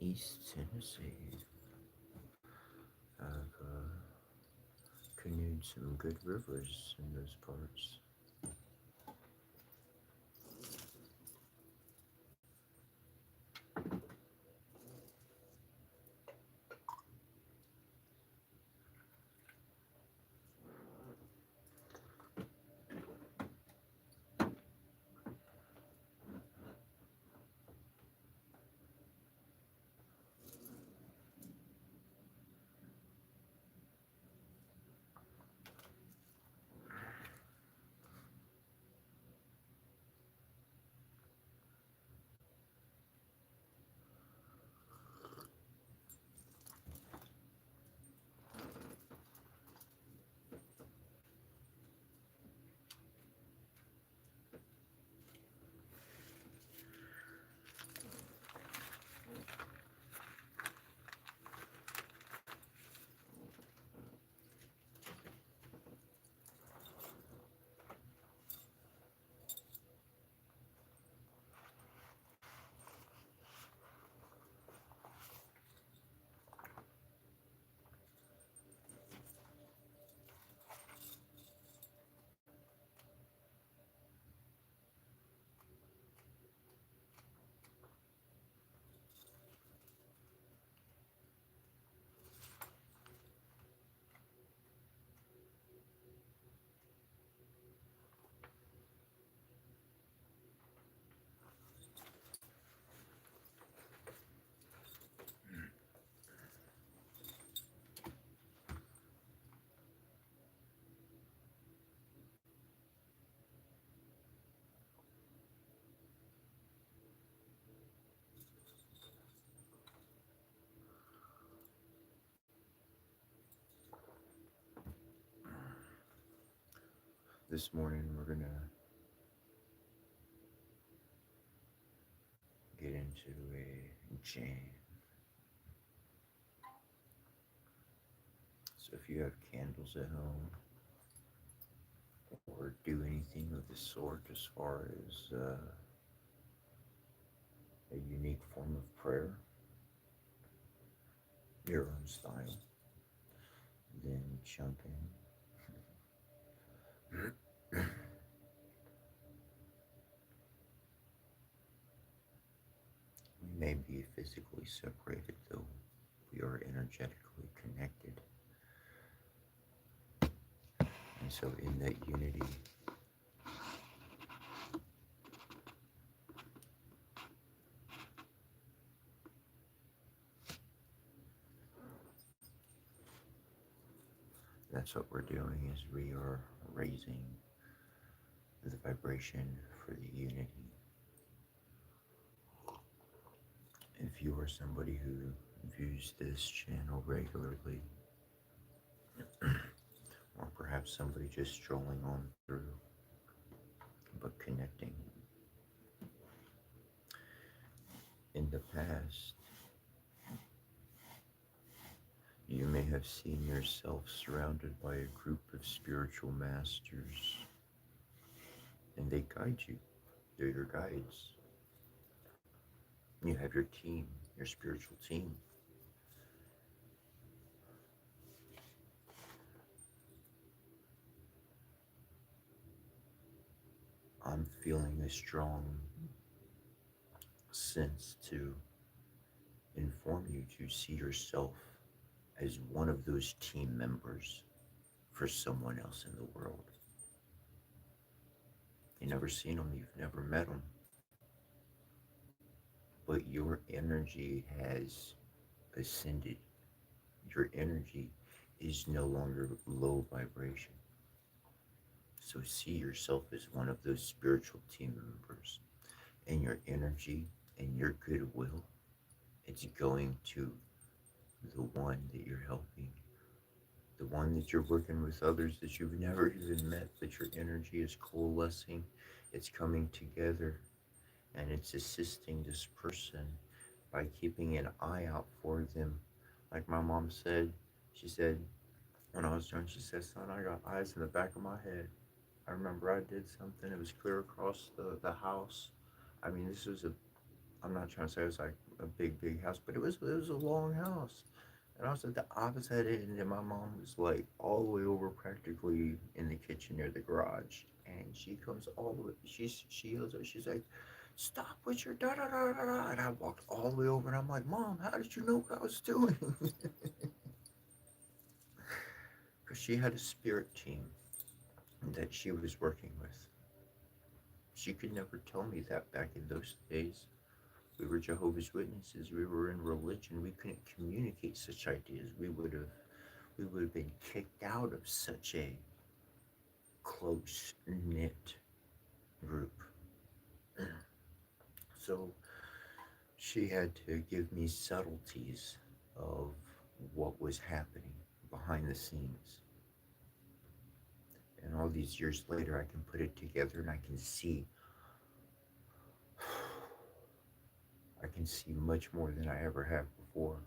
East Tennessee. I've canoed some good rivers in those parts. This morning we're gonna get into a jam. So if you have candles at home or do anything of the sort as far as a unique form of prayer, your own style, then jump in. We may be physically separated, though we are energetically connected. And so, in that unity, that's what we're doing is we are raising the vibration for the unity. If you are somebody who views this channel regularly, or perhaps somebody just strolling on through, but connecting, in the past, you may have seen yourself surrounded by a group of spiritual masters, and they guide you. They're your guides. You have your team, your spiritual team. I'm feeling a strong sense to inform you to see yourself as one of those team members for someone else in the world. You've never seen them, you've never met them, but your energy has ascended. Your energy is no longer low vibration. So see yourself as one of those spiritual team members, and your energy and your goodwill, it's going to the one that you're helping, the one that you're working with others that you've never even met, but your energy is coalescing, it's coming together, and it's assisting this person by keeping an eye out for them. Like my mom said, she said, when I was young, she said, son, I got eyes in the back of my head. I remember I did something, it was clear across the house. I mean, this was I'm not trying to say it was like a big house, but it was a long house. And I was at the opposite end, and my mom was like all the way over, practically in the kitchen near the garage. And she comes all the way. She yells at. She's like, "Stop with your da da da da da!" And I walked all the way over, and I'm like, "Mom, how did you know what I was doing?" Because she had a spirit team that she was working with. She could never tell me that back in those days. We were Jehovah's Witnesses. We were in religion. We couldn't communicate such ideas. We would have been kicked out of such a close knit group. So she had to give me subtleties of what was happening behind the scenes. And all these years later, I can put it together and I can see much more than I ever have before.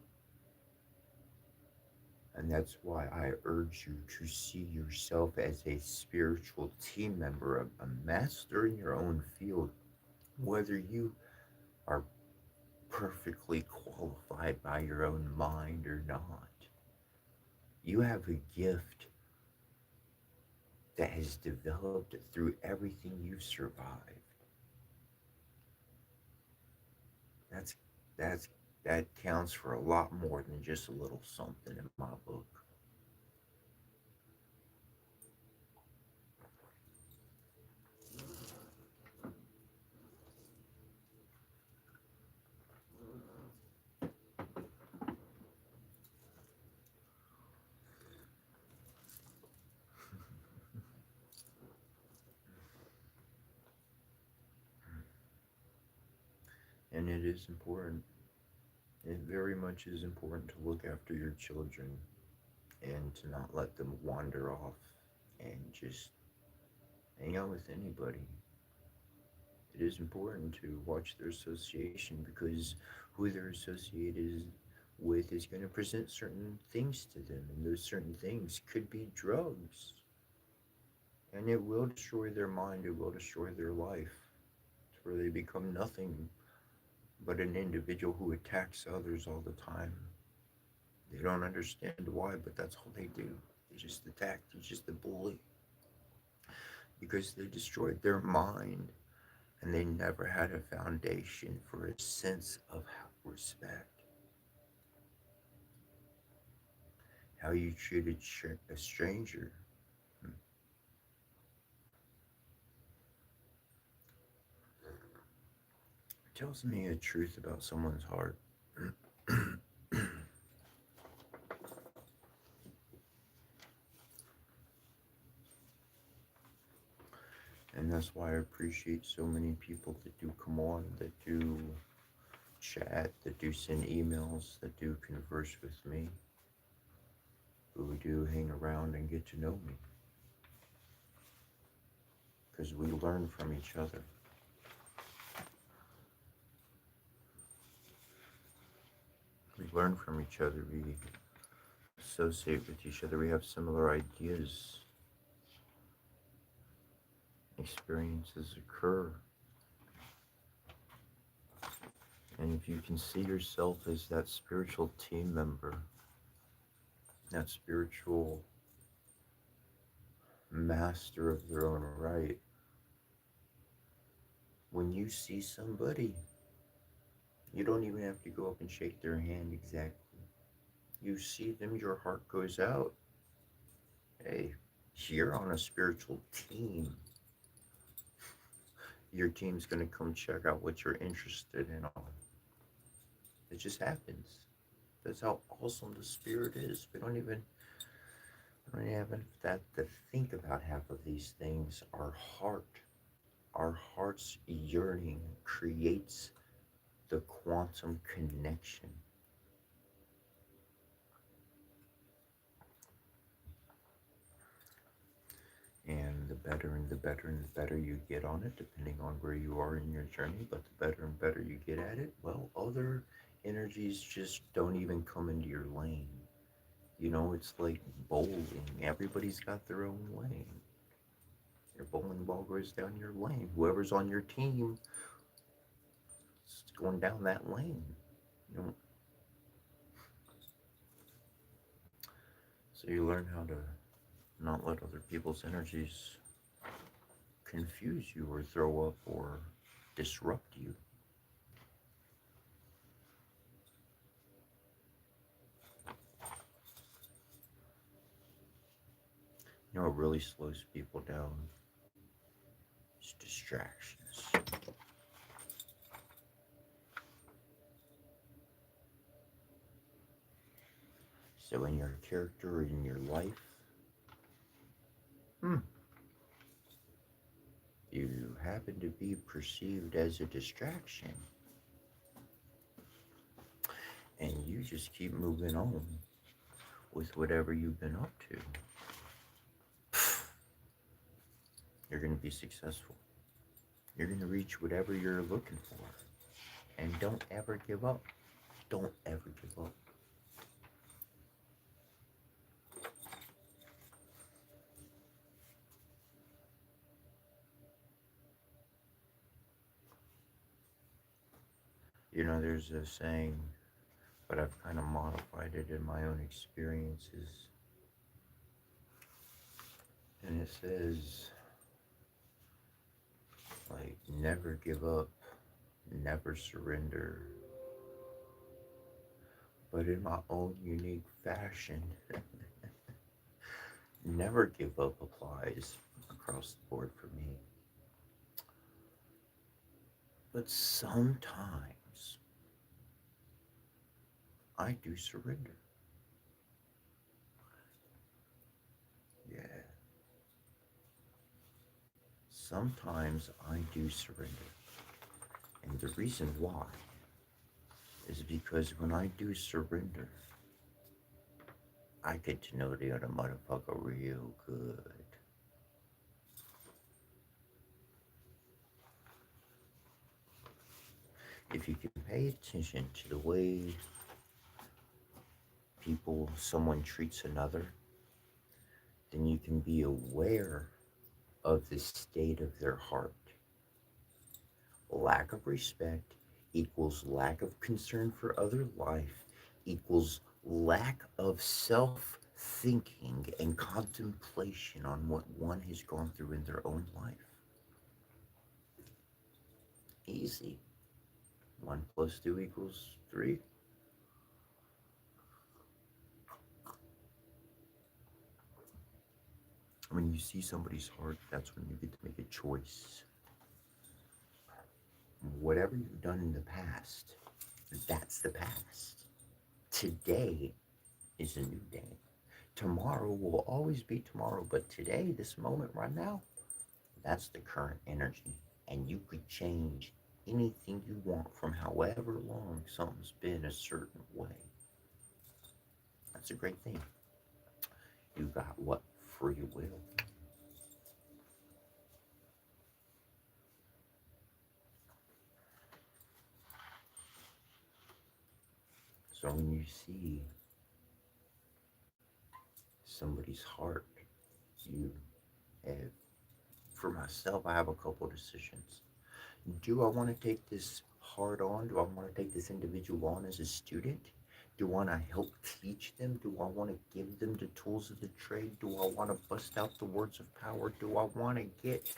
And that's why I urge you to see yourself as a spiritual team member, a master in your own field, whether you are perfectly qualified by your own mind or not. You have a gift that has developed through everything you've survived. That's that's that counts for a lot more than just a little something in my book. And it is important. It very much is important to look after your children and to not let them wander off and just hang out with anybody. It is important to watch their association because who they're associated with is going to present certain things to them, and those certain things could be drugs. And it will destroy their mind, it will destroy their life, to where they become nothing but an individual who attacks others all the time. They don't understand why, but that's all they do. They just attack, they're just a bully because they destroyed their mind and they never had a foundation for a sense of respect. How you treated a stranger tells me a truth about someone's heart. And that's why I appreciate so many people that do come on, that do chat, that do send emails, that do converse with me, who do hang around and get to know me. Because we learn from each other. We learn from each other. We associate with each other. We have similar ideas. Experiences occur. And if you can see yourself as that spiritual team member, that spiritual master of their own right, when you see somebody, you don't even have to go up and shake their hand exactly. You see them, your heart goes out. Hey, you're on a spiritual team. Your team's going to come check out what you're interested in on. It just happens. That's how awesome the spirit is. We don't even have that to think about half of these things. Our heart's yearning creates the quantum connection. And the better and the better and the better you get on it, depending on where you are in your journey, but the better and better you get at it, well, other energies just don't even come into your lane. It's like bowling. Everybody's got their own lane. Your bowling ball goes down your lane. Whoever's on your team going down that lane. You know, so you learn how to not let other people's energies confuse you or throw up or disrupt you. You know what really slows people down is distractions. So in your character, in your life, hmm, you happen to be perceived as a distraction, and you just keep moving on with whatever you've been up to. You're going to be successful. You're going to reach whatever you're looking for. And don't ever give up. Don't ever give up. You know, there's a saying, but I've kind of modified it in my own experiences. And it says, like, never give up, never surrender, but in my own unique fashion. Never give up applies across the board for me. But sometimes I do surrender. Yeah. Sometimes I do surrender. And the reason why is because when I do surrender, I get to know the other motherfucker real good. If you can pay attention to the way someone treats another, then you can be aware of the state of their heart. Lack of respect equals lack of concern for other life, equals lack of self thinking and contemplation on what one has gone through in their own life. Easy. 1 plus 2 equals 3. When you see somebody's heart, that's when you get to make a choice. Whatever you've done in the past, that's the past. Today is a new day. Tomorrow will always be tomorrow, but today, this moment right now, that's the current energy. And you could change anything you want from however long something's been a certain way. That's a great thing. You got what? Free will. So when you see somebody's heart, you have, for myself, I have a couple decisions. Do I want to take this hard on? Do I want to take this individual on as a student? Do I want to help teach them? Do I want to give them the tools of the trade? Do I want to bust out the words of power? Do I want to get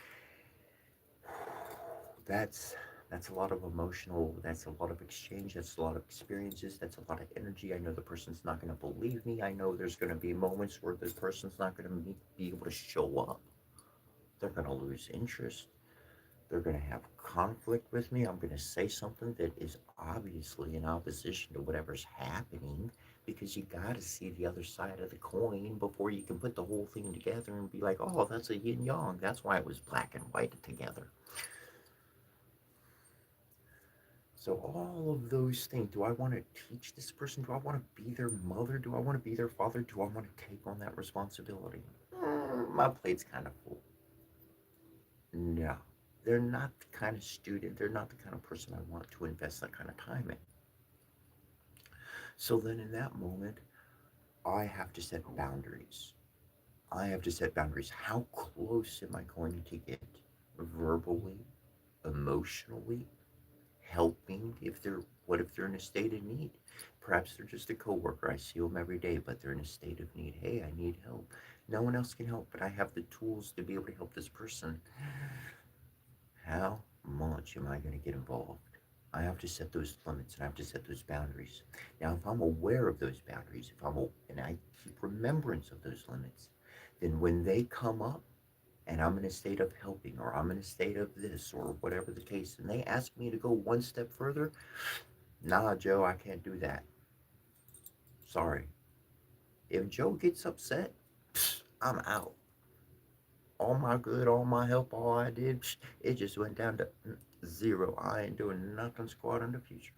that's that's a lot of emotional, that's a lot of exchange, that's a lot of experiences, that's a lot of energy. I know the person's not going to believe me. I know there's going to be moments where the person's not going to be able to show up. They're going to lose interest. They're going to have conflict with me. I'm going to say something that is obviously in opposition to whatever's happening, because you got to see the other side of the coin before you can put the whole thing together and be like, oh, that's a yin yang. That's why it was black and white together. So all of those things, do I want to teach this person? Do I want to be their mother? Do I want to be their father? Do I want to take on that responsibility? My plate's kind of full. No, they're not the kind of student, they're not the kind of person I want to invest that kind of time in. So then in that moment, I have to set boundaries. I have to set boundaries. How close am I going to get verbally, emotionally, helping if they're, what if they're in a state of need? Perhaps they're just a coworker. I see them every day, but they're in a state of need. Hey, I need help. No one else can help, but I have the tools to be able to help this person. How much am I going to get involved? I have to set those limits and I have to set those boundaries. Now, if I'm aware of those boundaries, if I'm and I keep remembrance of those limits, then when they come up and I'm in a state of helping or I'm in a state of this or whatever the case, and they ask me to go one step further, nah, Joe, I can't do that. Sorry. If Joe gets upset, I'm out. All my good, all my help, all I did, it just went down to zero. I ain't doing nothing squat in the future.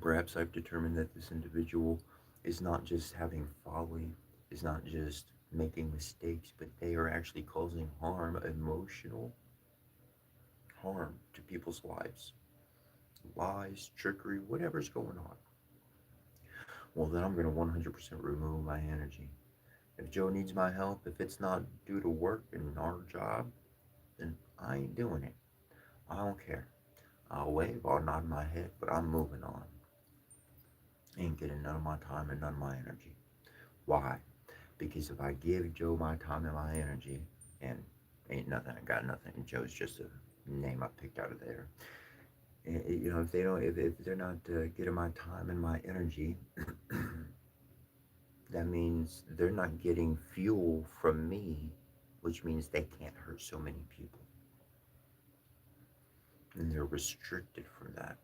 Perhaps I've determined that this individual is not just having folly, is not just making mistakes, but they are actually causing harm, emotional harm to people's lives. Lies, trickery, whatever's going on. Well, then I'm going to 100% remove my energy. If Joe needs my help, if it's not due to work and our job, then I ain't doing it. I don't care. I'll wave, I'll nod my head, but I'm moving on. Ain't getting none of my time and none of my energy. Why? Because if I give Joe my time and my energy, and ain't nothing, I got nothing. Joe's just a name I picked out of there. You know, if they don't, if they're not getting my time and my energy, that means they're not getting fuel from me, which means they can't hurt so many people, and they're restricted from that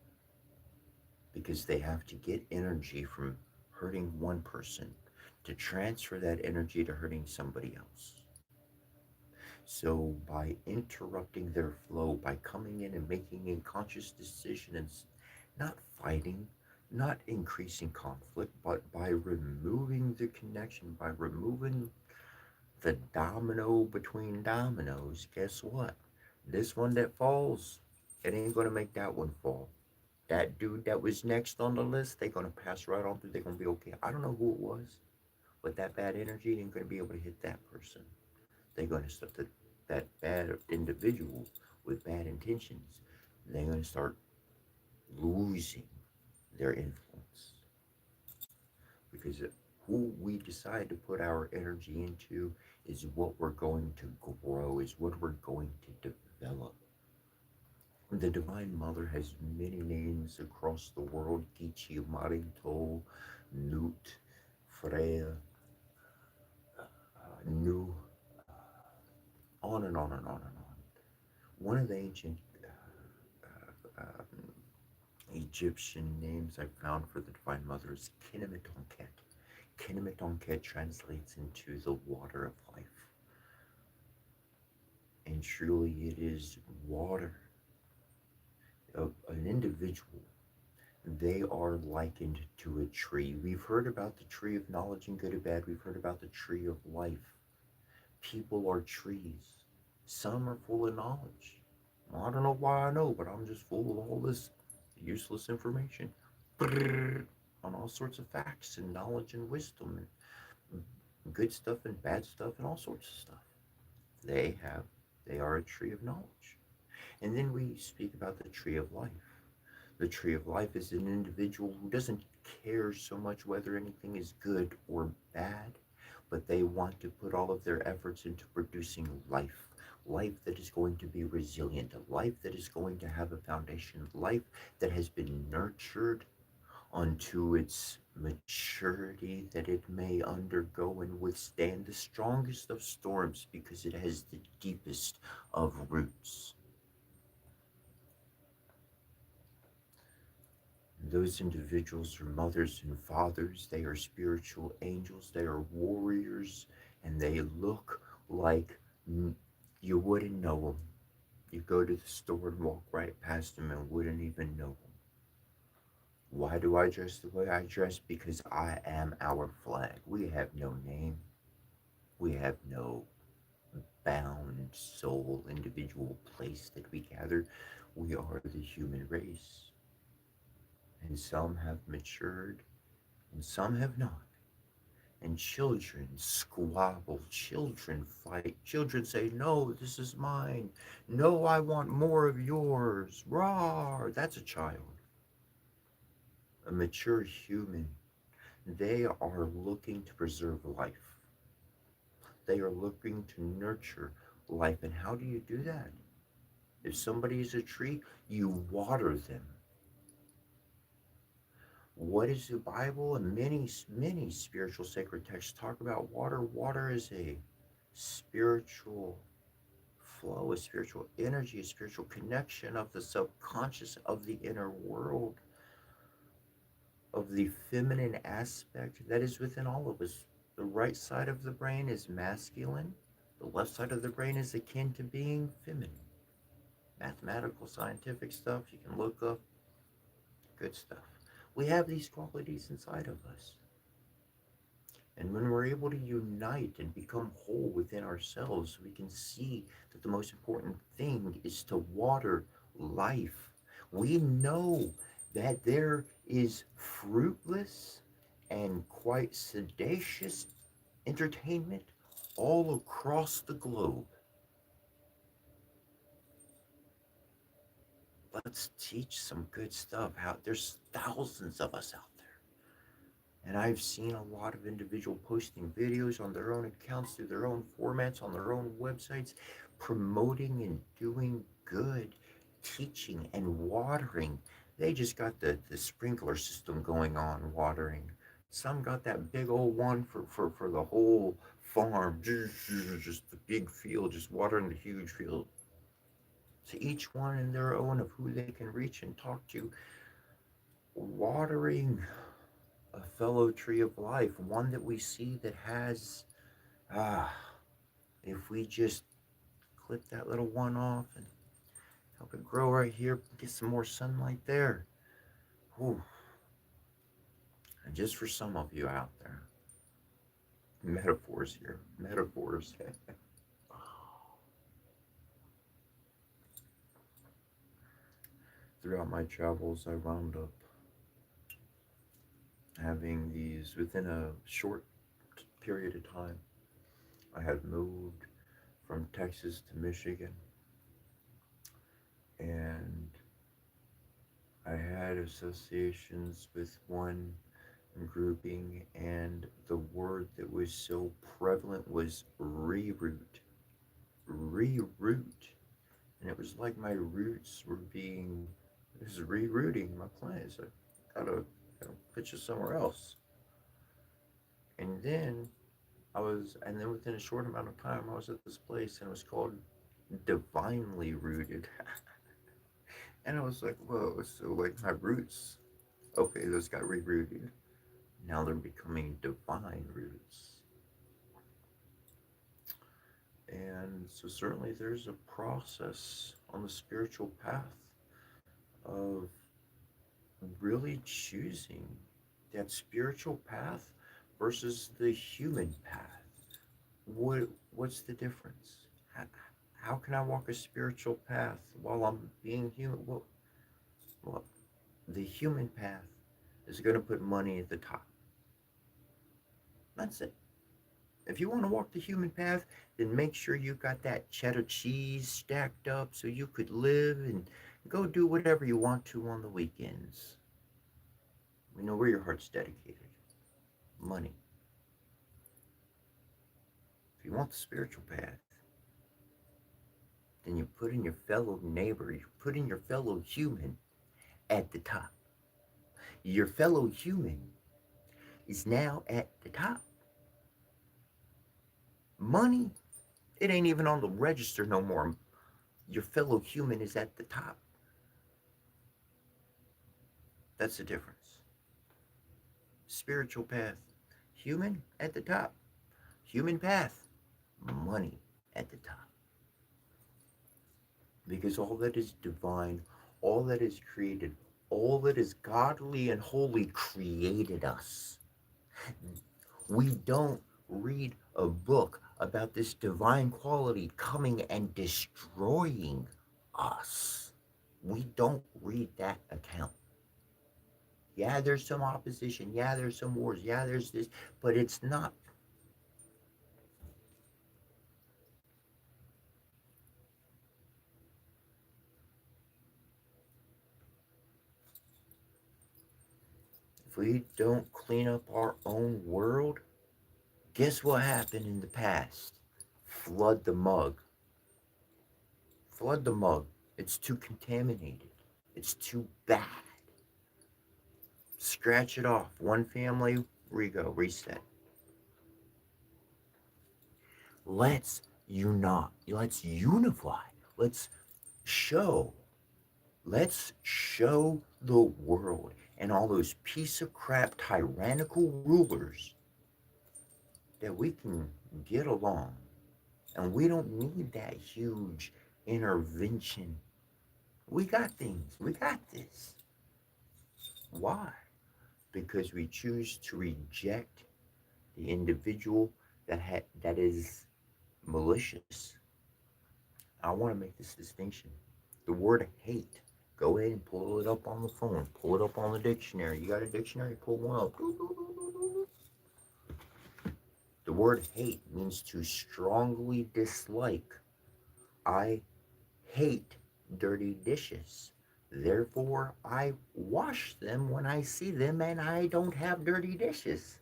because they have to get energy from hurting one person to transfer that energy to hurting somebody else. So, by interrupting their flow, by coming in and making a conscious decision and not fighting, not increasing conflict, but by removing the connection, by removing the domino between dominoes, guess what? This one that falls, it ain't going to make that one fall. That dude that was next on the list, they're going to pass right on through. They're going to be okay. I don't know who it was, but that bad energy ain't going to be able to hit that person. They're going to start that bad individual with bad intentions. They're going to start losing their influence because who we decide to put our energy into is what we're going to grow, is what we're going to develop. The Divine Mother has many names across the world: Gichi, Marito, Nut, Freya, Nu, on and on and on and on. One of the ancient Egyptian names I found for the Divine Mother is Kinemetonket. Kinemetonket translates into the water of life. And truly, it is water. An individual, they are likened to a tree. We've heard about the tree of knowledge and good and bad. We've heard about the tree of life. People are trees. Some are full of knowledge. I don't know why I know, but I'm just full of all this useless information on all sorts of facts and knowledge and wisdom and good stuff and bad stuff and all sorts of stuff. They have, they are a tree of knowledge. And then we speak about the tree of life. The tree of life is an individual who doesn't care so much whether anything is good or bad, but they want to put all of their efforts into producing life. Life that is going to be resilient, a life that is going to have a foundation, life that has been nurtured unto its maturity, that it may undergo and withstand the strongest of storms because it has the deepest of roots. Those individuals are mothers and fathers, they are spiritual angels, they are warriors, and they look like you wouldn't know them. You go to the store and walk right past them and wouldn't even know them. Why do I dress the way I dress? Because I am our flag. We have no name. We have no bound soul, individual place that we gather. We are the human race. And some have matured and some have not. And children squabble, children fight, children say, no, this is mine. No, I want more of yours. Rawr! That's a child. A mature human. They are looking to preserve life. They are looking to nurture life. And how do you do that? If somebody is a tree, you water them. What is the Bible and many spiritual sacred texts talk about water? Water is a spiritual flow, a spiritual energy, a spiritual connection of the subconscious, of the inner world, of the feminine aspect that is within all of us. The right side of the brain is masculine, the left side of the brain is akin to being feminine. Mathematical, scientific stuff, you can look up, good stuff. We have these qualities inside of us. And when we're able to unite and become whole within ourselves, we can see that the most important thing is to water life. We know that there is fruitless and quite sedacious entertainment all across the globe. Let's teach some good stuff. How there's thousands of us out there. And I've seen a lot of individual posting videos on their own accounts through their own formats on their own websites, promoting and doing good, teaching and watering. They just got the sprinkler system going on watering. Some got that big old one for the whole farm, just the big field, just watering the huge field. To each one in their own of who they can reach and talk to, watering a fellow tree of life, one that we see that has, ah, if we just clip that little one off and help it grow right here, get some more sunlight there. Whew. And just for some of you out there, metaphors here, metaphors. Throughout my travels, I wound up having these within a short period of time. I had moved from Texas to Michigan, and I had associations with one grouping, and the word that was so prevalent was reroute. Reroute. And it was like my roots were being, this is rerouting my plans. I gotta pitch it somewhere else. And then and then within a short amount of time, I was at this place and it was called Divinely Rooted. And I was like, whoa, so like my roots, okay, those got rerouted. Now they're becoming divine roots. And so, certainly, there's a process on the spiritual path of really choosing that spiritual path versus the human path. What's the difference? How can I walk a spiritual path while I'm being human? Well, the human path is going to put money at the top. That's it. If you want to walk the human path, then make sure you got that cheddar cheese stacked up so you could live and go do whatever you want to on the weekends. We know where your heart's dedicated. Money. If you want the spiritual path, then you put in your fellow neighbor, you put in your fellow human at the top. Your fellow human is now at the top. Money, it ain't even on the register no more. Your fellow human is at the top. That's the difference. Spiritual path, human at the top. Human path, money at the top. Because all that is divine, all that is created, all that is godly and holy created us. We don't read a book about this divine quality coming and destroying us. We don't read that account. Yeah, there's some opposition. Yeah, there's some wars. Yeah, there's this, but it's not. If we don't clean up our own world, guess what happened in the past? Flood the mug. Flood the mug. It's too contaminated. It's too bad. Scratch it off. One family, rego, reset. Let's unite. Let's unify. Let's show. Let's show the world and all those piece of crap tyrannical rulers that we can get along. And we don't need that huge intervention. We got things. We got this. Why? Because we choose to reject the individual that is malicious. I want to make this distinction. The word hate. Go ahead and pull it up on the phone. Pull it up on the dictionary. You got a dictionary? Pull one up. The word hate means to strongly dislike. I hate dirty dishes. Therefore, I wash them when I see them and I don't have dirty dishes.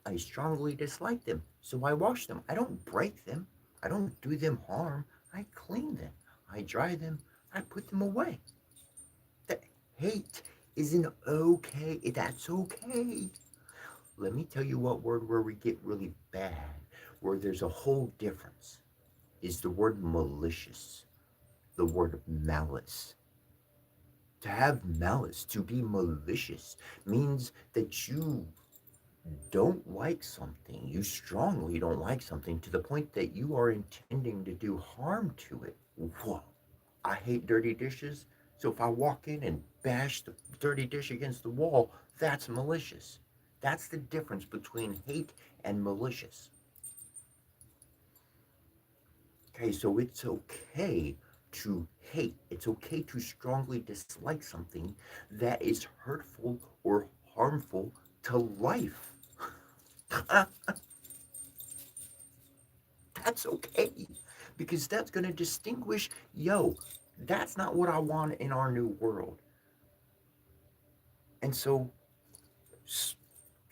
I strongly dislike them, so I wash them. I don't break them. I don't do them harm. I clean them. I dry them. I put them away. That hate isn't okay. That's okay. Let me tell you what word where we get really bad, where there's a whole difference, is the word malicious, the word malice. To have malice, to be malicious, means that you don't like something, you strongly don't like something to the point that you are intending to do harm to it. Whoa. I hate dirty dishes, so if I walk in and bash the dirty dish against the wall, that's malicious. That's the difference between hate and malicious. Okay, so it's okay to hate. It's okay to strongly dislike something that is hurtful or harmful to life. That's okay because that's going to distinguish, yo, that's not what I want in our new world. And so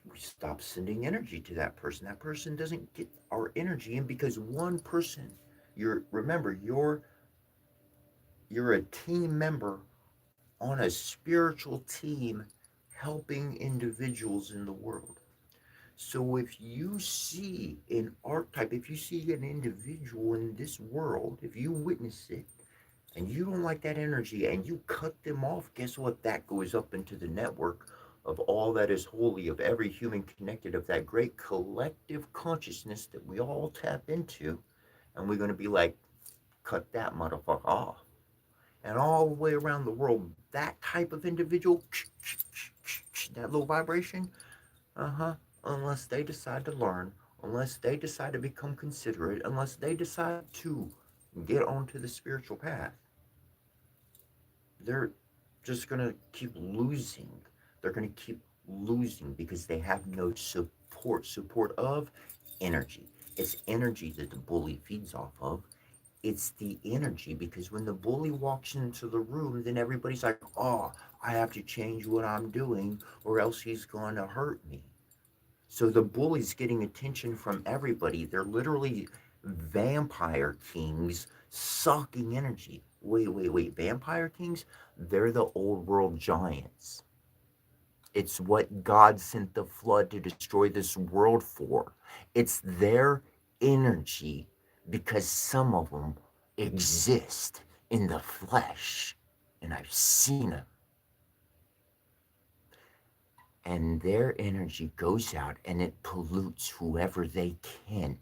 we stop sending energy to that person. That person doesn't get our energy. And because one person, you're a team member on a spiritual team helping individuals in the world. So if you see an archetype, if you see an individual in this world, if you witness it and you don't like that energy and you cut them off, guess what? That goes up into the network of all that is holy, of every human connected, of that great collective consciousness that we all tap into. And we're going to be like, cut that motherfucker off. And all the way around the world, that type of individual, that low vibration, unless they decide to learn, unless they decide to become considerate, unless they decide to get onto the spiritual path, they're just going to keep losing. They're going to keep losing because they have no support. Support of energy. It's energy that the bully feeds off of. It's the energy because when the bully walks into the room, then everybody's like, oh, I have to change what I'm doing or else he's going to hurt me. So the bully's getting attention from everybody. They're literally vampire kings sucking energy. Wait. Vampire kings? They're the old world giants. It's what God sent the flood to destroy this world for. It's their energy because some of them exist in the flesh. And I've seen them. And their energy goes out and it pollutes whoever they can.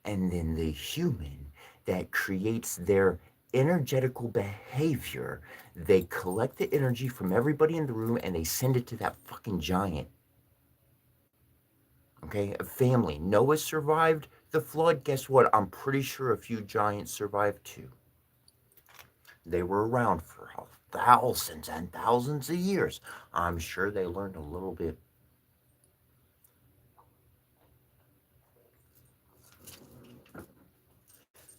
And then the human that creates their energetical behavior, they collect the energy from everybody in the room and they send it to that fucking giant. Okay, a family. Noah survived the flood. Guess what? I'm pretty sure a few giants survived too. They were around for thousands and thousands of years. I'm sure they learned a little bit.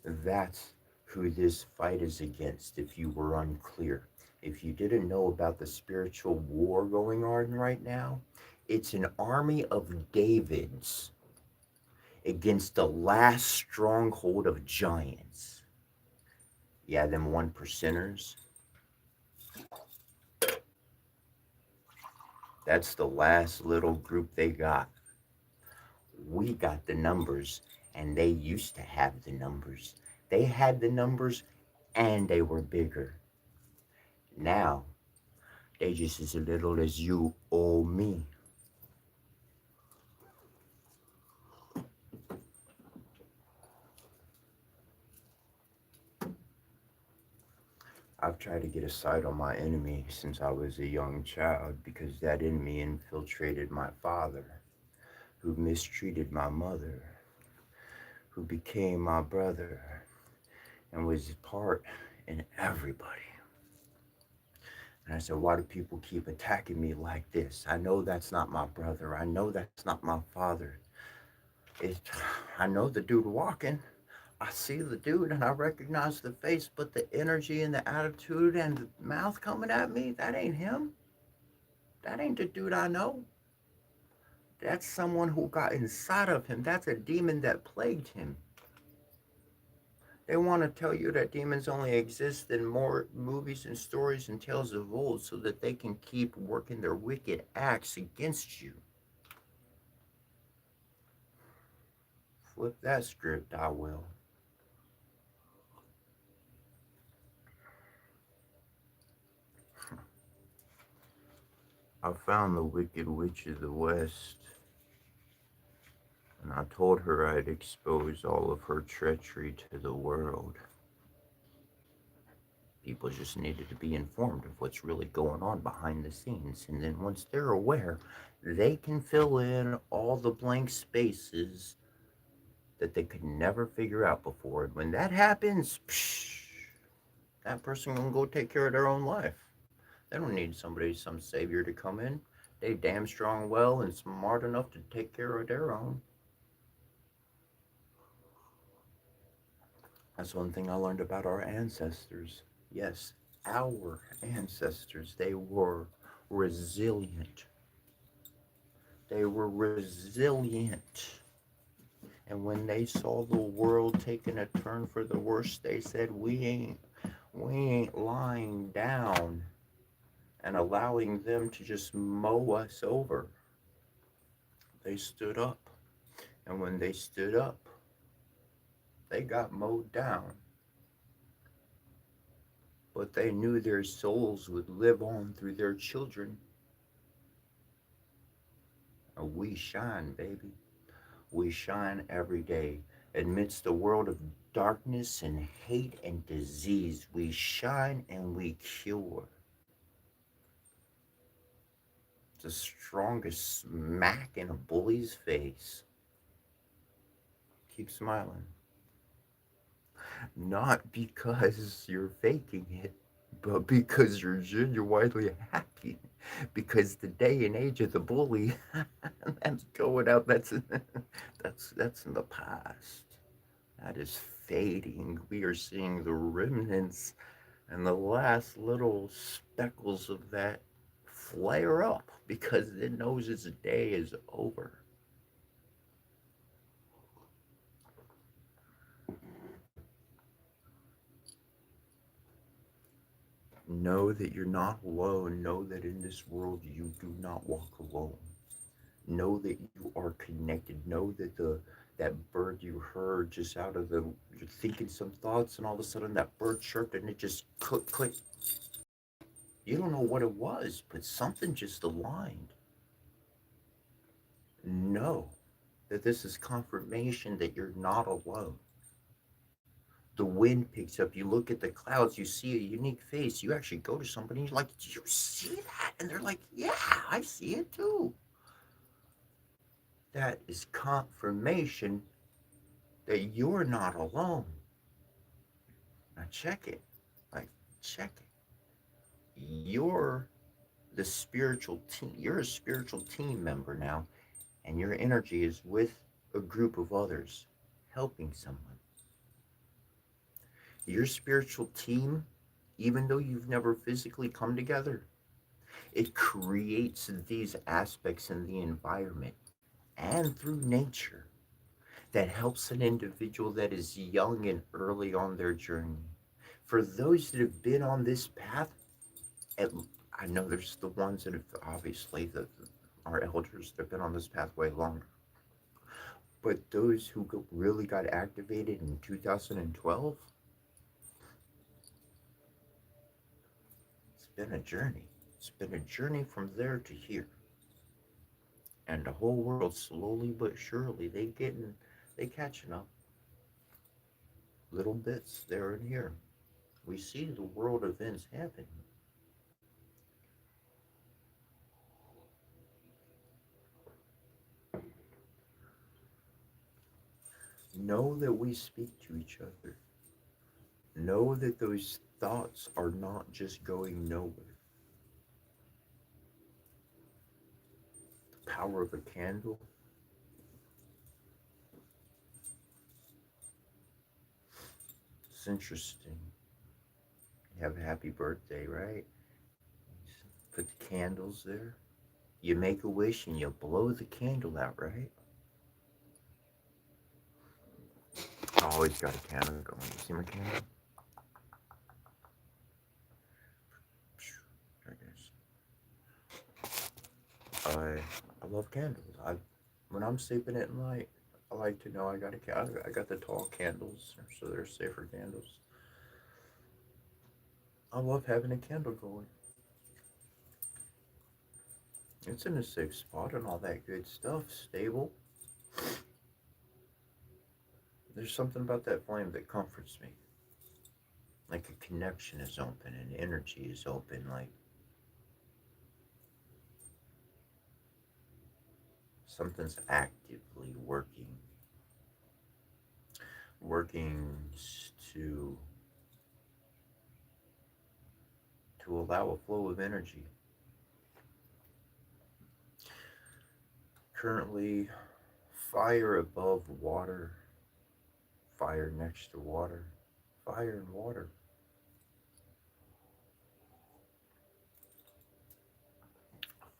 That's who this fight is against, if you were unclear. If you didn't know about the spiritual war going on right now, it's an army of Davids against the last stronghold of giants. Yeah, them one percenters. That's the last little group they got. We got the numbers, and they used to have the numbers. They had the numbers, and they were bigger. Now, they just as little as you or me. I've tried to get a sight on my enemy since I was a young child because that enemy infiltrated my father, who mistreated my mother, who became my brother, and was part in everybody. And I said, why do people keep attacking me like this? I know that's not my brother. I know that's not my father. It, I know the dude walking. I see the dude and I recognize the face, but the energy and the attitude and the mouth coming at me, that ain't him. That ain't the dude I know. That's someone who got inside of him. That's a demon that plagued him. They want to tell you that demons only exist in more movies and stories and tales of old so that they can keep working their wicked acts against you. Flip that script, I will. I found the Wicked Witch of the West, and I told her I'd expose all of her treachery to the world. People just needed to be informed of what's really going on behind the scenes, and then once they're aware, they can fill in all the blank spaces that they could never figure out before. And when that happens, psh, that person can go take care of their own life. They don't need somebody, some savior to come in. They damn strong well and smart enough to take care of their own. That's one thing I learned about our ancestors. Yes, our ancestors, they were resilient. They were resilient. And when they saw the world taking a turn for the worse, they said, we ain't lying down and allowing them to just mow us over. They stood up. And when they stood up, they got mowed down. But they knew their souls would live on through their children. And we shine, baby. We shine every day. Amidst the world of darkness and hate and disease, we shine and we cure. The strongest smack in a bully's face. Keep smiling. Not because you're faking it, but because you're genuinely happy. Because the day and age of the bully, that's going out. That's in the past. That is fading. We are seeing the remnants and the last little speckles of that flare up because it knows its day is over. Know that you're not alone. Know that in this world you do not walk alone. Know that you are connected. Know that that bird you heard just out of the you're thinking some thoughts and all of a sudden that bird chirped and it just click click. You don't know what it was, but something just aligned. Know that this is confirmation that you're not alone. The wind picks up, you look at the clouds, you see a unique face, you actually go to somebody and you're like, did you see that? And they're like, yeah, I see it too. That is confirmation that you're not alone. Now check it. Like, check it. You're the spiritual team. You're a spiritual team member now, and your energy is with a group of others helping someone. Your spiritual team, even though you've never physically come together, it creates these aspects in the environment and through nature that helps an individual that is young and early on their journey. For those that have been on this path, I know there's the ones that have obviously our elders that have been on this path way longer, but those who really got activated in 2012, it's been a journey. It's been a journey from there to here, and the whole world slowly but surely they catching up, little bits there and here. We see the world events happening. Know that we speak to each other. Know that those thoughts are not just going nowhere. The power of a candle. It's interesting. You have a happy birthday, right? Put the candles there. You make a wish and you blow the candle out, right? I always got a candle going. You see my candle? There it is. I love candles. When I'm sleeping at night, I like to know I got a candle. I got the tall candles, so they're safer candles. I love having a candle going. It's in a safe spot and all that good stuff, stable. There's something about that flame that comforts me. Like a connection is open and energy is open. Like something's actively working to to allow a flow of energy. Currently, fire above water, fire next to water, fire and water.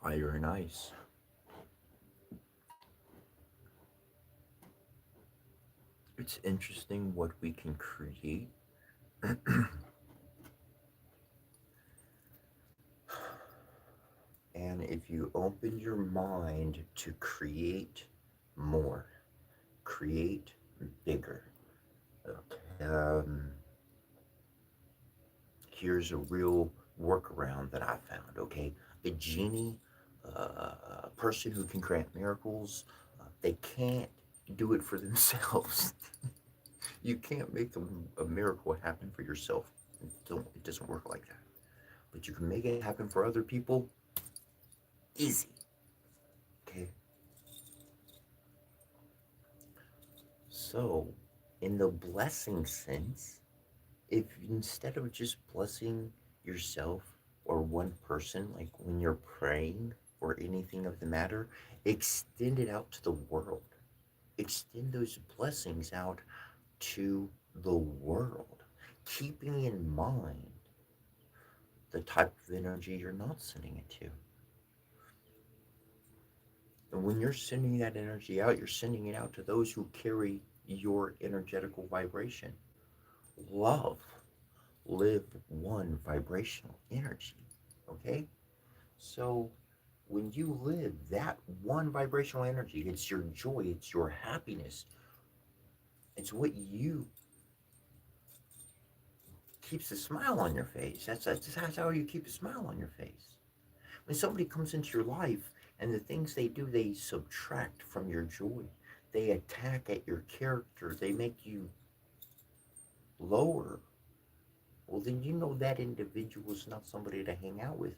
Fire and ice. It's interesting what we can create. And if you open your mind to create more, create bigger. Okay. Here's a real workaround that I found. Okay, a genie, a person who can grant miracles, they can't do it for themselves. You can't make a miracle happen for yourself. It doesn't work like that. But you can make it happen for other people easy. Okay. So, in the blessing sense, if instead of just blessing yourself or one person, like when you're praying or anything of the matter, extend it out to the world. Extend those blessings out to the world, keeping in mind the type of energy you're not sending it to. And when you're sending that energy out, you're sending it out to those who carry your energetical vibration. Love, live one vibrational energy. Okay? So when you live that one vibrational energy, it's your joy, it's your happiness, it's what you keeps a smile on your face. That's how you keep a smile on your face. When somebody comes into your life and the things they do, they subtract from your joy. They attack at your character. They make you lower. Well, then you know that individual is not somebody to hang out with.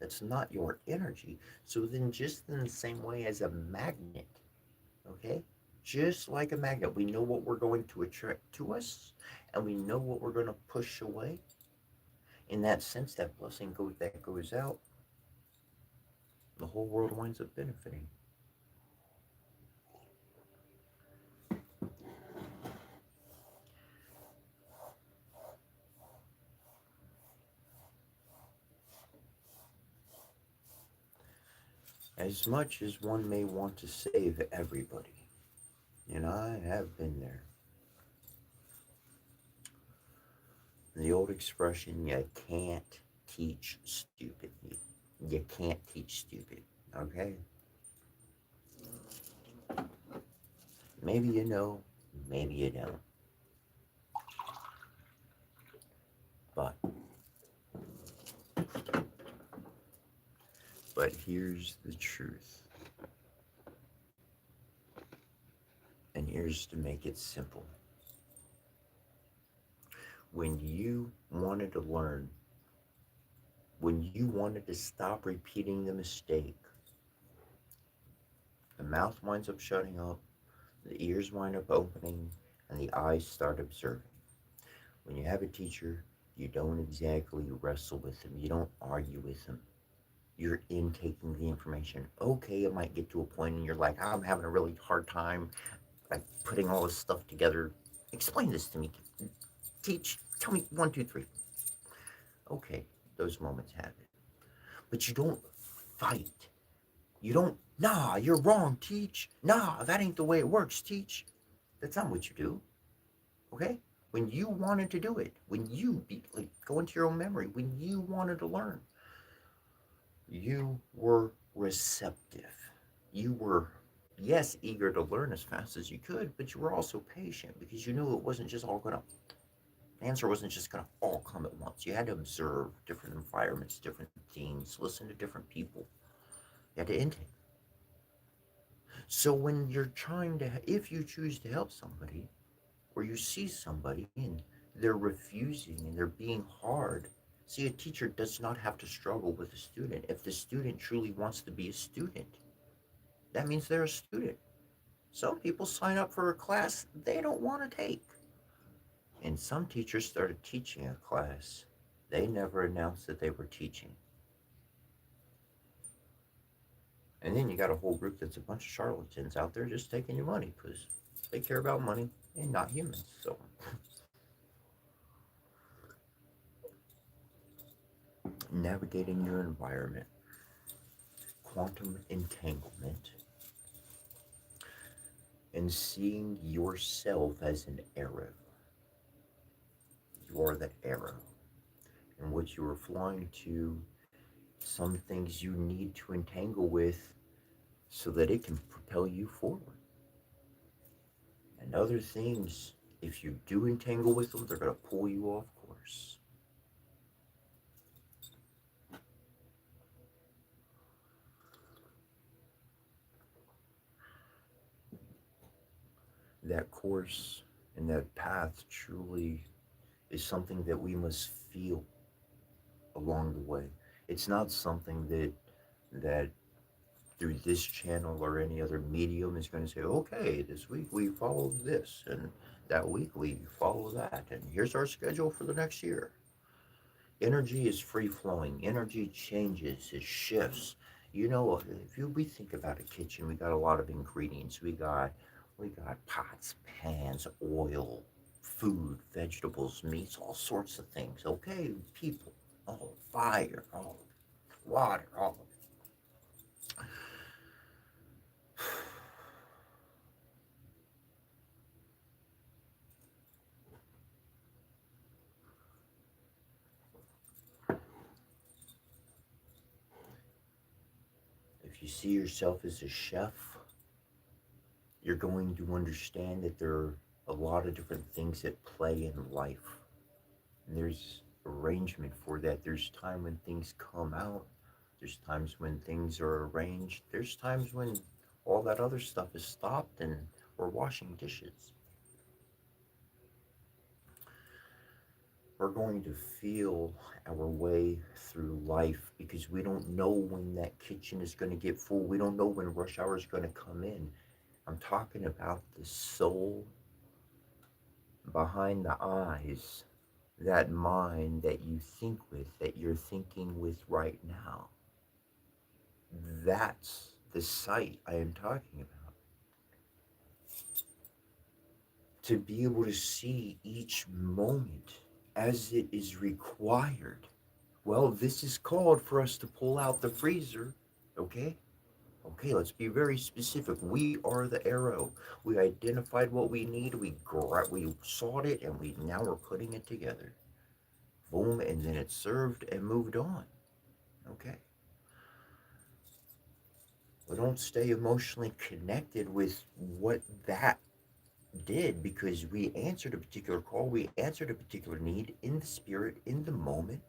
That's not your energy. So then, just in the same way as a magnet, okay? Just like a magnet, we know what we're going to attract to us and we know what we're going to push away. In that sense, that blessing that goes out, the whole world winds up benefiting. As much as one may want to save everybody, and I have been there. The old expression, you can't teach stupid. You can't teach stupid. Okay? Maybe you know, maybe you don't. But here's the truth. And here's to make it simple. When you wanted to learn, when you wanted to stop repeating the mistake, the mouth winds up shutting up, the ears wind up opening, and the eyes start observing. When you have a teacher, you don't exactly wrestle with them, you don't argue with them. You're intaking the information. Okay, it might get to a point and you're like, I'm having a really hard time like putting all this stuff together. Explain this to me. Teach, tell me one, two, three. Okay, those moments happen. But you don't fight. You don't, nah, you're wrong, teach. Nah, that ain't the way it works, teach. That's not what you do, okay? When you wanted to do it, when you like, go into your own memory, when you wanted to learn, you were receptive. You were, yes, eager to learn as fast as you could, but you were also patient because you knew it wasn't just all gonna, the answer wasn't just gonna all come at once. You had to observe different environments, different themes, listen to different people. You had to intake. So when you're trying to, if you choose to help somebody, or you see somebody and they're refusing and they're being hard, see, a teacher does not have to struggle with a student. If the student truly wants to be a student, that means they're a student. Some people sign up for a class they don't want to take. And some teachers started teaching a class they never announced that they were teaching. And then you got a whole group that's a bunch of charlatans out there just taking your money because they care about money and not humans. So, navigating your environment, quantum entanglement, and seeing yourself as an arrow. You are that arrow. And what you are flying to, some things you need to entangle with so that it can propel you forward. And other things, if you do entangle with them, they're going to pull you off course. That course and that path truly is something that we must feel along the way. It's not something that through this channel or any other medium is going to say, okay, this week we follow this, and that week we follow that, and here's our schedule for the next year. Energy is free flowing. Energy changes. It shifts. You know, if we think about a kitchen, we got a lot of ingredients. We got pots, pans, oil, food, vegetables, meats, all sorts of things. Okay, people, all fire, all water, all if you see yourself as a chef, you're going to understand that there are a lot of different things that play in life. And there's arrangement for that. There's time when things come out. There's times when things are arranged. There's times when all that other stuff is stopped and we're washing dishes. We're going to feel our way through life because we don't know when that kitchen is going to get full. We don't know when rush hour is going to come in. I'm talking about the soul behind the eyes that mind that you think with, that you're thinking with right now. That's the sight I am talking about. To be able to see each moment as it is required. Well, this is called for us to pull out the freezer, okay? Okay, let's be very specific. We are the arrow. We identified what we need. We sought it, and we now we're putting it together. Boom, and then it served and moved on. Okay. We don't stay emotionally connected with what that did because we answered a particular call. We answered a particular need in the spirit, in the moment.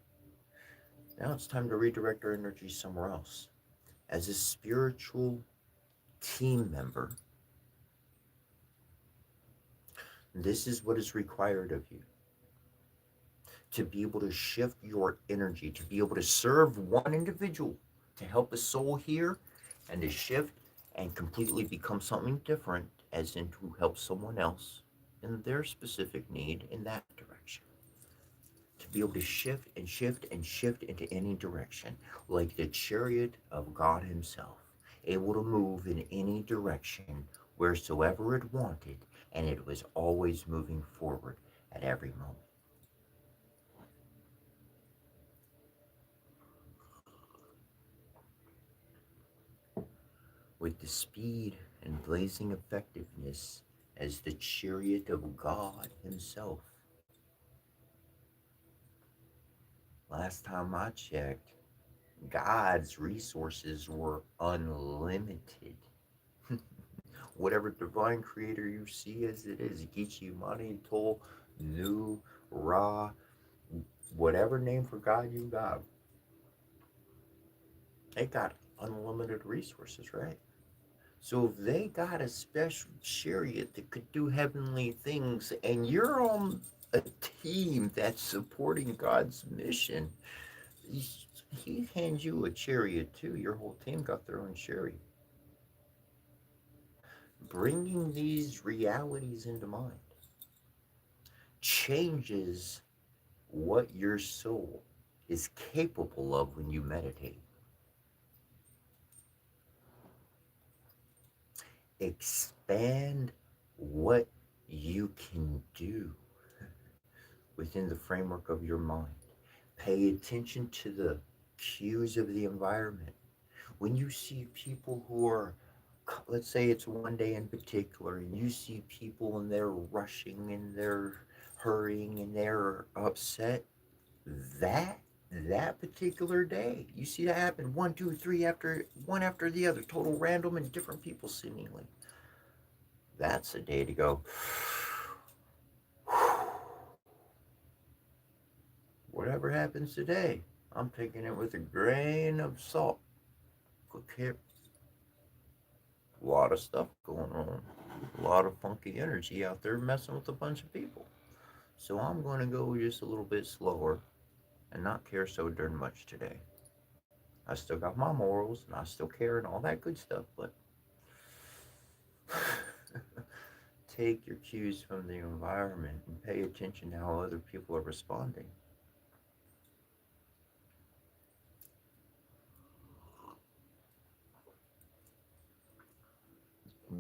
Now it's time to redirect our energy somewhere else. As a spiritual team member, this is what is required of you to be able to shift your energy, to be able to serve one individual, to help a soul here, and to shift and completely become something different, as in to help someone else in their specific need in that direction. To be able to shift and shift and shift into any direction, like the chariot of God Himself, able to move in any direction wheresoever it wanted, and it was always moving forward at every moment. With the speed and blazing effectiveness as the chariot of God Himself. Last time I checked, God's resources were unlimited. Whatever divine creator you see as it is, Gichi, Mani, Tol, Nu, Ra, whatever name for God you got, they got unlimited resources, right? So if they got a special chariot that could do heavenly things and you're on a team that's supporting God's mission, he hands you a chariot too. Your whole team got their own chariot. Bringing these realities into mind changes what your soul is capable of when you meditate. Expand what you can do within the framework of your mind. Pay attention to the cues of the environment. When you see people who are, let's say it's one day in particular, and you see people and they're rushing and they're hurrying and they're upset, that that particular day, you see that happen one, two, three after one after the other, total random and different people seemingly. That's a day to go. Whatever happens today, I'm taking it with a grain of salt. Look here, a lot of stuff going on, a lot of funky energy out there messing with a bunch of people. So I'm going to go just a little bit slower and not care so darn much today. I still got my morals and I still care and all that good stuff, but take your cues from the environment and pay attention to how other people are responding.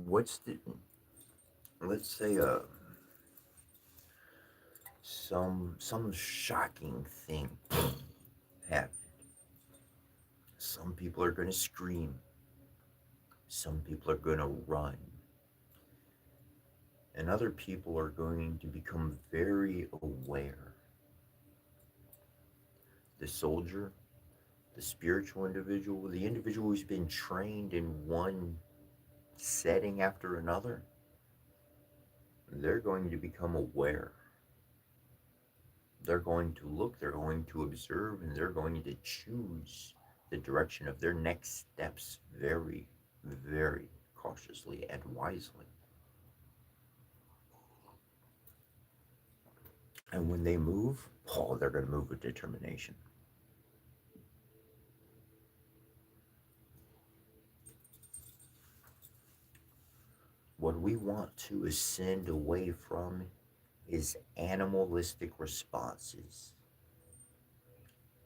What's the, let's say, some shocking thing happened. Some people are going to scream. Some people are going to run. And other people are going to become very aware. The soldier, the spiritual individual, the individual who's been trained in one setting after another, they're going to become aware. They're going to look, they're going to observe, and they're going to choose the direction of their next steps very, very cautiously and wisely. And when they move, oh, they're going to move with determination. What we want to ascend away from is animalistic responses.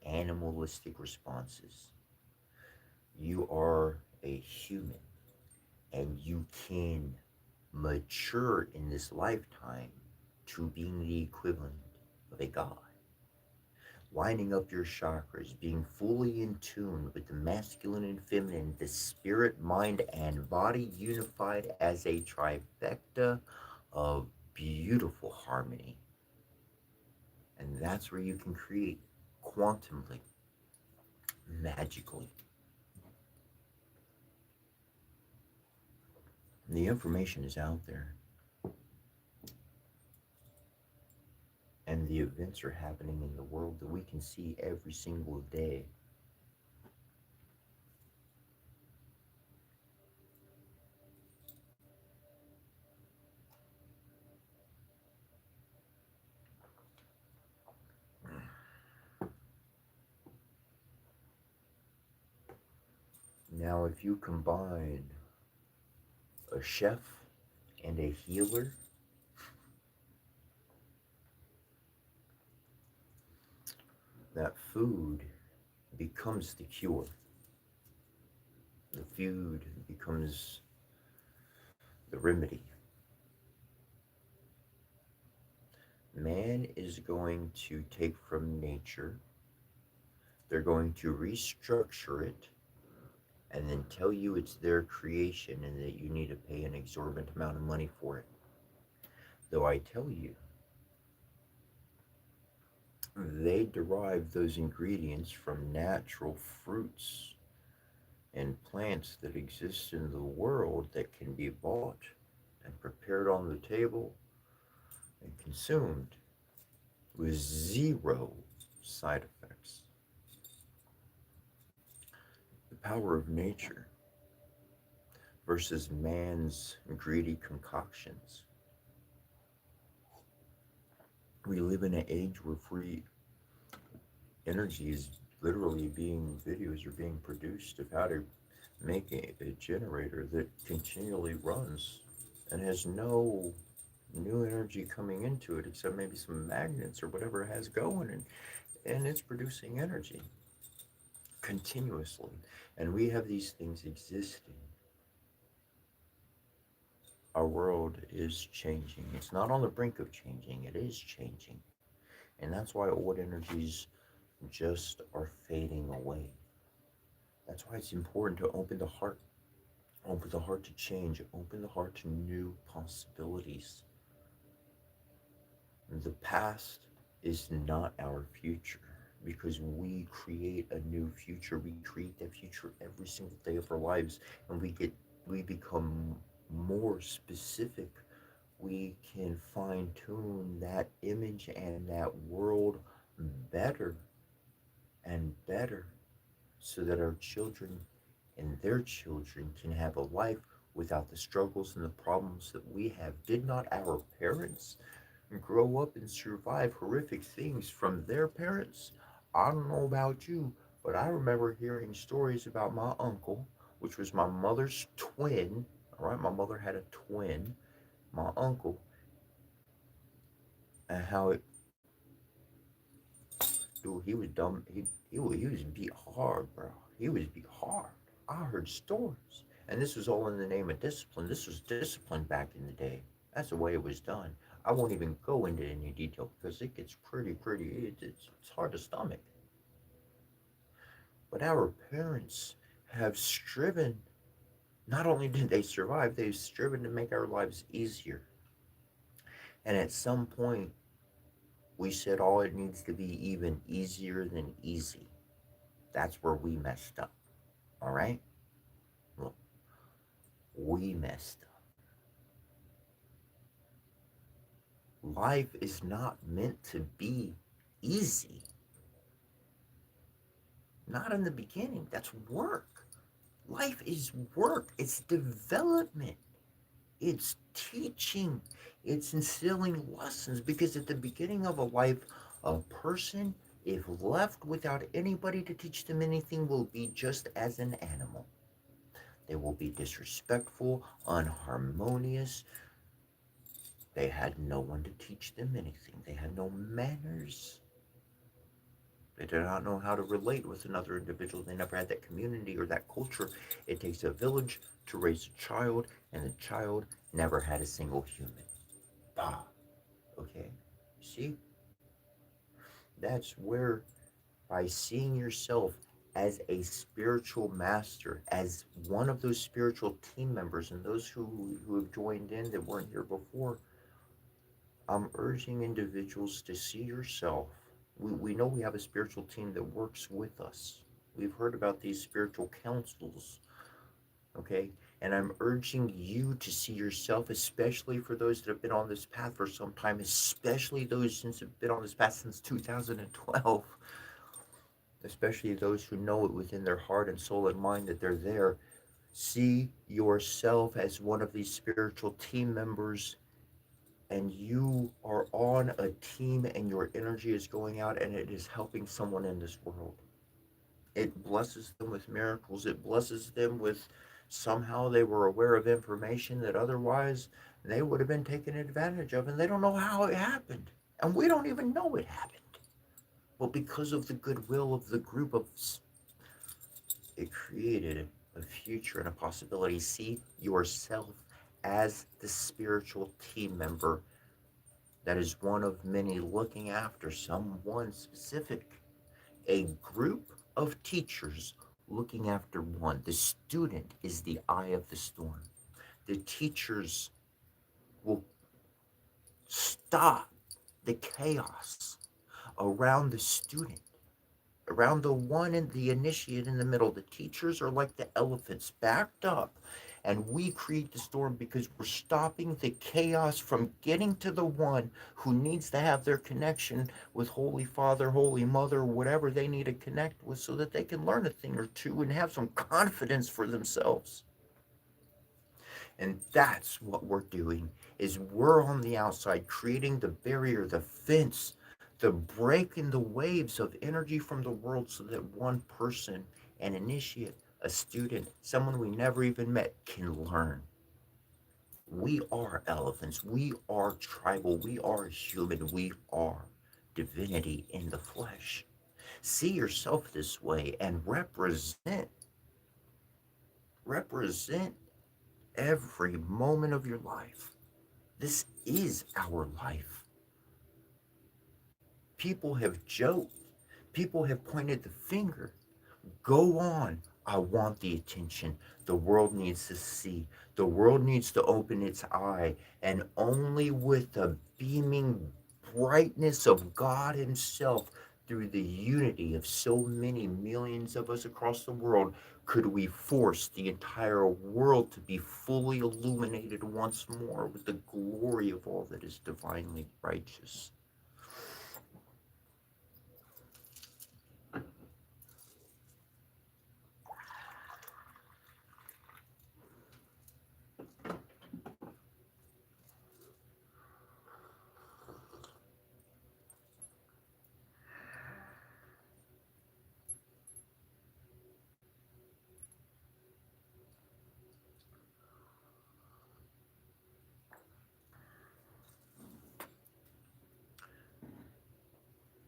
Animalistic responses. You are a human and you can mature in this lifetime to being the equivalent of a god. Lining up your chakras, being fully in tune with the masculine and feminine, the spirit, mind, and body unified as a trifecta of beautiful harmony. And that's where you can create quantumly, magically. And the information is out there, and the events are happening in the world that we can see every single day. Now, if you combine a chef and a healer, that food becomes the cure. The food becomes the remedy. Man is going to take from nature, they're going to restructure it, and then tell you it's their creation and that you need to pay an exorbitant amount of money for it. Though I tell you, they derive those ingredients from natural fruits and plants that exist in the world that can be bought and prepared on the table and consumed with zero side effects. The power of nature versus man's greedy concoctions. We live in an age where free energy is literally being, videos are being produced of how to make a generator that continually runs and has no new energy coming into it except maybe some magnets or whatever it has going, and it's producing energy continuously. And we have these things existing. Our world is changing. It's not on the brink of changing, it is changing. And that's why old energies just are fading away. That's why it's important to open the heart to change, open the heart to new possibilities. The past is not our future because we create a new future. We create that future every single day of our lives, and we become more specific. We can fine tune that image and that world better and better so that our children and their children can have a life without the struggles and the problems that we have. Did not our parents grow up and survive horrific things from their parents? I don't know about you, but I remember hearing stories about my uncle, which was my mother's twin. All right, my mother had a twin, my uncle, and how it, dude, he was dumb. He was beat hard, bro. He was beat hard. I heard stories, and this was all in the name of discipline. This was discipline back in the day. That's the way it was done. I won't even go into any detail because it gets pretty. It's hard to stomach. But our parents have striven. Not only did they survive, they've striven to make our lives easier. And at some point, we said all it needs to be even easier than easy. That's where we messed up. All right? Look, we messed up. Life is not meant to be easy. Not in the beginning. That's work. Life is work. It's development. It's teaching. It's instilling lessons because at the beginning of a life, a person, if left without anybody to teach them anything, will be just as an animal. They will be disrespectful, unharmonious, They had no one to teach them anything. They had no manners. They did not know how to relate with another individual. They never had that community or that culture. It takes a village to raise a child, and the child never had a single human. Ah, okay. See, that's where, by seeing yourself as a spiritual master, as one of those spiritual team members, and those who have joined in that weren't here before, I'm urging individuals to see yourself. We know we have a spiritual team that works with us. We've heard about these spiritual councils, okay? And I'm urging you to see yourself, especially for those that have been on this path for some time, especially those who have been on this path since 2012, especially those who know it within their heart and soul and mind that they're there. See yourself as one of these spiritual team members, and you are on a team, and your energy is going out and it is helping someone in this world. It blesses them with miracles. It blesses them with, somehow they were aware of information that otherwise they would have been taken advantage of, and they don't know how it happened. And we don't even know it happened. But because of the goodwill of the group of, it created a future and a possibility. See yourself as the spiritual team member that is one of many looking after someone specific. A group of teachers looking after one. The student is the eye of the storm. The teachers will stop the chaos around the student, around the one and the initiate in the middle. The teachers are like the elephants backed up, and we create the storm because we're stopping the chaos from getting to the one who needs to have their connection with Holy Father, Holy Mother, whatever they need to connect with, so that they can learn a thing or two and have some confidence for themselves. And that's what we're doing, is we're on the outside creating the barrier, the fence, the breaking the waves of energy from the world, so that one person, an initiate, a student, someone we never even met, can learn. We are elephants. We are tribal. We are human. We are divinity in the flesh. See yourself this way and represent every moment of your life. This is our life. People have joked. People have pointed the finger. Go on. I want the attention. The world needs to see. The world needs to open its eye. And only with the beaming brightness of God Himself, through the unity of so many millions of us across the world, could we force the entire world to be fully illuminated once more with the glory of all that is divinely righteous.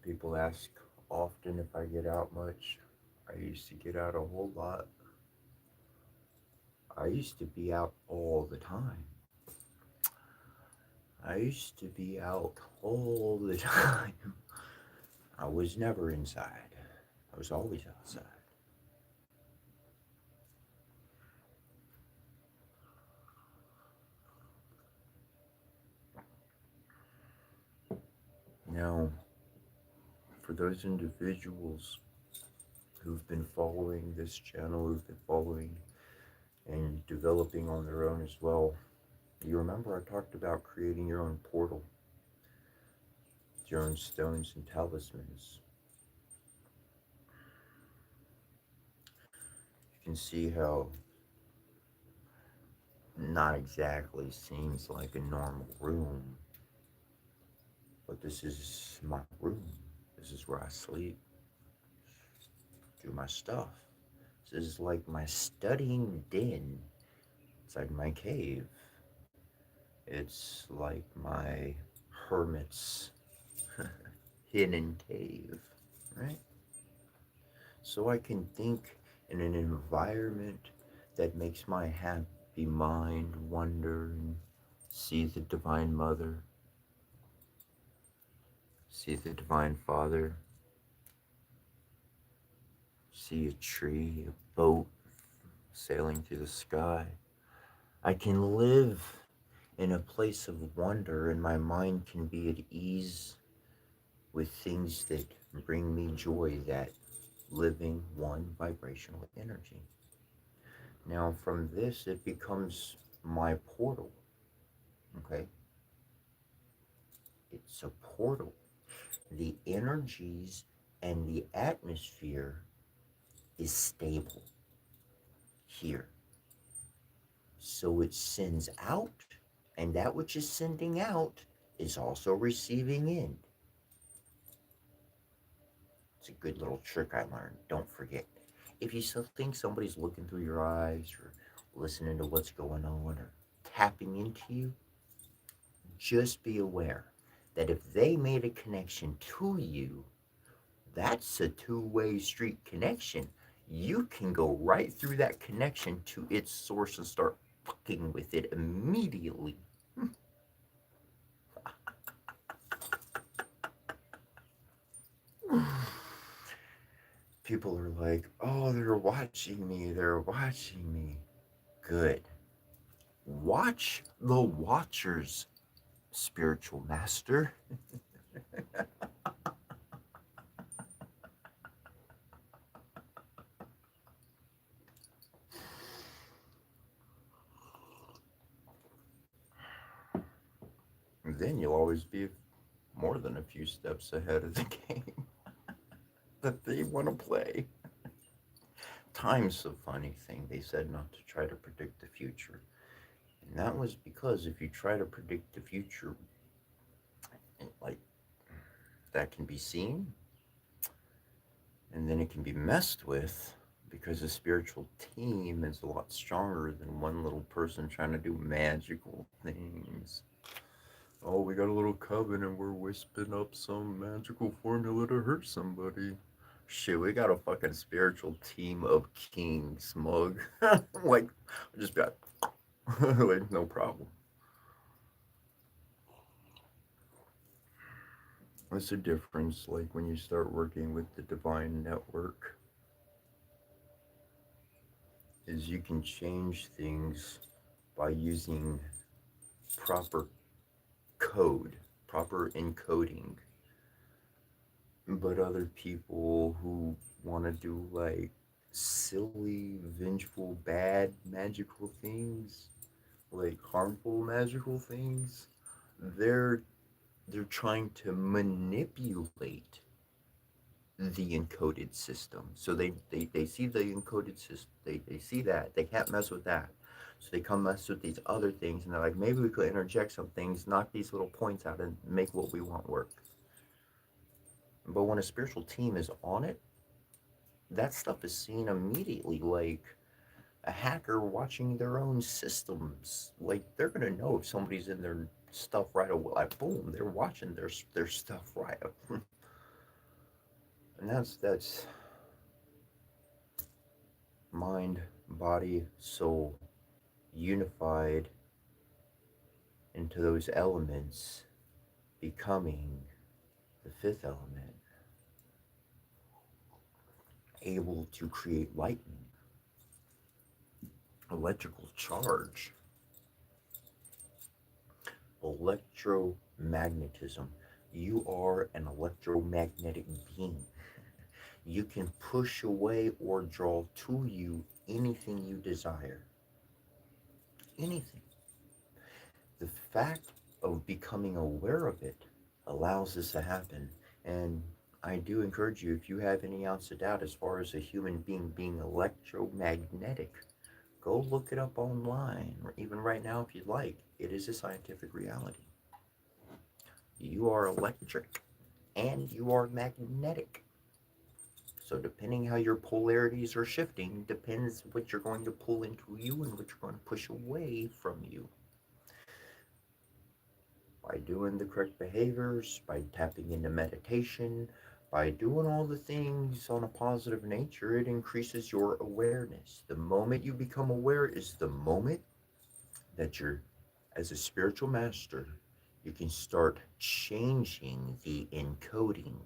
People ask often if I get out much. I used to get out a whole lot. I used to be out all the time. I used to be out all the time. I was never inside. I was always outside. Now, for those individuals who've been following this channel, who've been following and developing on their own as well, you remember I talked about creating your own portal, your own stones and talismans. You can see how not exactly seems like a normal room, but this is my room. This is where I sleep, do my stuff. This is like my studying den. It's like my cave. It's like my hermit's hidden cave, right? So I can think in an environment that makes my happy mind wonder and see the Divine Mother, see the Divine Father, see a tree, a boat sailing through the sky. I can live in a place of wonder, and my mind can be at ease with things that bring me joy, that living one vibrational energy. Now, from this, it becomes my portal, okay? It's a portal. The energies and the atmosphere is stable here. So it sends out, and that which is sending out is also receiving in. It's a good little trick I learned. Don't forget. If you still think somebody's looking through your eyes or listening to what's going on or tapping into you, just be aware that if they made a connection to you, that's a two-way street connection. You can go right through that connection to its source and start fucking with it immediately. People are like, oh, they're watching me, they're watching me. Good. Watch the watchers, spiritual master. Then you'll always be more than a few steps ahead of the game that they want to play. Time's a funny thing. They said not to try to predict the future. And that was because if you try to predict the future, like that can be seen and then it can be messed with because a spiritual team is a lot stronger than one little person trying to do magical things. Oh, we got a little coven and we're whispering up some magical formula to hurt somebody. Shit, we got a fucking spiritual team of kings, mug. Like, just got like no problem. What's the difference? Like when you start working with the divine network, is you can change things by using proper code, proper encoding. But other people who want to do like silly, vengeful, bad magical things, like harmful magical things, they're they're trying to manipulate the encoded system. So they see the encoded system, they see that, they can't mess with that. So they come mess with these other things and they're like, maybe we could interject some things, knock these little points out and make what we want work. But when a spiritual team is on it, that stuff is seen immediately, like a hacker watching their own systems. Like they're gonna know if somebody's in their stuff right away. Like boom, they're watching their stuff right. And that's mind, body, soul unified into those elements, becoming the fifth element, able to create lightning, electrical charge, electromagnetism. You are an electromagnetic being. You can push away or draw to you anything you desire. Anything. The fact of becoming aware of it allows this to happen. And I do encourage you, if you have any ounce of doubt as far as a human being being electromagnetic, go look it up online, or even right now if you'd like. It is a scientific reality. You are electric and you are magnetic. So depending how your polarities are shifting, depends what you're going to pull into you and what you're going to push away from you. By doing the correct behaviors, by tapping into meditation, by doing all the things on a positive nature, it increases your awareness. The moment you become aware is the moment that you're, as a spiritual master, you can start changing the encoding,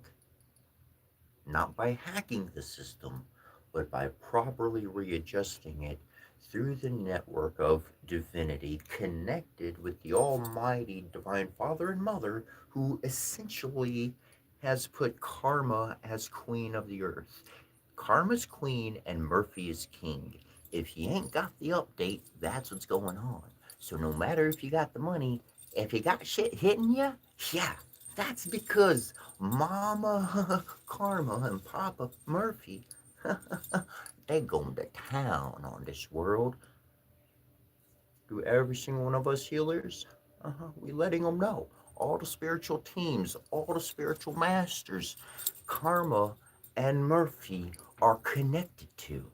not by hacking the system, but by properly readjusting it through the network of divinity connected with the Almighty Divine Father and Mother, who essentially has put Karma as queen of the earth. Karma's queen and Murphy is king. If you ain't got the update, that's what's going on. So no matter if you got the money, if you got shit hitting you, yeah, that's because Mama Karma and Papa Murphy, they going to town on this world. Do every single one of us healers, we letting them know. All the spiritual teams, all the spiritual masters, Karma and Murphy are connected to.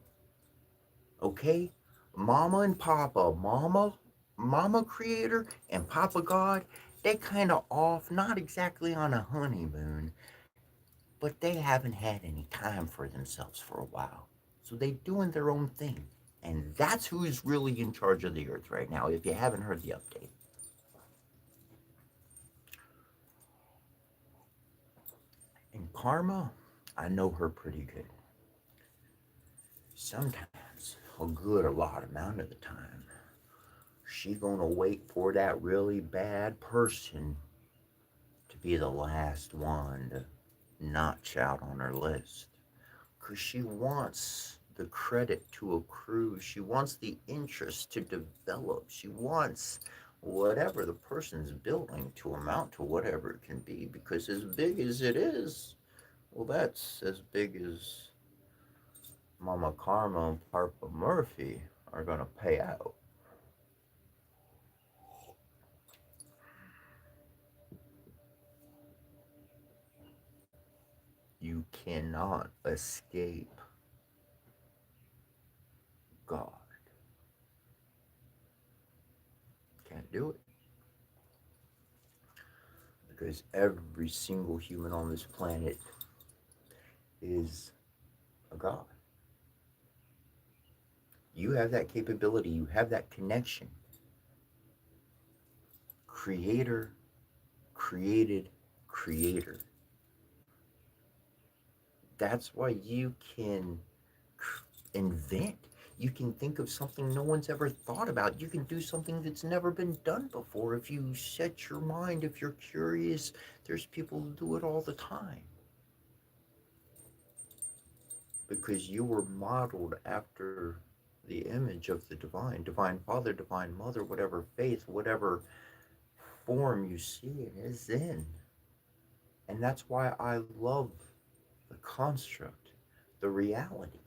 Okay? Mama and Papa, Mama Creator and Papa God, they kind of off, not exactly on a honeymoon, but they haven't had any time for themselves for a while. So they doing their own thing. And that's who's really in charge of the earth right now, if you haven't heard the update. And Karma, I know her pretty good. Sometimes, a good a lot amount of the time, she gonna wait for that really bad person to be the last one to notch out on her list. Because she wants the credit to accrue. She wants the interest to develop. She wants whatever the person's building to amount to whatever it can be. Because as big as it is, well, that's as big as Mama Karma and Papa Murphy are going to pay out. You cannot escape God. Can't do it. Because every single human on this planet is a God. You have that capability, you have that connection. Creator, created, creator. That's why you can invent. You can think of something no one's ever thought about. You can do something that's never been done before. If you set your mind, if you're curious, there's people who do it all the time. Because you were modeled after the image of the divine, divine father, divine mother, whatever faith, whatever form you see it as in. And that's why I love the construct, the reality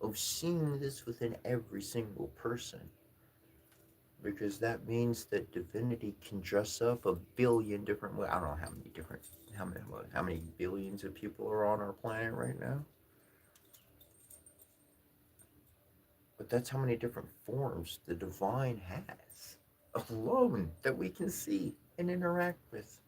of seeing this within every single person. Because that means that divinity can dress up a billion different ways. I don't know how many different, how many billions of people are on our planet right now. But that's how many different forms the divine has alone that we can see and interact with.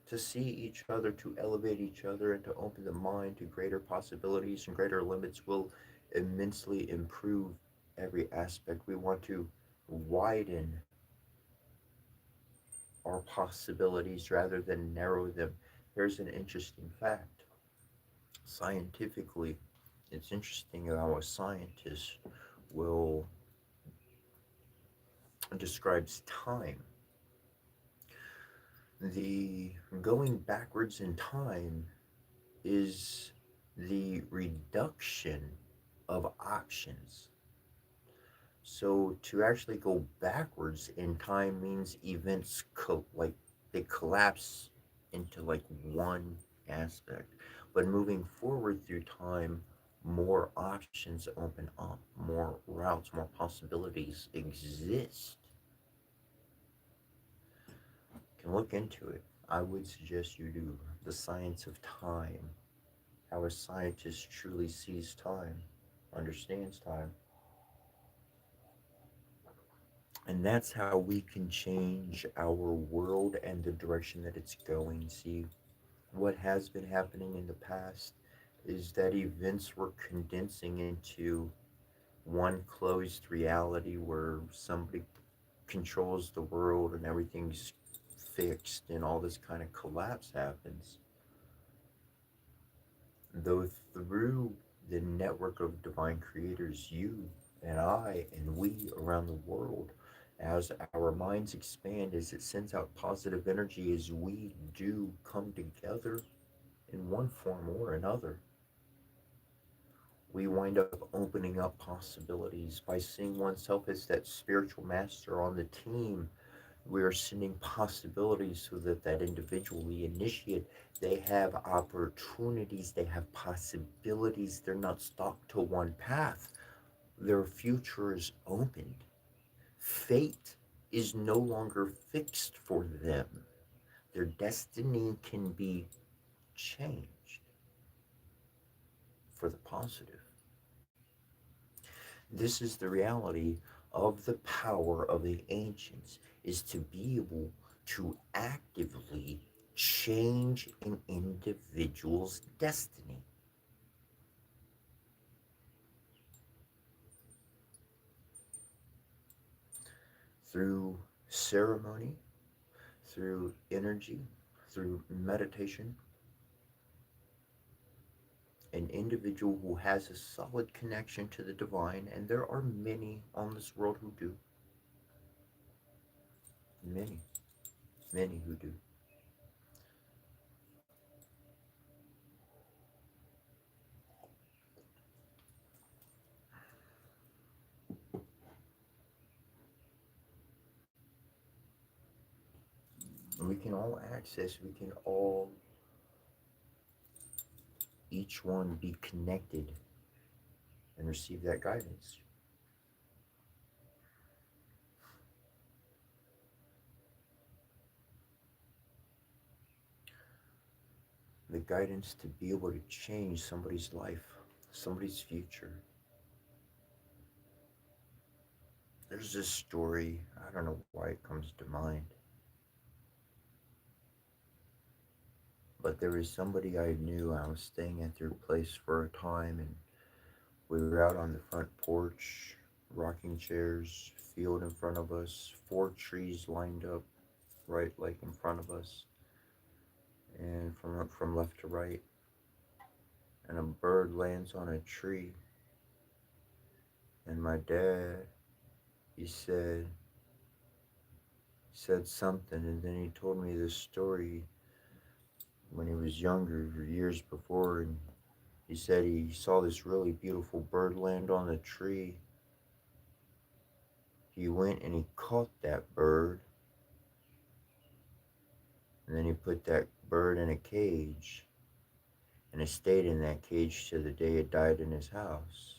To see each other, to elevate each other, and to open the mind to greater possibilities and greater limits will immensely improve every aspect. We want to widen our possibilities rather than narrow them. Here's an interesting fact. Scientifically, it's interesting how a scientist will describes time. The going backwards in time is the reduction of options. So to actually go backwards in time means events like they collapse into like one aspect. But moving forward through time, more options open up, more routes, more possibilities exist. You can look into it. I would suggest you do the science of time, how a scientist truly sees time, understands time. And that's how we can change our world and the direction that it's going. See, what has been happening in the past is that events were condensing into one closed reality where somebody controls the world and everything's fixed and all this kind of collapse happens. Though through the network of divine creators, you and I and we around the world, as our minds expand, as it sends out positive energy, as we do come together in one form or another, we wind up opening up possibilities by seeing oneself as that spiritual master on the team. We are sending possibilities so that that individual, the initiate, they have opportunities, they have possibilities. They're not stuck to one path. Their future is opened. Fate is no longer fixed for them. Their destiny can be changed for the positive. This is the reality of the power of the ancients, is to be able to actively change an individual's destiny through ceremony, through energy, through meditation. An individual who has a solid connection to the divine, and there are many on this world who do, many, many who do. And we can all access, we can all, each one be connected and receive that guidance. The guidance to be able to change somebody's life, somebody's future. There's this story, I don't know why it comes to mind, but there was somebody I knew. I was staying at their place for a time, and we were out on the front porch, rocking chairs, field in front of us, four trees lined up right like in front of us, and from left to right, and a bird lands on a tree. And my dad, he said something, and then he told me this story when he was younger, years before, and he said he saw this really beautiful bird land on the tree. He went and he caught that bird, and then he put that bird in a cage, and it stayed in that cage till the day it died in his house.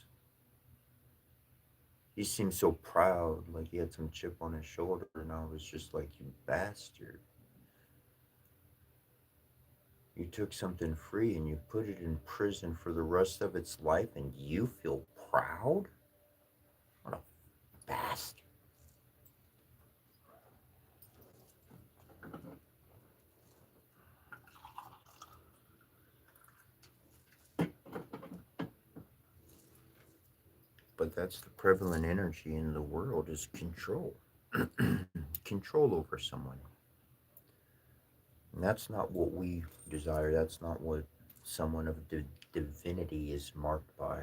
He seemed so proud, like he had some chip on his shoulder, and I was just like, you bastard. You took something free and you put it in prison for the rest of its life, and you feel proud? What a bastard. But that's the prevalent energy in the world, is control. Control over someone. And that's not what we desire. That's not what someone of divinity is marked by.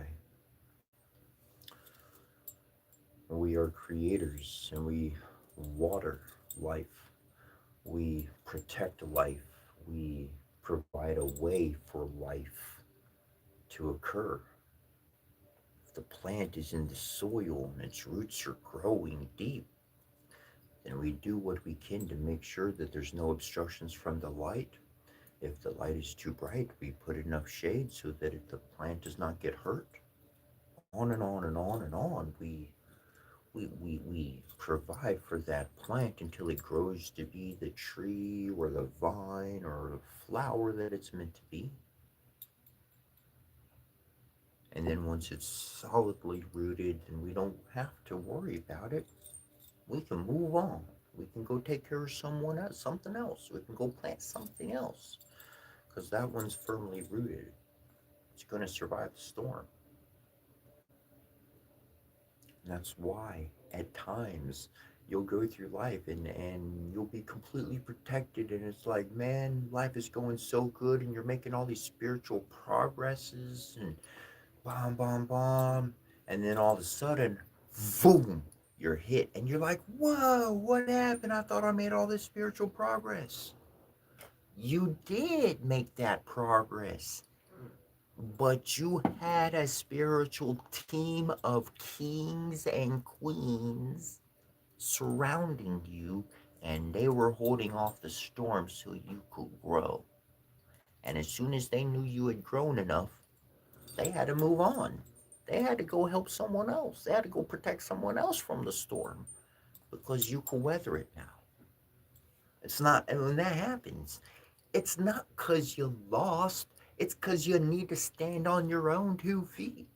We are creators, and we water life. We protect life. We provide a way for life to occur. If the plant is in the soil and its roots are growing deep, then we do what we can to make sure that there's no obstructions from the light. If the light is too bright, we put enough shade so that the plant does not get hurt. On and on and on and on. We provide for that plant until it grows to be the tree or the vine or the flower that it's meant to be. And then once it's solidly rooted, then we don't have to worry about it. we can move on. We can go take care of someone else, something else. We can go plant something else. Because that one's firmly rooted. It's going to survive the storm. And that's why, at times, you'll go through life and you'll be completely protected. And it's like, man, life is going so good. And you're making all these spiritual progresses and bomb, bomb, bomb. And then all of a sudden, boom, you're hit. And you're like, whoa, what happened? I thought I made all this spiritual progress. You did make that progress, but you had a spiritual team of kings and queens surrounding you, and they were holding off the storm so you could grow. And as soon as they knew you had grown enough, they had to move on. They had to go help someone else. They had to go protect someone else from the storm because you could weather it now. It's not, and when that happens, it's not because you lost, it's because you need to stand on your own 2 feet.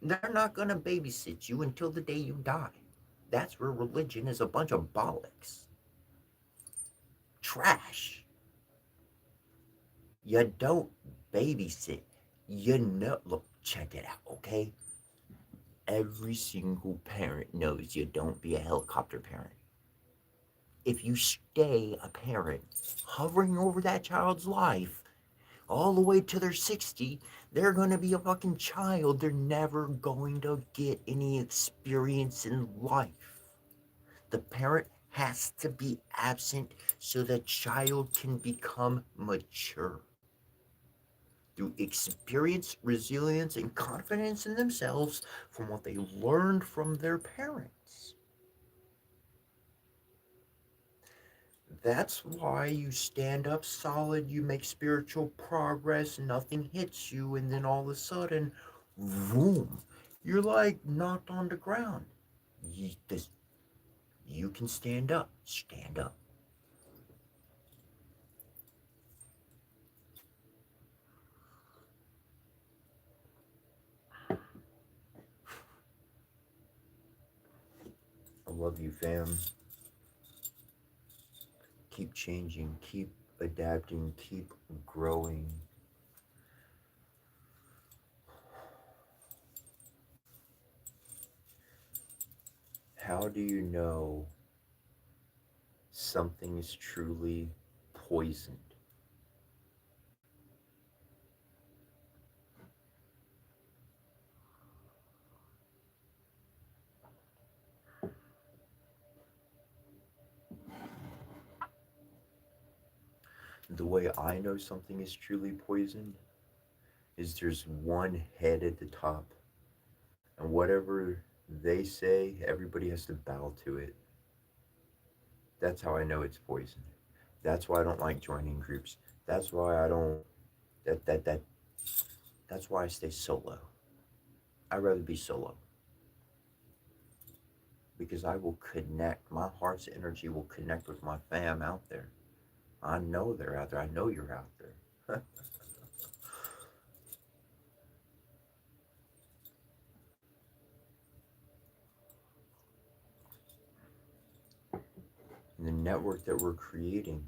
They're not going to babysit you until the day you die. That's where religion is a bunch of bollocks. Trash. You don't babysit. You know, look, check it out, okay? Every single parent knows you don't be a helicopter parent. If you stay a parent, hovering over that child's life, all the way to their 60, they're going to be a fucking child. They're never going to get any experience in life. The parent has to be absent so the child can become mature. Through experience, resilience, and confidence in themselves from what they learned from their parents. That's why you stand up solid, you make spiritual progress, nothing hits you, and then all of a sudden, boom, you're like knocked on the ground. You can stand up. Stand up. I love you, fam. Keep changing, keep adapting, keep growing. How do you know something is truly poisoned? The way I know something is truly poisoned is there's one head at the top, and whatever they say, everybody has to bow to it. That's how I know it's poison. That's why I don't like joining groups. That's why I don't. That that that. That's why I stay solo. I'd rather be solo because I will connect. My heart's energy will connect with my fam out there. I know they're out there. I know you're out there. And the network that we're creating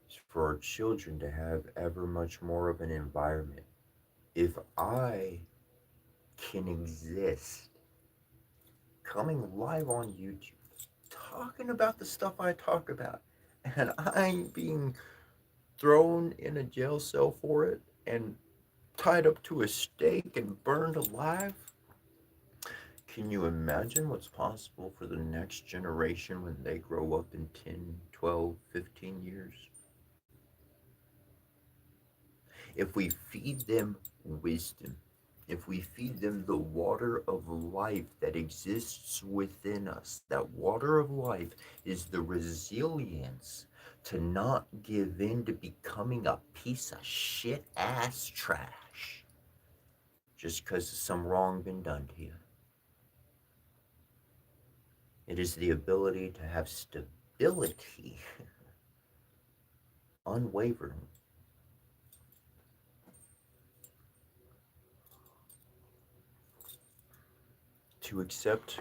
is for our children to have ever much more of an environment. If I can exist coming live on YouTube, talking about the stuff I talk about, and I'm being thrown in a jail cell for it and tied up to a stake and burned alive, can you imagine what's possible for the next generation when they grow up in 10, 12, 15 years? If we feed them wisdom, if we feed them the water of life that exists within us, that water of life is the resilience to not give in to becoming a piece of shit ass trash just because some wrong been done to you. It is the ability to have stability, unwavering, to accept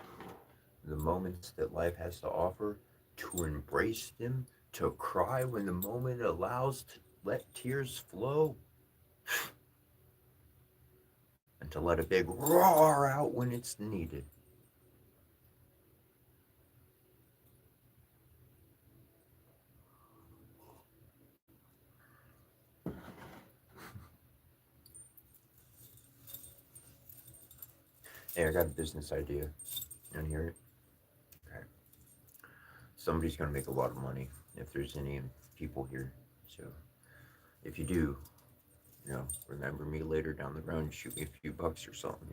the moments that life has to offer, to embrace them, to cry when the moment allows, to let tears flow, and to let a big roar out when it's needed. Hey, I got a business idea. You want to hear it? Okay. Somebody's going to make a lot of money if there's any people here. So if you do, remember me later down the road and shoot me a few bucks or something.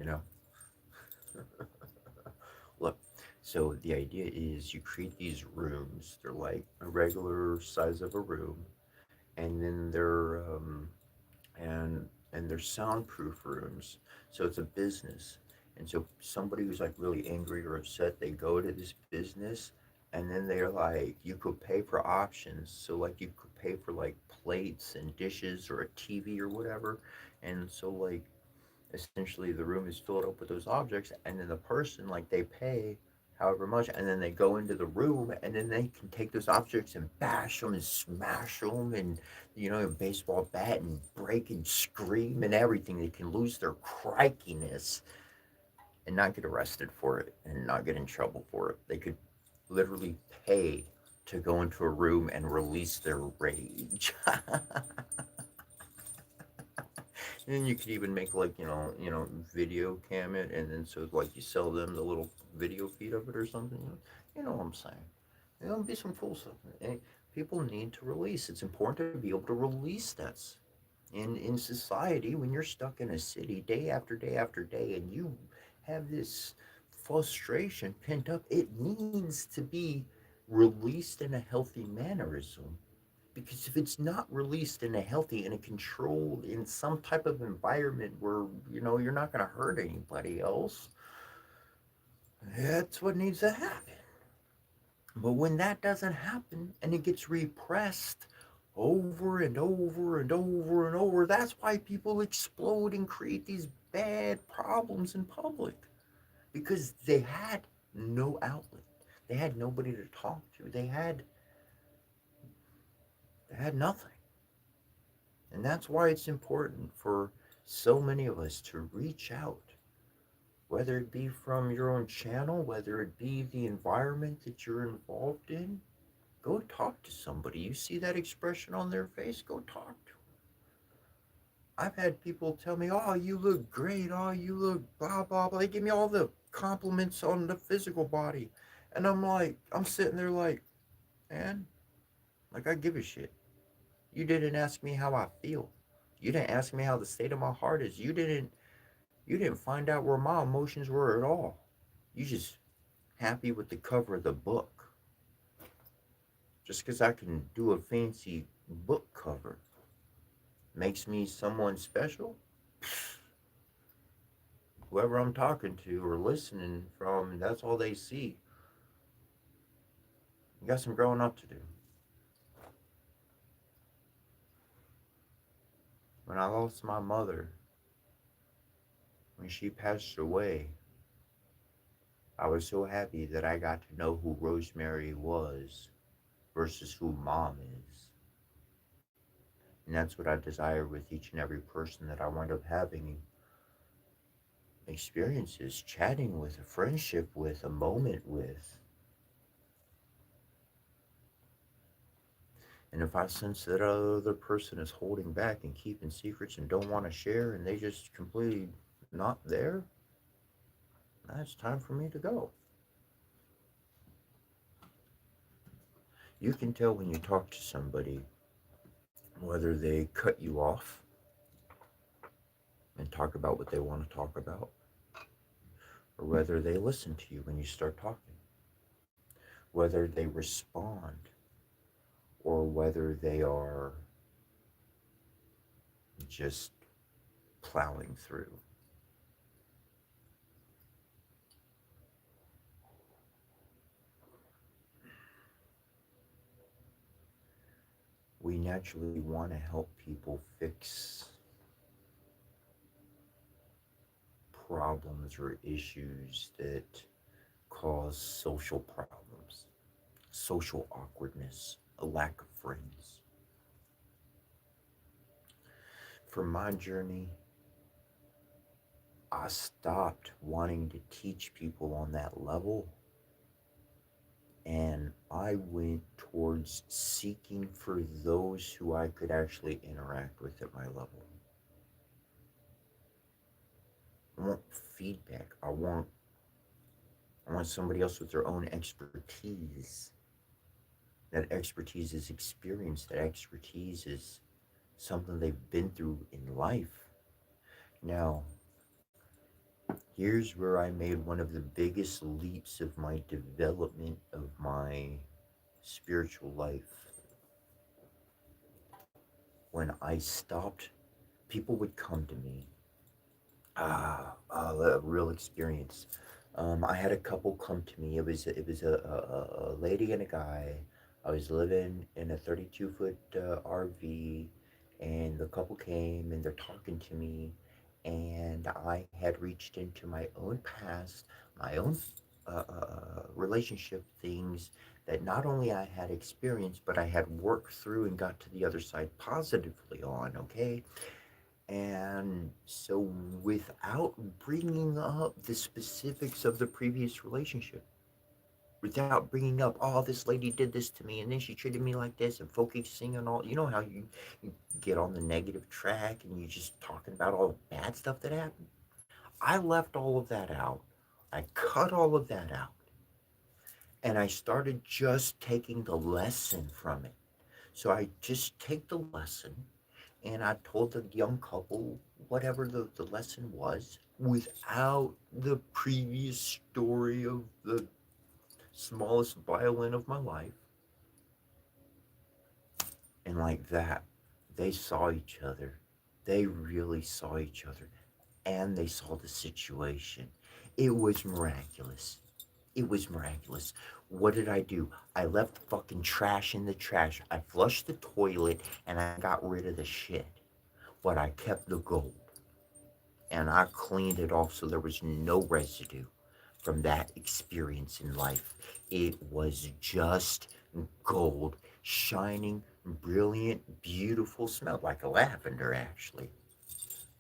Look, so the idea is you create these rooms. They're like a regular size of a room, and then they're soundproof rooms. So it's a business. And so somebody who's like really angry or upset, they go to this business, and then they're like, you could pay for options. So like you could pay for like plates and dishes or a TV or whatever. And so like essentially the room is filled up with those objects, and then the person, like, they pay however much, and then they go into the room, and then they can take those objects and bash them and smash them, and a baseball bat, and break and scream and everything. They can lose their crikiness and not get arrested for it and not get in trouble for it. They could literally pay to go into a room and release their rage. And you could even make like video cam it, and then so like you sell them the little video feed of it or something. You know what I'm saying? It'll be some cool stuff. And people need to release. It's important to be able to release this. In society, when you're stuck in a city day after day after day, and you have this frustration pent up, it needs to be released in a healthy mannerism, because if it's not released in a healthy, in a controlled, in some type of environment where you're not going to hurt anybody else, that's what needs to happen. But when that doesn't happen and it gets repressed over and over and over and over, that's why people explode and create these bad problems in public, because they had no outlet. They had nobody to talk to. They had nothing. And that's why it's important for so many of us to reach out, whether it be from your own channel, whether it be the environment that you're involved in. Go talk to somebody. You see that expression on their face, go talk to them. I've had people tell me, "Oh, you look great. Oh, you look blah, blah, blah." They give me all the compliments on the physical body. And I'm sitting there like, man, like I give a shit. You didn't ask me how I feel. You didn't ask me how the state of my heart is. You didn't find out where my emotions were at all. You just happy with the cover of the book. Just because I can do a fancy book cover makes me someone special? Whoever I'm talking to or listening from, that's all they see. You got some growing up to do. When I lost my mother, when she passed away, I was so happy that I got to know who Rosemary was versus who Mom is. And that's what I desire with each and every person that I wind up having experiences, chatting with, a friendship with, a moment with. And if I sense that other person is holding back and keeping secrets and don't want to share, and they just completely not there, now it's time for me to go. You can tell when you talk to somebody whether they cut you off and talk about what they want to talk about, or whether they listen to you when you start talking, whether they respond, or whether they are just plowing through. We naturally want to help people fix problems or issues that cause social problems, social awkwardness, a lack of friends. For my journey, I stopped wanting to teach people on that level, and I went towards seeking for those who I could actually interact with at my level. I want feedback. I want somebody else with their own expertise. That expertise is experience. That expertise is something they've been through in life. Now, here's where I made one of the biggest leaps of my development of my spiritual life. When I stopped, people would come to me. A real experience. I had a couple come to me. It was a lady and a guy. I was living in a 32-foot RV, and the couple came and they're talking to me, and I had reached into my own past, my own relationship things that not only I had experienced, but I had worked through and got to the other side positively on. Okay, and so, without bringing up the specifics of the previous relationship, without bringing up, oh, this lady did this to me, and then she treated me like this, and focusing on all, you know how you get on the negative track and you're just talking about all the bad stuff that happened? I left all of that out. I cut all of that out. And I started just taking the lesson from it. So I just take the lesson, and I told the young couple whatever the lesson was without the previous story of the smallest violin of my life. And like that, they saw each other. They really saw each other. And they saw the situation. It was miraculous. It was miraculous. What did I do? I left fucking trash in the trash. I flushed the toilet and I got rid of the shit. But I kept the gold, and I cleaned it off so there was no residue from that experience in life. It was just gold, shining, brilliant, beautiful, smelled like a lavender actually.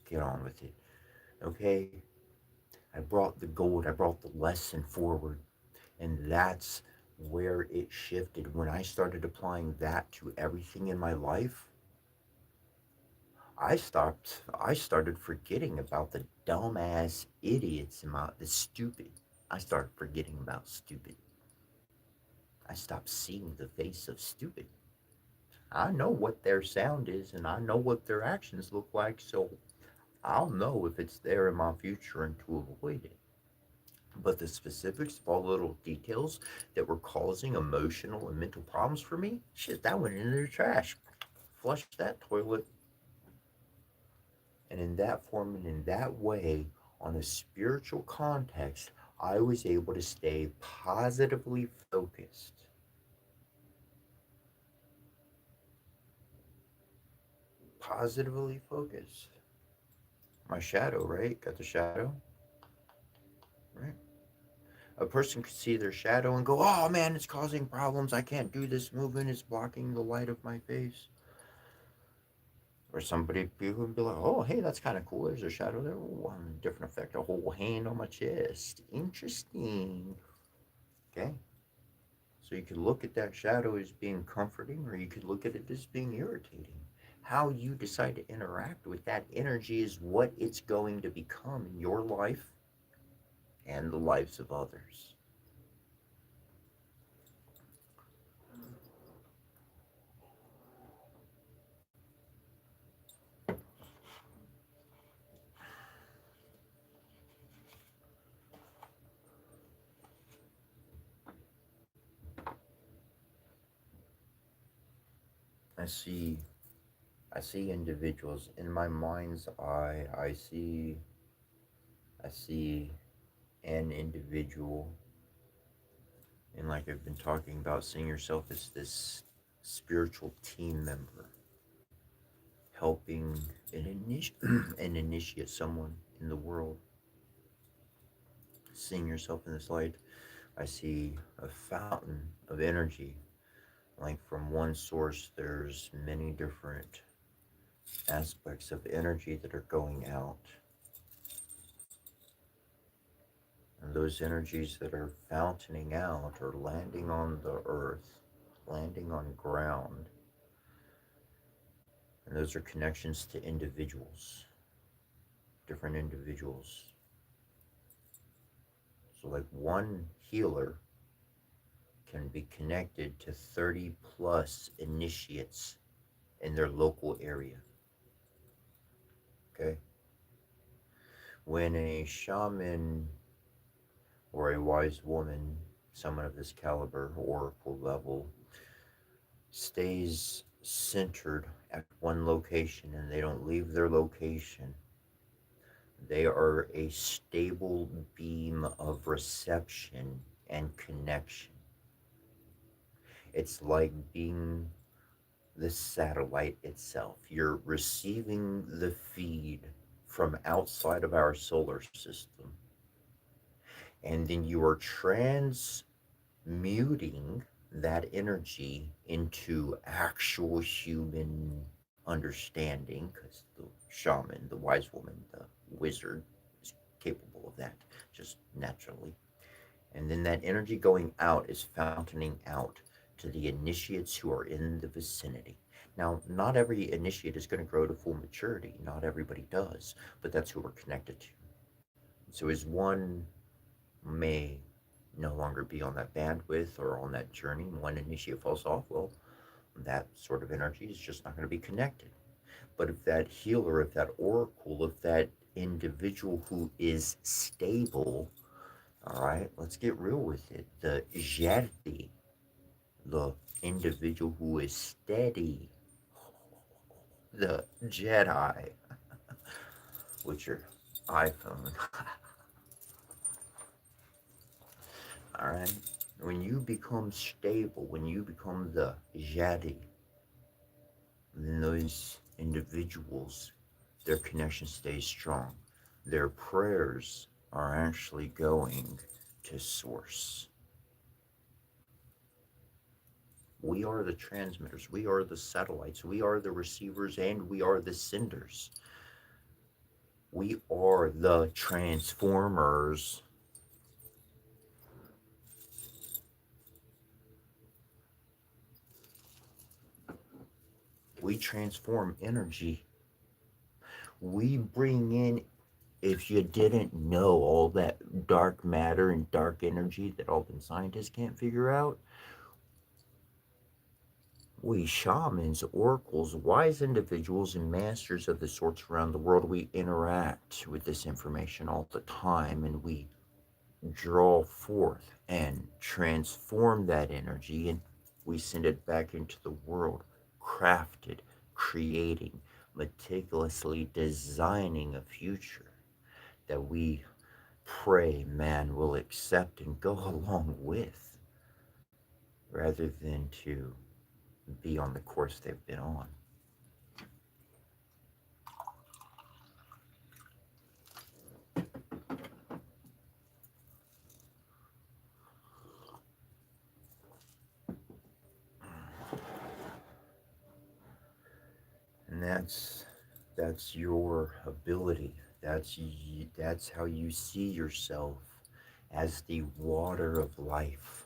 Get on with it. Okay? I brought the gold, I brought the lesson forward, and that's where it shifted. When I started applying that to everything in my life, I started forgetting about the dumbass idiots and the stupid. I started forgetting about stupid. I stopped seeing the face of stupid. I know what their sound is and I know what their actions look like, so I'll know if it's there in my future and to avoid it. But the specifics of all the little details that were causing emotional and mental problems for me, shit, that went into the trash. Flush that toilet. And in that form and in that way, on a spiritual context, I was able to stay positively focused. Positively focused. My shadow, right? Got the shadow, right? A person could see their shadow and go, oh man, it's causing problems. I can't do this movement. It's blocking the light of my face. Or somebody people would be like, oh, hey, that's kind of cool. There's a shadow there. One different effect. A whole hand on my chest. Interesting. Okay. So you could look at that shadow as being comforting, or you could look at it as being irritating. How you decide to interact with that energy is what it's going to become in your life and the lives of others. I see I see individuals in my mind's eye. I see an individual, and like I've been talking about, seeing yourself as this spiritual team member, helping an initiate someone in the world, seeing yourself in this light. I see a fountain of energy. Like from one source, there's many different aspects of energy that are going out. And those energies that are fountaining out are landing on the earth, landing on ground. And those are connections to individuals, different individuals. So, like one healer can be connected to 30 plus initiates in their local area. Okay? When a shaman or a wise woman, someone of this caliber, oracle level, stays centered at one location and they don't leave their location, they are a stable beam of reception and connection. It's like being the satellite itself. You're receiving the feed from outside of our solar system, and then you are transmuting that energy into actual human understanding, because the shaman, the wise woman, the wizard is capable of that just naturally. And then that energy going out is fountaining out to the initiates who are in the vicinity. Now, not every initiate is going to grow to full maturity. Not everybody does, but that's who we're connected to. So, as one may no longer be on that bandwidth or on that journey, one initiate falls off, well, that sort of energy is just not going to be connected. But if that healer, if that oracle, if that individual who is stable, all right, let's get real with it. The Jerti, the individual who is steady, the Jedi with your iPhone. All right, when you become stable, when you become the Jedi, then those individuals, their connection stays strong. Their prayers are actually going to source. We are the transmitters, we are the satellites, we are the receivers, and we are the senders. We are the transformers. We transform energy. We bring in, if you didn't know, all that dark matter and dark energy that all the scientists can't figure out. We shamans, oracles, wise individuals, and masters of the sorts around the world, we interact with this information all the time, and we draw forth and transform that energy, and we send it back into the world, crafted, creating, meticulously designing a future that we pray man will accept and go along with, rather than to be on the course they've been on. And that's your ability. That's how you see yourself, as the water of life.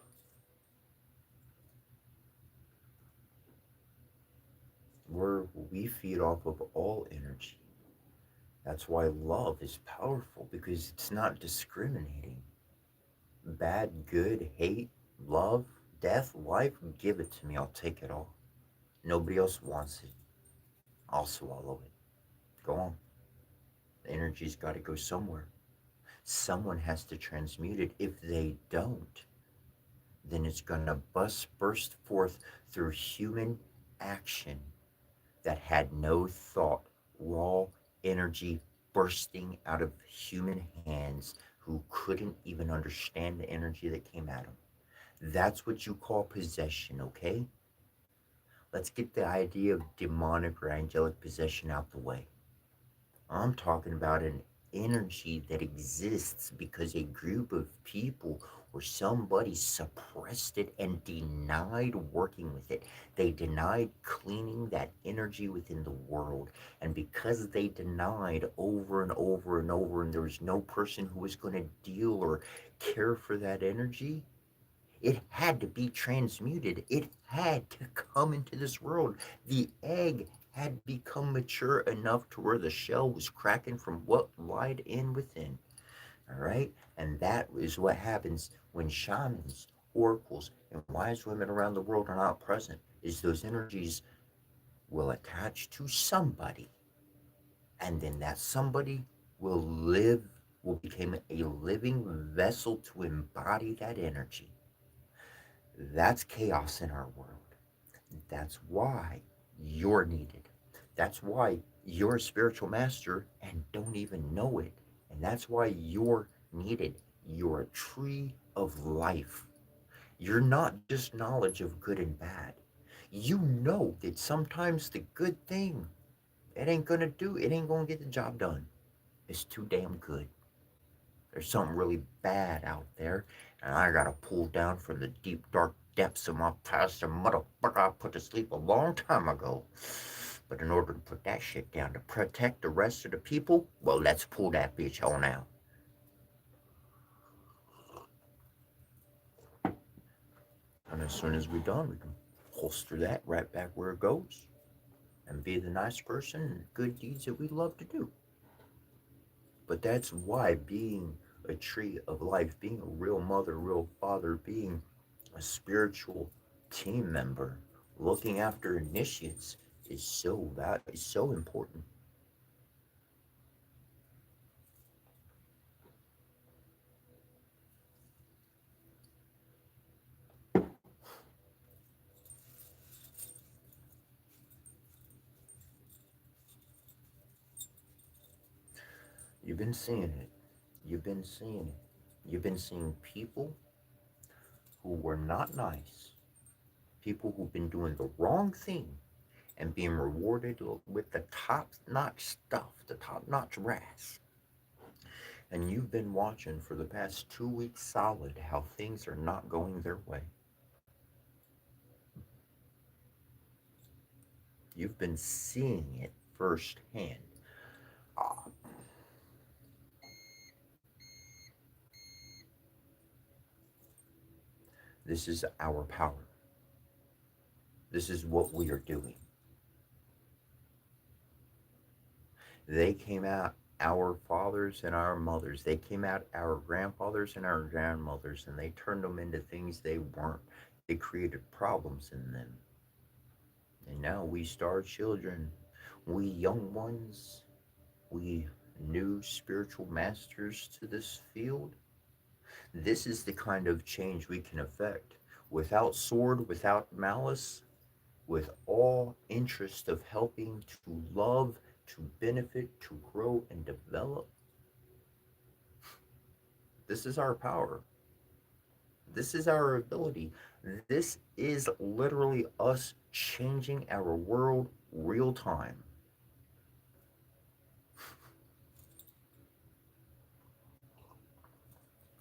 We feed off of all energy. That's why love is powerful, because it's not discriminating. Bad, good, hate, love, death, life, give it to me. I'll take it all. Nobody else wants it. I'll swallow it. Go on. The energy's got to go somewhere. Someone has to transmute it. If they don't, then it's going to burst forth through human action that had no thought, raw energy bursting out of human hands who couldn't even understand the energy that came at them. That's what you call possession, okay? Let's get the idea of demonic or angelic possession out the way. I'm talking about an energy that exists because a group of people where somebody suppressed it and denied working with it. They denied cleaning that energy within the world. And because they denied over and over and over, and there was no person who was going to deal or care for that energy, it had to be transmuted. It had to come into this world. The egg had become mature enough to where the shell was cracking from what lied in within. All right? And that is what happens when shamans, oracles, and wise women around the world are not present, is those energies will attach to somebody, and then that somebody will become a living vessel to embody that energy. That's chaos in our world. That's why you're needed. That's why you're a spiritual master and don't even know it. And that's why you're needed. You're a tree of life. You're not just knowledge of good and bad. You know that sometimes the good thing, it ain't gonna get the job done. It's too damn good. There's something really bad out there, and I gotta pull down from the deep, dark depths of my past and motherfucker I put to sleep a long time ago. But in order to put that shit down to protect the rest of the people, well, let's pull that bitch on out. And as soon as we're done, we can holster that right back where it goes and be the nice person and good deeds that we love to do. But that's why being a tree of life, being a real mother, real father, being a spiritual team member, looking after initiates is so important. You've been seeing it. You've been seeing it. You've been seeing people who were not nice, people who've been doing the wrong thing and being rewarded with the top notch stuff, the top notch brass. And you've been watching for the past 2 weeks solid how things are not going their way. You've been seeing it firsthand. Ah, this is our power. This is what we are doing. They came out our fathers and our mothers. They came out our grandfathers and our grandmothers, and they turned them into things they weren't. They created problems in them. And now we star children, we young ones, we new spiritual masters to this field. This is the kind of change we can effect without sword, without malice, with all interest of helping to love, to benefit, to grow and develop. This is our power. This is our ability. This is literally us changing our world real time.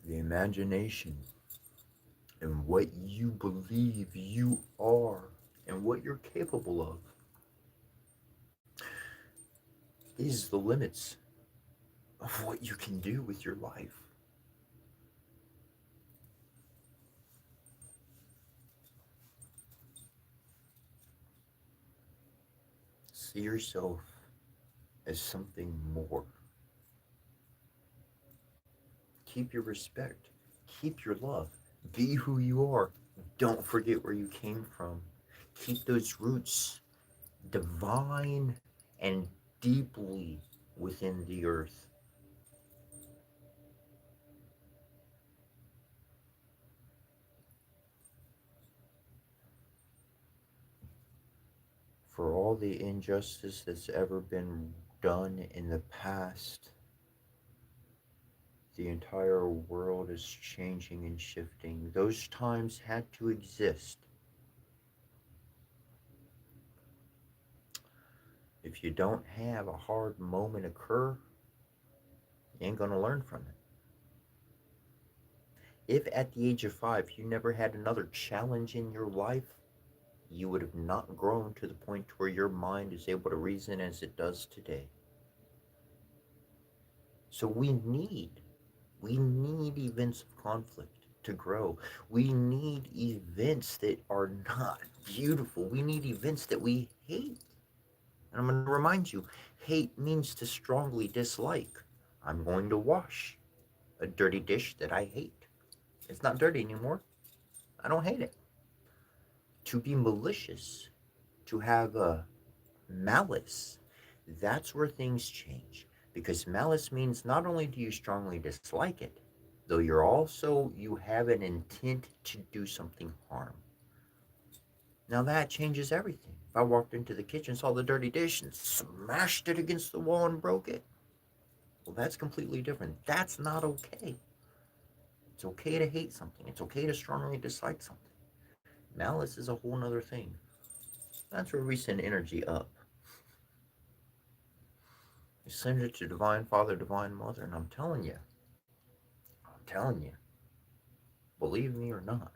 The imagination and what you believe you are and what you're capable of is the limits of what you can do with your life. See yourself as something more. Keep your respect. Keep your love. Be who you are. Don't forget where you came from. Keep those roots divine and deeply within the earth. For all the injustice that's ever been done in the past, the entire world is changing and shifting. Those times had to exist. If you don't have a hard moment occur, you ain't going to learn from it. If at the age of 5 you never had another challenge in your life, you would have not grown to the point where your mind is able to reason as it does today. So we need events of conflict to grow. We need events that are not beautiful. We need events that we hate. And I'm going to remind you, hate means to strongly dislike. I'm going to wash a dirty dish that I hate. It's not dirty anymore. I don't hate it. To be malicious, to have a malice, that's where things change. Because malice means not only do you strongly dislike it, though you have an intent to do something harm. Now that changes everything. If I walked into the kitchen, saw the dirty dish, and smashed it against the wall and broke it, well, that's completely different. That's not okay. It's okay to hate something. It's okay to strongly dislike something. Malice is a whole nother thing. That's where we send energy up. We send it to Divine Father, Divine Mother, and I'm telling you, believe me or not,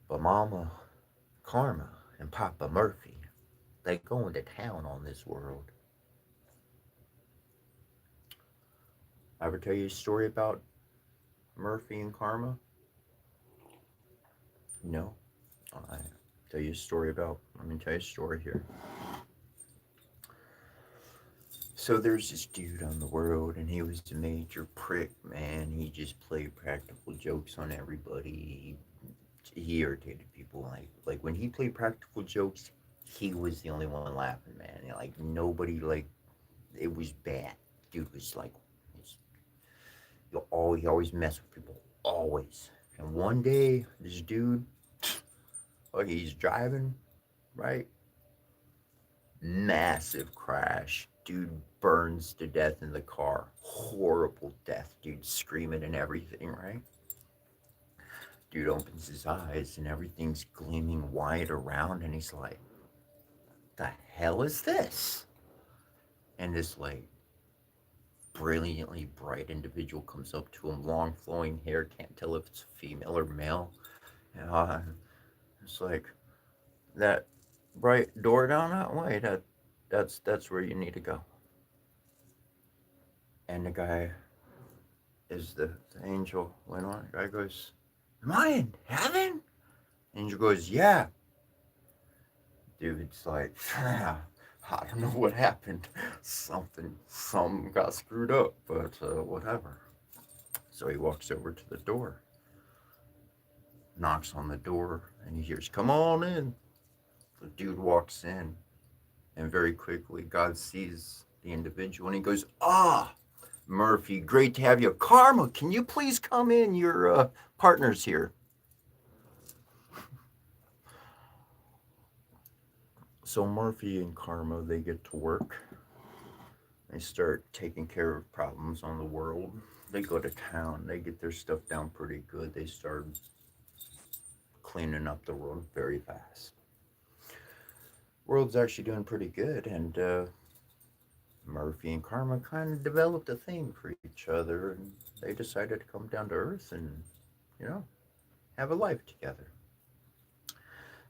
but Mama Karma and Papa Murphy, they going to town on this world. I ever tell you a story about Murphy and Karma? No. I tell you a story about. Let me tell you a story here. So there's this dude on the road, and he was a major prick, man. He just played practical jokes on everybody. He irritated people. Like when he played practical jokes, he was the only one laughing, man. Like nobody, like, it was bad. Dude was like, he always messed with people, always. And one day, this dude, like he's driving, right? Massive crash. Dude burns to death in the car. Horrible death. Dude screaming and everything, right? Dude opens his eyes and everything's gleaming white around, and he's like, the hell is this? And this, like, brilliantly bright individual comes up to him, long flowing hair, can't tell if it's female or male. And it's like, that bright door down that way, that's where you need to go. And the guy the angel went on. The guy goes, am I in heaven? Angel goes, yeah. Dude's like, I don't know what happened. Something got screwed up, but whatever. So he walks over to the door, knocks on the door, and he hears, come on in. The dude walks in, and very quickly, God sees the individual, and he goes, Murphy, great to have you. Karma, can you please come in? Your partner's here. So Murphy and Karma, they get to work. They start taking care of problems on the world. They go to town. They get their stuff down pretty good. They start cleaning up the world very fast. World's actually doing pretty good, and Murphy and Karma kind of developed a thing for each other, and they decided to come down to Earth and, you know, have a life together.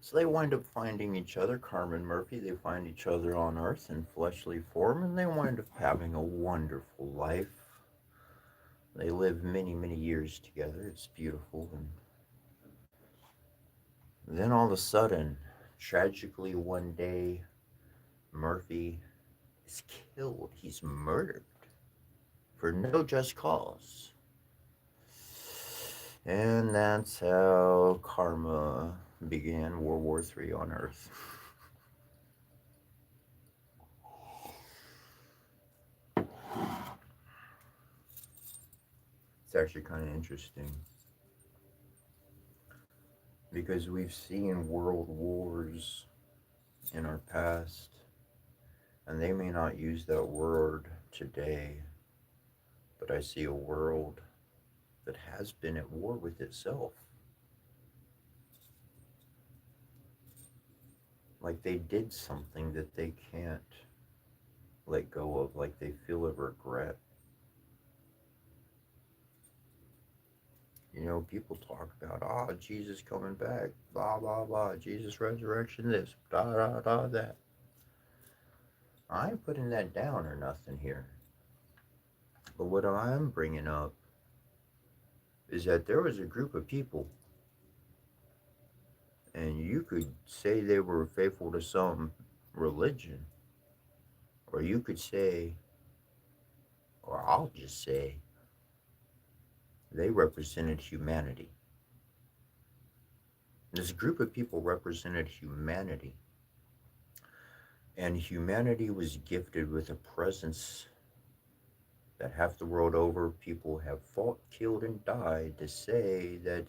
So they wind up finding each other, Karma and Murphy. They find each other on Earth in fleshly form, and they wind up having a wonderful life. They live many, many years together. It's beautiful. And then all of a sudden, tragically, one day, Murphy is killed. He's murdered for no just cause. And that's how Karma began World War III on Earth. It's actually kind of interesting because we've seen world wars in our past, and they may not use that word today, but I see a world that has been at war with itself. Like they did something that they can't let go of, like they feel a regret. People talk about, oh, Jesus coming back, blah, blah, blah, Jesus resurrection, this, da, da, da, that. I ain't putting that down or nothing here. But what I am bringing up is that there was a group of people, and you could say they were faithful to some religion, or you could say, or I'll just say, they represented humanity. This group of people represented humanity, and humanity was gifted with a presence that half the world over people have fought, killed, and died to say that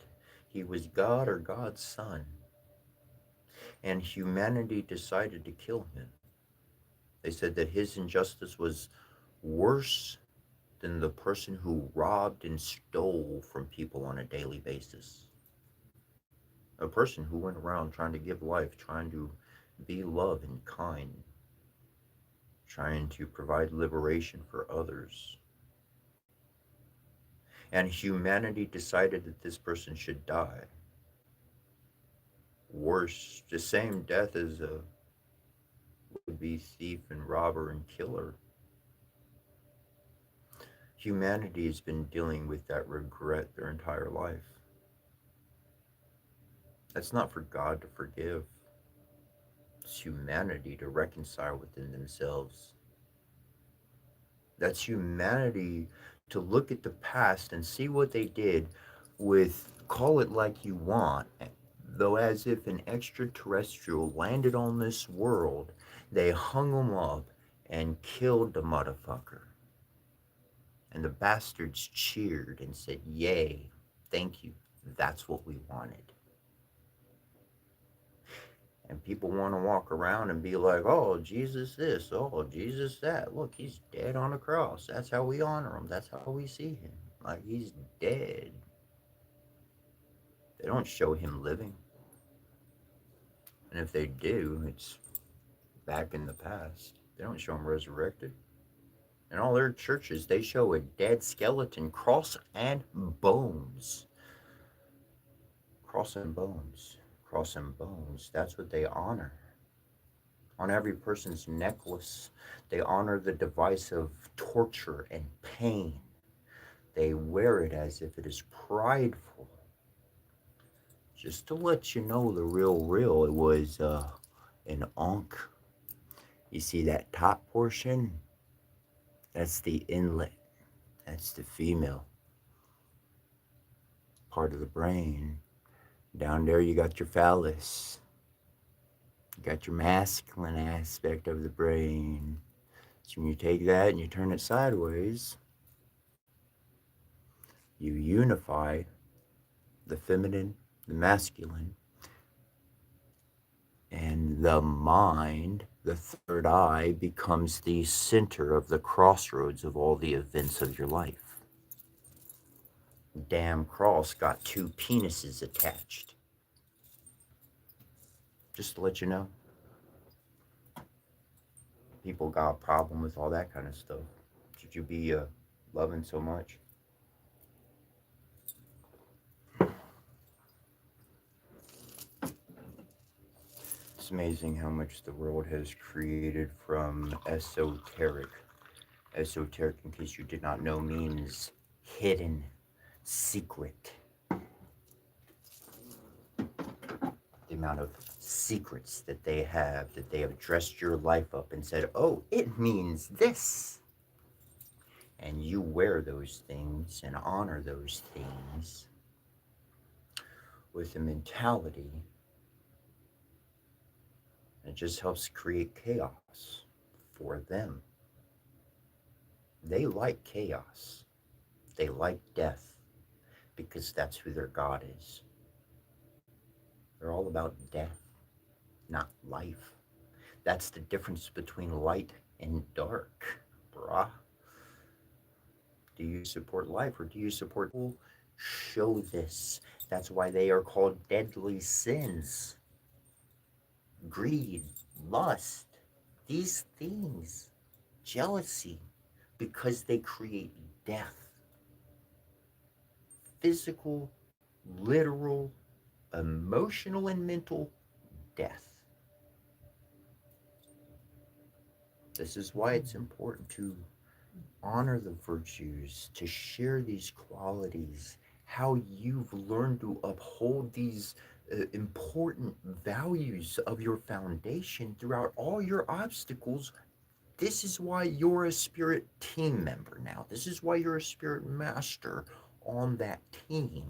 he was God or God's son. And humanity decided to kill him. They said that his injustice was worse than the person who robbed and stole from people on a daily basis. A person who went around trying to give life, trying to be love and kind, trying to provide liberation for others. And humanity decided that this person should die. Worse, the same death as a would be thief and robber and killer. Humanity has been dealing with that regret their entire life. That's not for God to forgive. It's humanity to reconcile within themselves. That's humanity to look at the past and see what they did with, call it like you want, though as if an extraterrestrial landed on this world, they hung him up and killed the motherfucker. And the bastards cheered and said, yay, thank you, that's what we wanted. And people want to walk around and be like, oh, Jesus this, oh, Jesus that. Look, he's dead on the cross. That's how we honor him. That's how we see him. Like, he's dead. They don't show him living. And if they do, it's back in the past. They don't show him resurrected. In all their churches, they show a dead skeleton, cross and bones. Cross and bones. Cross and bones. That's what they honor. On every person's necklace, they honor the device of torture and pain. They wear it as if it is prideful. Just to let you know the real, it was an ankh. You see that top portion? That's the inlet. That's the female part of the brain. Down there you got your phallus. You got your masculine aspect of the brain. So when you take that and you turn it sideways, you unify the feminine, the masculine, and the mind, the third eye, becomes the center of the crossroads of all the events of your life. Damn cross got two penises attached. Just to let you know. People got a problem with all that kind of stuff. Should you be loving so much? It's amazing how much the world has created from esoteric. Esoteric, in case you did not know, means hidden, secret. The amount of secrets that they have dressed your life up and said, oh, it means this. And you wear those things and honor those things with a mentality that just helps create chaos for them. They like chaos. They like death because that's who their God is. They're all about death, not life. That's the difference between light and dark, brah. Do you support life or do you support people? Show this. That's why they are called deadly sins. Greed, lust, these things, jealousy, because they create death physical, literal, emotional, and mental death. This is why it's important to honor the virtues, to share these qualities, how you've learned to uphold these important values of your foundation throughout all your obstacles. This is why you're a spirit team member now. This is why you're a spirit master on that team,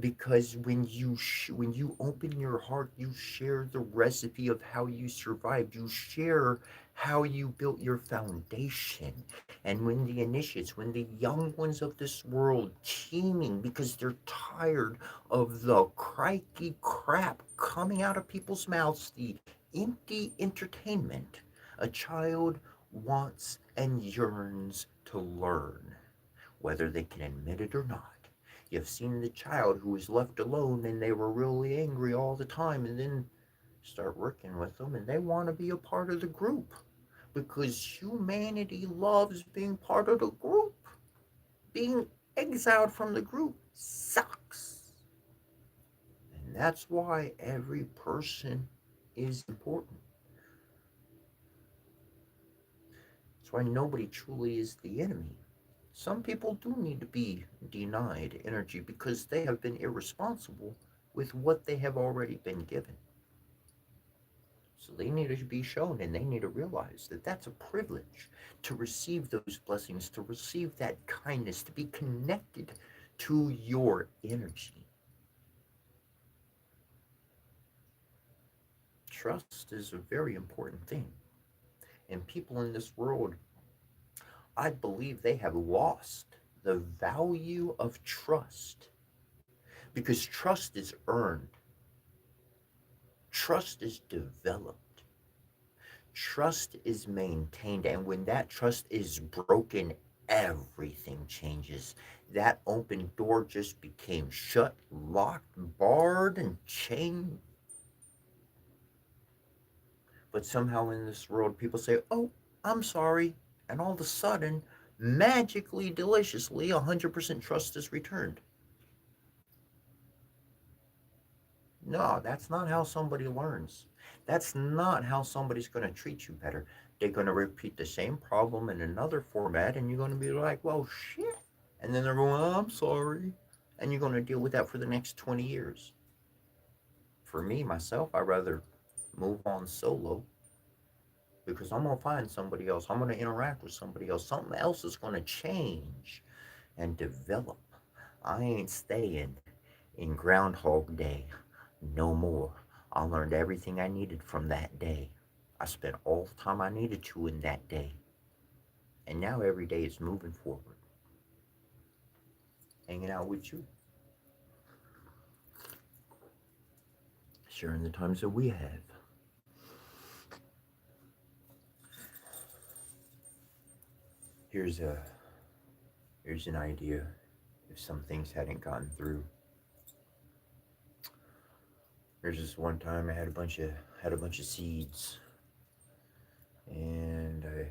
because when you open your heart, you share the recipe of how you survived. You share how you built your foundation. And when the initiates, when the young ones of this world teeming because they're tired of the crikey crap coming out of people's mouths, the empty entertainment, a child wants and yearns to learn, whether they can admit it or not. You've seen the child who was left alone and they were really angry all the time, and then start working with them and they want to be a part of the group because humanity loves being part of the group. Being exiled from the group sucks. And that's why every person is important. That's why nobody truly is the enemy. Some people do need to be denied energy because they have been irresponsible with what they have already been given. So they need to be shown and they need to realize that that's a privilege to receive those blessings, to receive that kindness, to be connected to your energy. Trust is a very important thing. And people in this world, I believe they have lost the value of trust because trust is earned, trust is developed, trust is maintained. And when that trust is broken, everything changes. That open door just became shut, locked, barred, and chained. But somehow in this world, people say, "Oh, I'm sorry." And all of a sudden, magically, deliciously, 100% trust is returned. No, that's not how somebody learns. That's not how somebody's going to treat you better. They're going to repeat the same problem in another format, and you're going to be like, "Well, shit." And then they're going, "Oh, I'm sorry." And you're going to deal with that for the next 20 years. For me, myself, I'd rather move on solo because I'm going to find somebody else. I'm going to interact with somebody else. Something else is going to change and develop. I ain't staying in Groundhog Day no more. I learned everything I needed from that day. I spent all the time I needed to in that day. And now every day is moving forward, hanging out with you, sharing the times that we have. Here's a here's an idea if some things hadn't gotten through. There's this one time I had a bunch of seeds, and I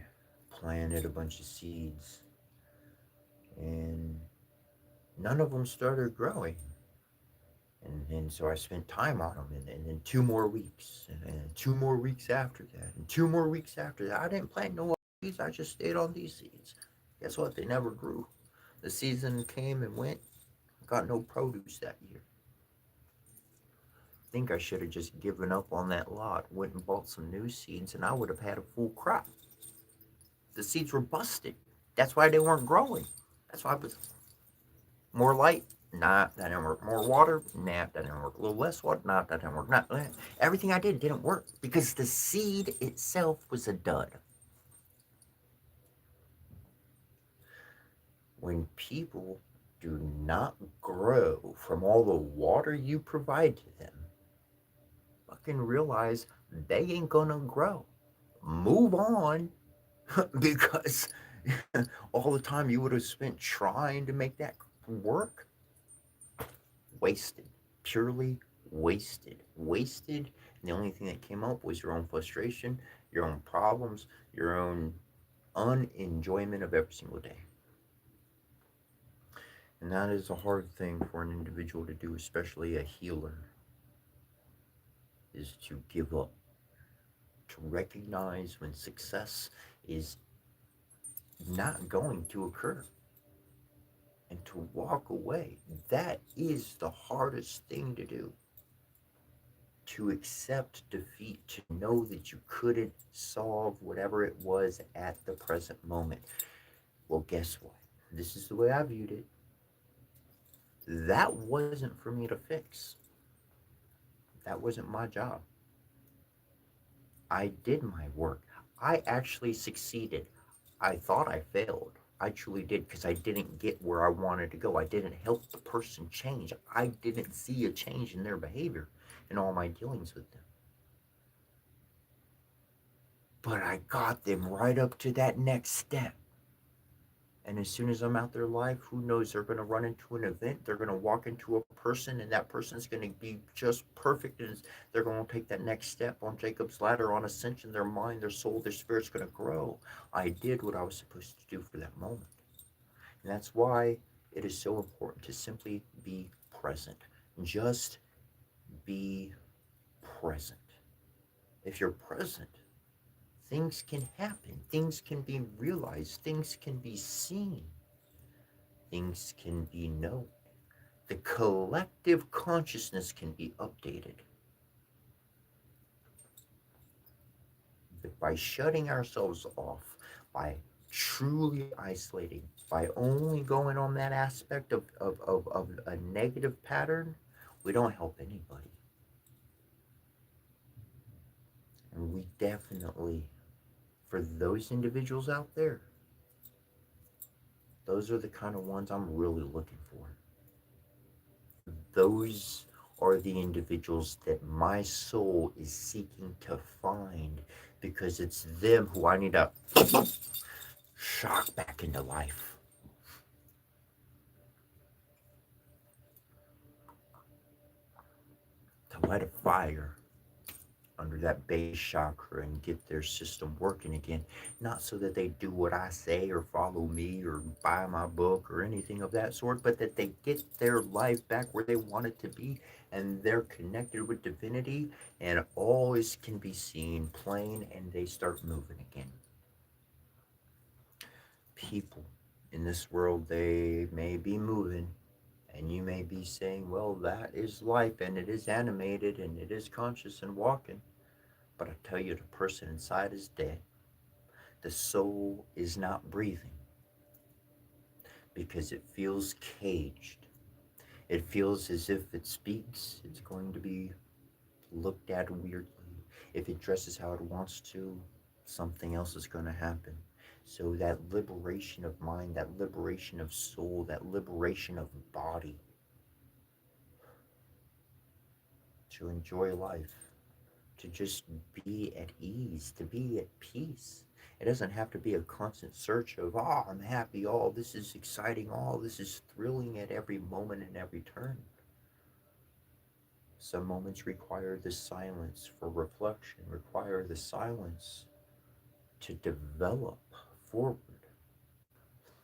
planted a bunch of seeds, and none of them started growing. And so I spent time on them, and then 2 more weeks, and 2 more weeks after that, and 2 more weeks after that. I didn't plant no other seeds. I just stayed on these seeds. Guess what? They never grew. The season came and went. Got no produce that year. I think I should have just given up on that lot, went and bought some new seeds, and I would have had a full crop. The seeds were busted. That's why they weren't growing. That's why I was more light. Nah, that didn't work. More water. Nah, that didn't work. A little less water. Nah, that didn't work. Nah, everything I did didn't work because the seed itself was a dud. When people do not grow from all the water you provide to them, fucking realize they ain't gonna grow. Move on because all the time you would have spent trying to make that work, wasted, purely wasted, wasted. And the only thing that came up was your own frustration, your own problems, your own unenjoyment of every single day. And that is a hard thing for an individual to do, especially a healer, is to give up, to recognize when success is not going to occur and to walk away. That is the hardest thing to do. To accept defeat, to know that you couldn't solve whatever it was at the present moment. Well, guess what? This is the way I viewed it. That wasn't for me to fix. That wasn't my job. I did my work. I actually succeeded. I thought I failed. I truly did because I didn't get where I wanted to go. I didn't help the person change. I didn't see a change in their behavior in all my dealings with them. But I got them right up to that next step. And as soon as I'm out their life, who knows? They're going to run into an event. They're going to walk into a person, and that person's going to be just perfect. And they're going to take that next step on Jacob's ladder on ascension. Their mind, their soul, their spirit's going to grow. I did what I was supposed to do for that moment. And that's why it is so important to simply be present. Just be present. If you're present, things can happen. Things can be realized. Things can be seen. Things can be known. The collective consciousness can be updated. By shutting ourselves off, by truly isolating, by only going on that aspect of a negative pattern, we don't help anybody. And we definitely, for those individuals out there, those are the kind of ones I'm really looking for. Those are the individuals that my soul is seeking to find because it's them who I need to shock back into life. To light a fire under that base chakra and get their system working again. Not so that they do what I say or follow me or buy my book or anything of that sort, but that they get their life back where they want it to be and they're connected with divinity and all is can be seen plain and they start moving again. People in this world, they may be moving and you may be saying, well, that is life and it is animated and it is conscious and walking. But I tell you, the person inside is dead. The soul is not breathing because it feels caged. It feels as if it speaks, it's going to be looked at weirdly. If it dresses how it wants to, something else is going to happen. So that liberation of mind, that liberation of soul, that liberation of body to enjoy life, to just be at ease, to be at peace. It doesn't have to be a constant search of, oh, I'm happy, oh, this is exciting, oh, this is thrilling at every moment and every turn. Some moments require the silence for reflection, require the silence to develop forward.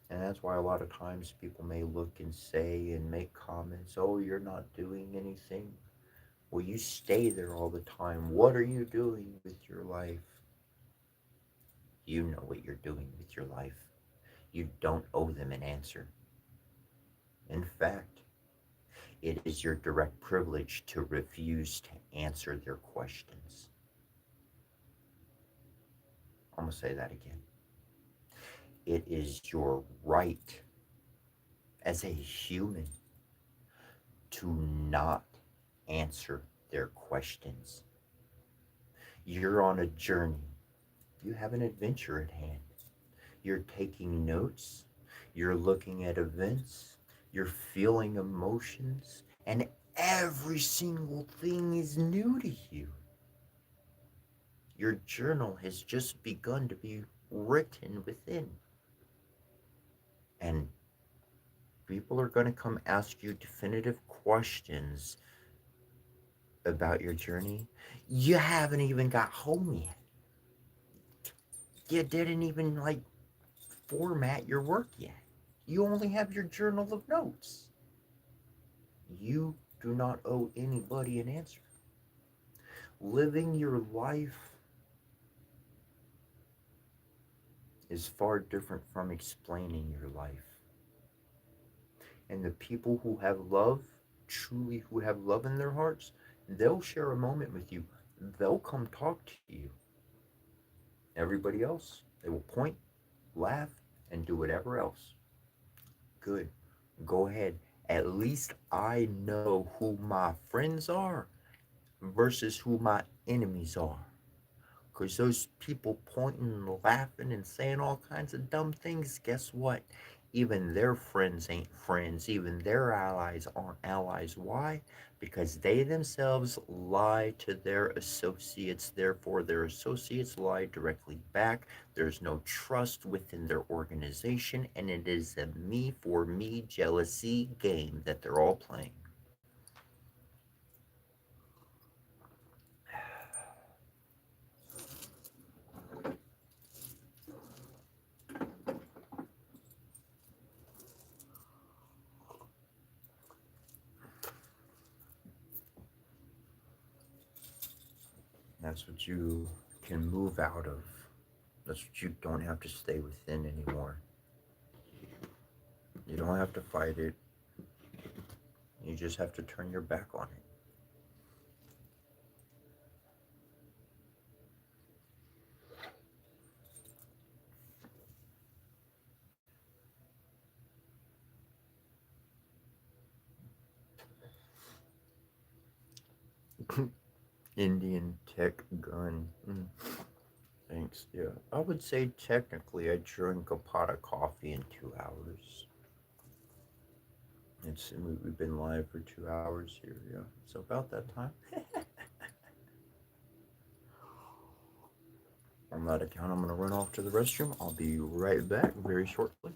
And that's why a lot of times people may look and say and make comments, oh, you're not doing anything. Well, you stay there all the time. What are you doing with your life? You know what you're doing with your life. You don't owe them an answer. In fact, it is your direct privilege to refuse to answer their questions. I'm going to say that again. It is your right as a human to not answer their questions. You're on a journey. You have an adventure at hand. You're taking notes. You're looking at events. You're feeling emotions. And every single thing is new to you. Your journal has just begun to be written within. And people are going to come ask you definitive questions about your journey. You haven't even got home yet. You didn't even format your work yet. You only have your journal of notes. You do not owe anybody an answer. Living your life is far different from explaining your life. And the people who have love, truly who have love in their hearts, they'll share a moment with you. They'll come talk to you. Everybody else, they will point, laugh, and do whatever else. Good. Go ahead. At least I know who my friends are versus who my enemies are. Because those people pointing and laughing and saying all kinds of dumb things, guess what? Even their friends ain't friends. Even their allies aren't allies. Why? Because they themselves lie to their associates. Therefore, their associates lie directly back. There's no trust within their organization, and it is a me for me jealousy game that they're all playing. That's what you can move out of. That's what you don't have to stay within anymore. You don't have to fight it. You just have to turn your back on it. Indian tech gun. Thanks. Yeah. I would say technically I drink a pot of coffee in 2 hours. We've been live for 2 hours here. Yeah. So about that time. On that account, I'm going to run off to the restroom. I'll be right back very shortly.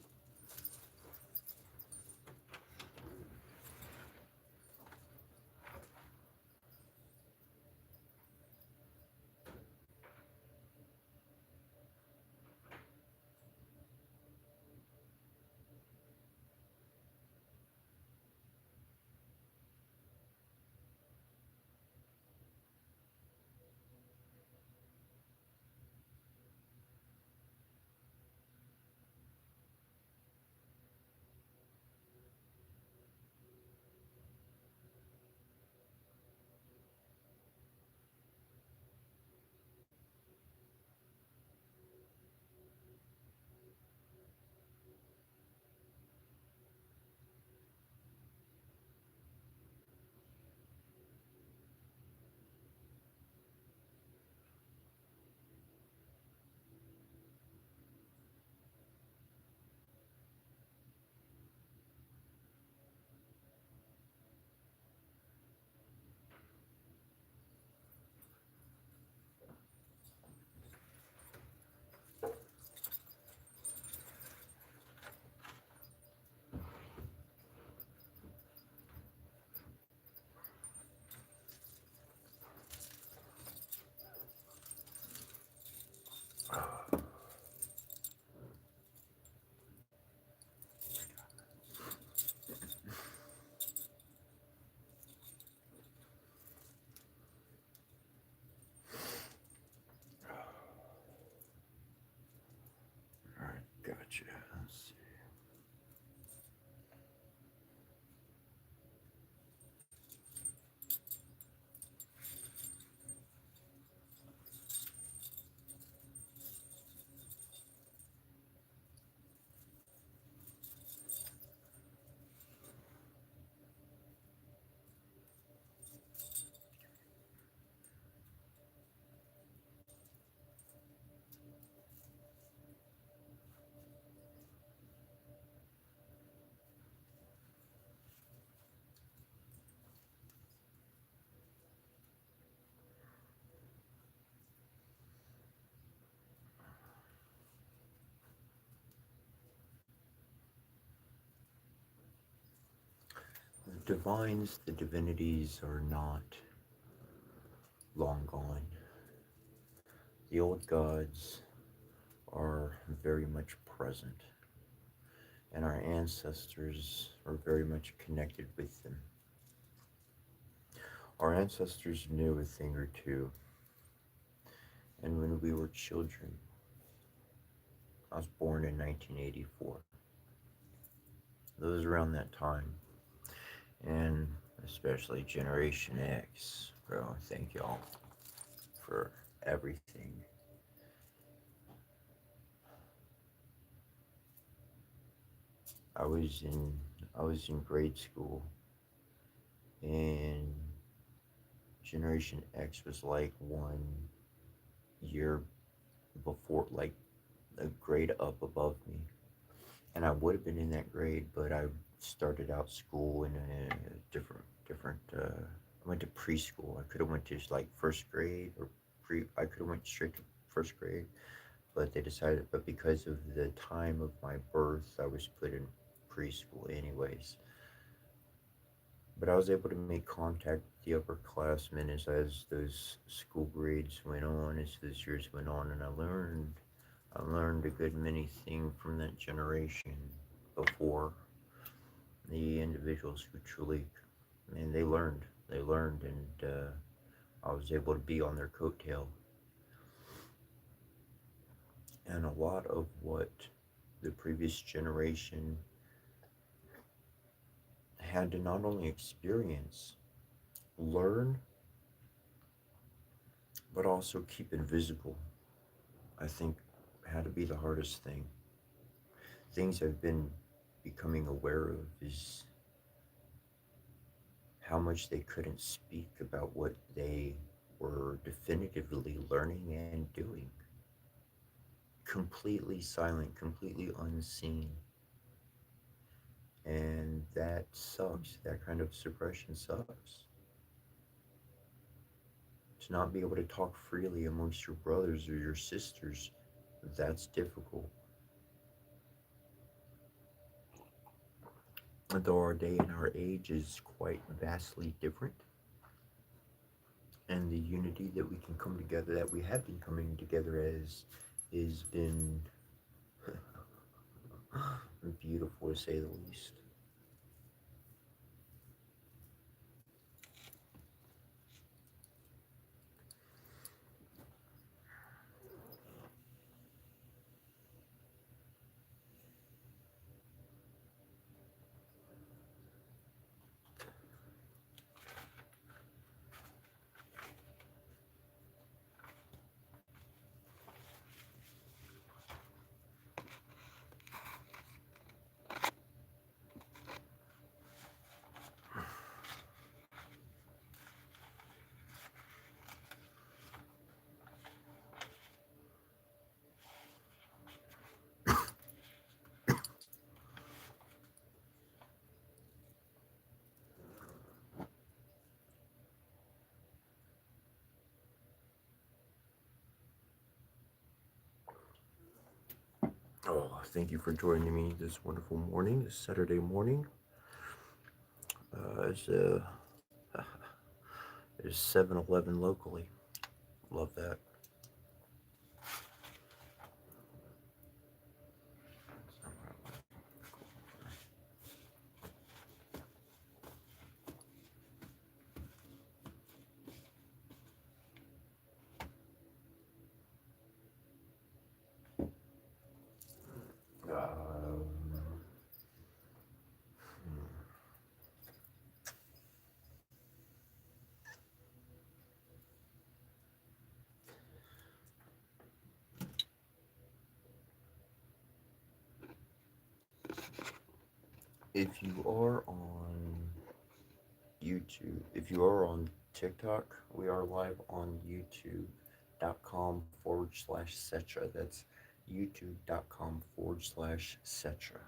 All right. Gotcha. Let's see. The divines, the divinities are not long gone. The old gods are very much present. and our ancestors were very much connected with them. Our ancestors knew a thing or two, and when we were children, I was born in 1984. It was around that time, and especially Generation X, bro. Thank y'all for everything. I was in I was in grade school, and Generation X was like 1 year before, like a grade up above me, and I would have been in that grade, but I started out school in a different. I went to preschool. I could have went to like first grade or pre. I could have went straight to first grade, but they decided. But because of the time of my birth, I was put in preschool anyways. But I was able to make contact with the upperclassmen as those school grades went on, as those years went on, and I learned a good many things from that generation before the individuals who truly, and they learned, and I was able to be on their coattail. And a lot of what the previous generation had to not only experience, learn, but also keep invisible, I think had to be the hardest thing. Things I've been becoming aware of is how much they couldn't speak about what they were definitively learning and doing. Completely silent, completely unseen. And that sucks. That kind of suppression sucks. To not be able to talk freely amongst your brothers or your sisters, that's difficult. Though our day and our age is quite vastly different, and the unity that we can come together, that we have been coming together as, has been beautiful to say the least. Oh, thank you for joining me this wonderful morning, this Saturday morning. It's it is 7-Eleven locally. Love that. Um, if you are on YouTube, if you are on TikTok, we are live on youtube.com/Setra. That's youtube.com/Setra.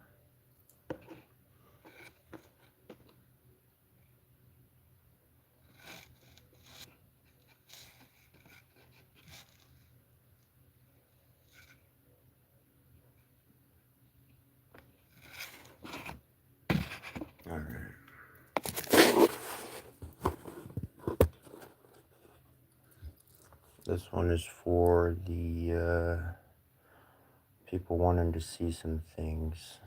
All right. This one is for the people wanting to see some things.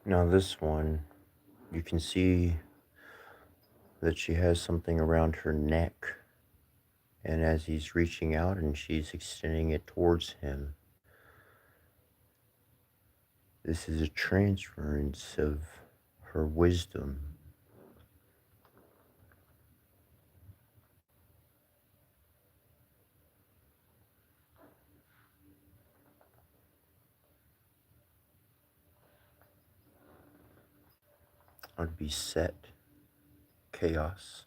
Now this one, you can see that she has something around her neck, and as he's reaching out and she's extending it towards him, this is a transference of her wisdom. Would be set chaos.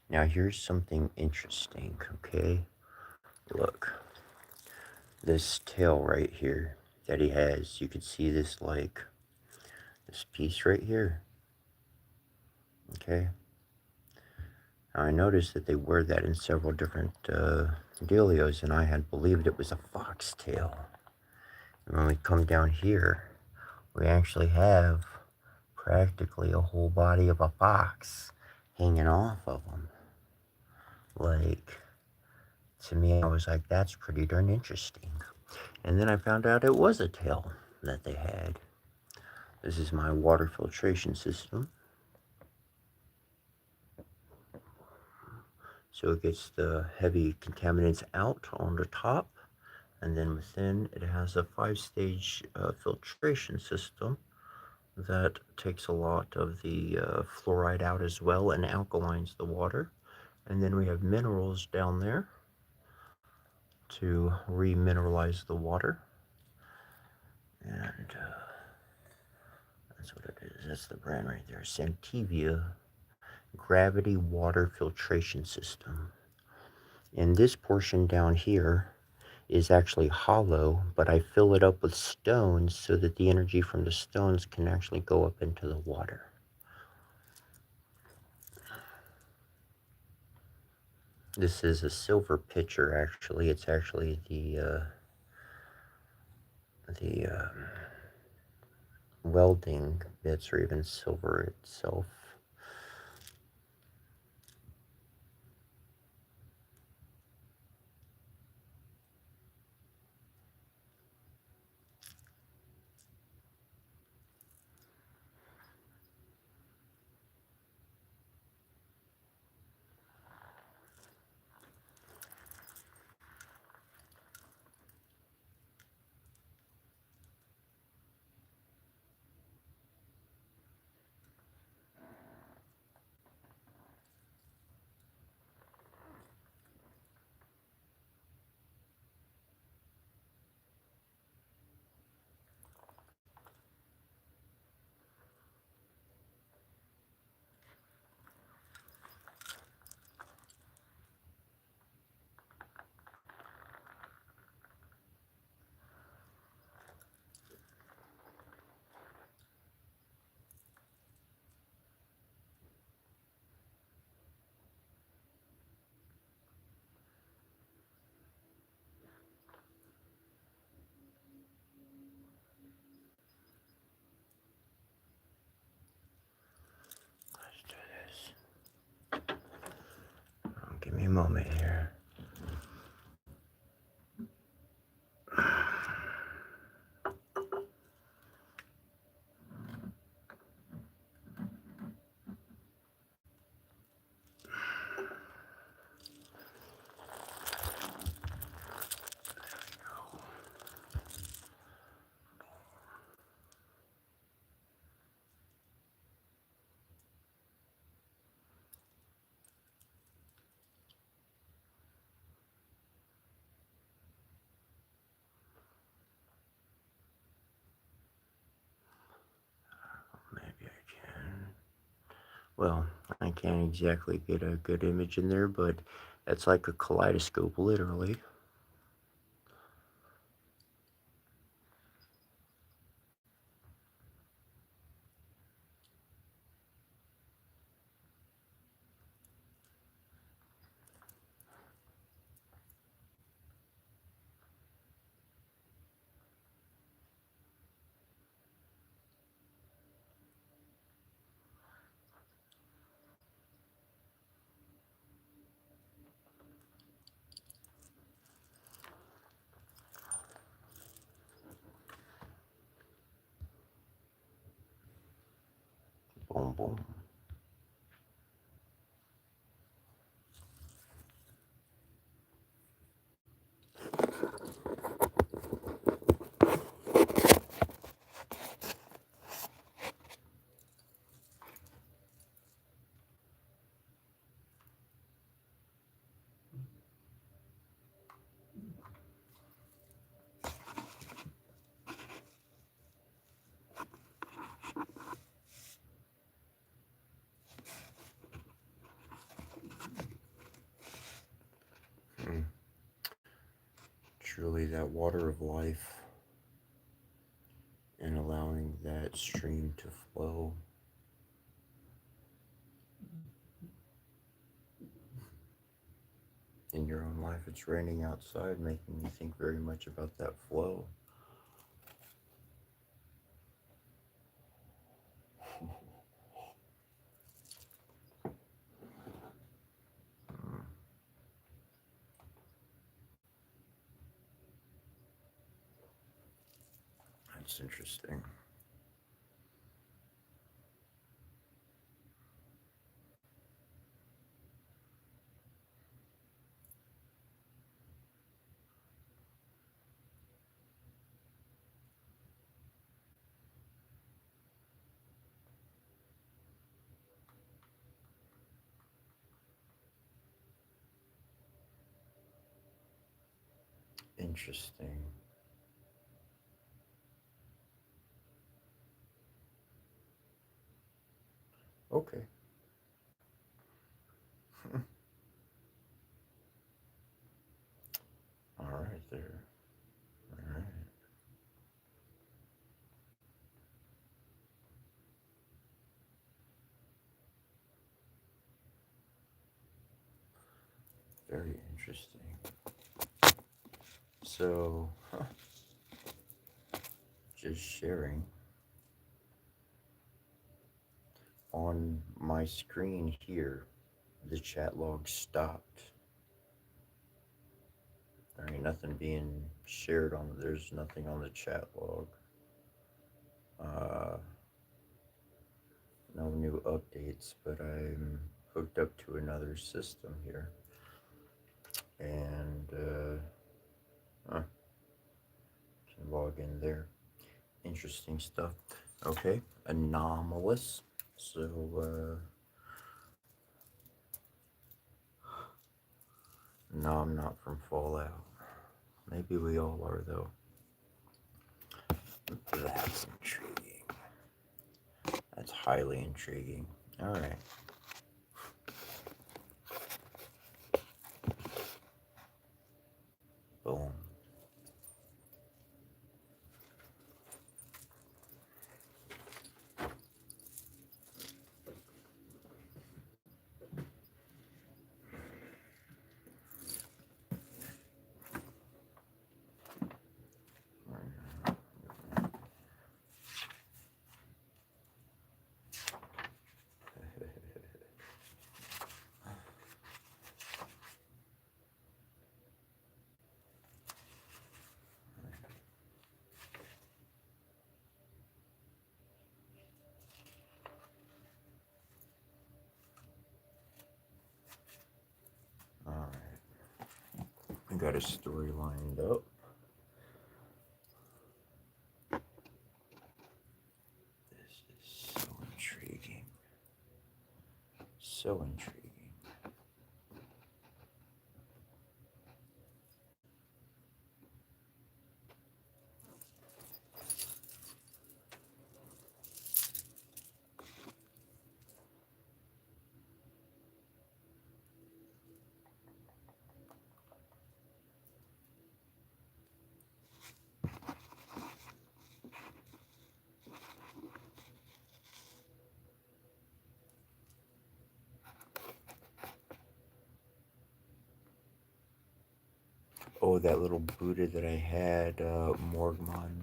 Now here's something interesting, okay? Look, this tail right here that he has, you can see this this piece right here, okay? Now I noticed that they wear that in several different dealios, and I had believed it was a foxtail. And when we come down here, we actually have practically a whole body of a fox hanging off of them. Like, to me, I was like, that's pretty darn interesting. And then I found out it was a tail that they had. This is my water filtration system. So it gets the heavy contaminants out on the top. And then within, it has a 5-stage filtration system that takes a lot of the fluoride out as well and alkalines the water. And then we have minerals down there to remineralize the water. And that's what it is. That's the brand right there. Santivia Gravity Water Filtration System. And this portion down here is actually hollow, but I fill it up with stones so that the energy from the stones can actually go up into the water. This is a silver pitcher, actually. It's actually the welding bits, or even silver itself. Let's do this. Give me a moment here. Maybe I can. Well, I can't exactly get a good image in there, but it's like a kaleidoscope, literally. Boom, boom. Mm. Truly, that water of life and allowing that stream to flow in your own life. It's raining outside, making me think very much about that flow. Mm, that's interesting. Interesting. Okay. All right, there. All right. Very interesting. So, just sharing on my screen here, the chat log stopped. There ain't nothing being shared on. There's nothing on the chat log. Uh, no new updates, but I'm hooked up to another system here, and can log in there. Interesting stuff. Okay, anomalous. So, no, I'm not from Fallout. Maybe we all are, though. That's intriguing. That's highly intriguing. All right. Boom. All right. I got a story lined up. This is so intriguing. So intriguing. Oh, that little Buddha that I had, Morgman,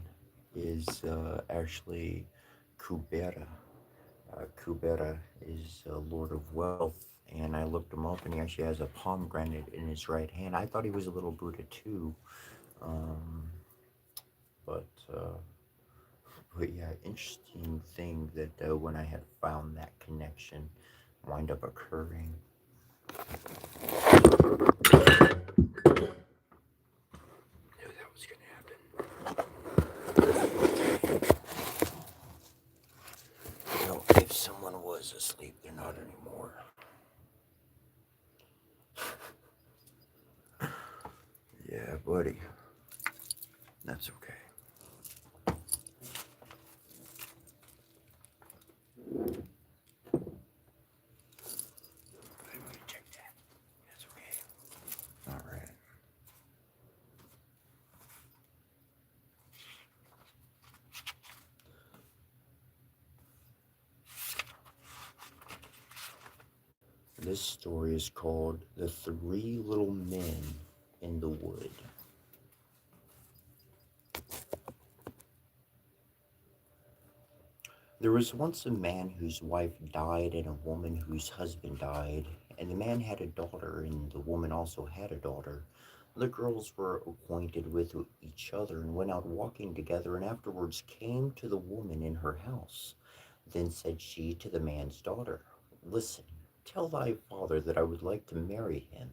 is actually Kubera. Kubera is a lord of wealth, and I looked him up, and he actually has a pomegranate in his right hand. I thought he was a little Buddha too, um, but But yeah, interesting thing that when I had found that connection wind up occurring. Knew that was gonna happen. You know, if someone was asleep, they're not anymore. Yeah, buddy. That's okay. I'm gonna check that. That's okay. All right. This story is called The Three Little Men in the Wood. There was once a man whose wife died and a woman whose husband died, and the man had a daughter and the woman also had a daughter. The girls were acquainted with each other and went out walking together, and afterwards came to the woman in her house. Then said she to the man's daughter, Listen, tell thy father that I would like to marry him,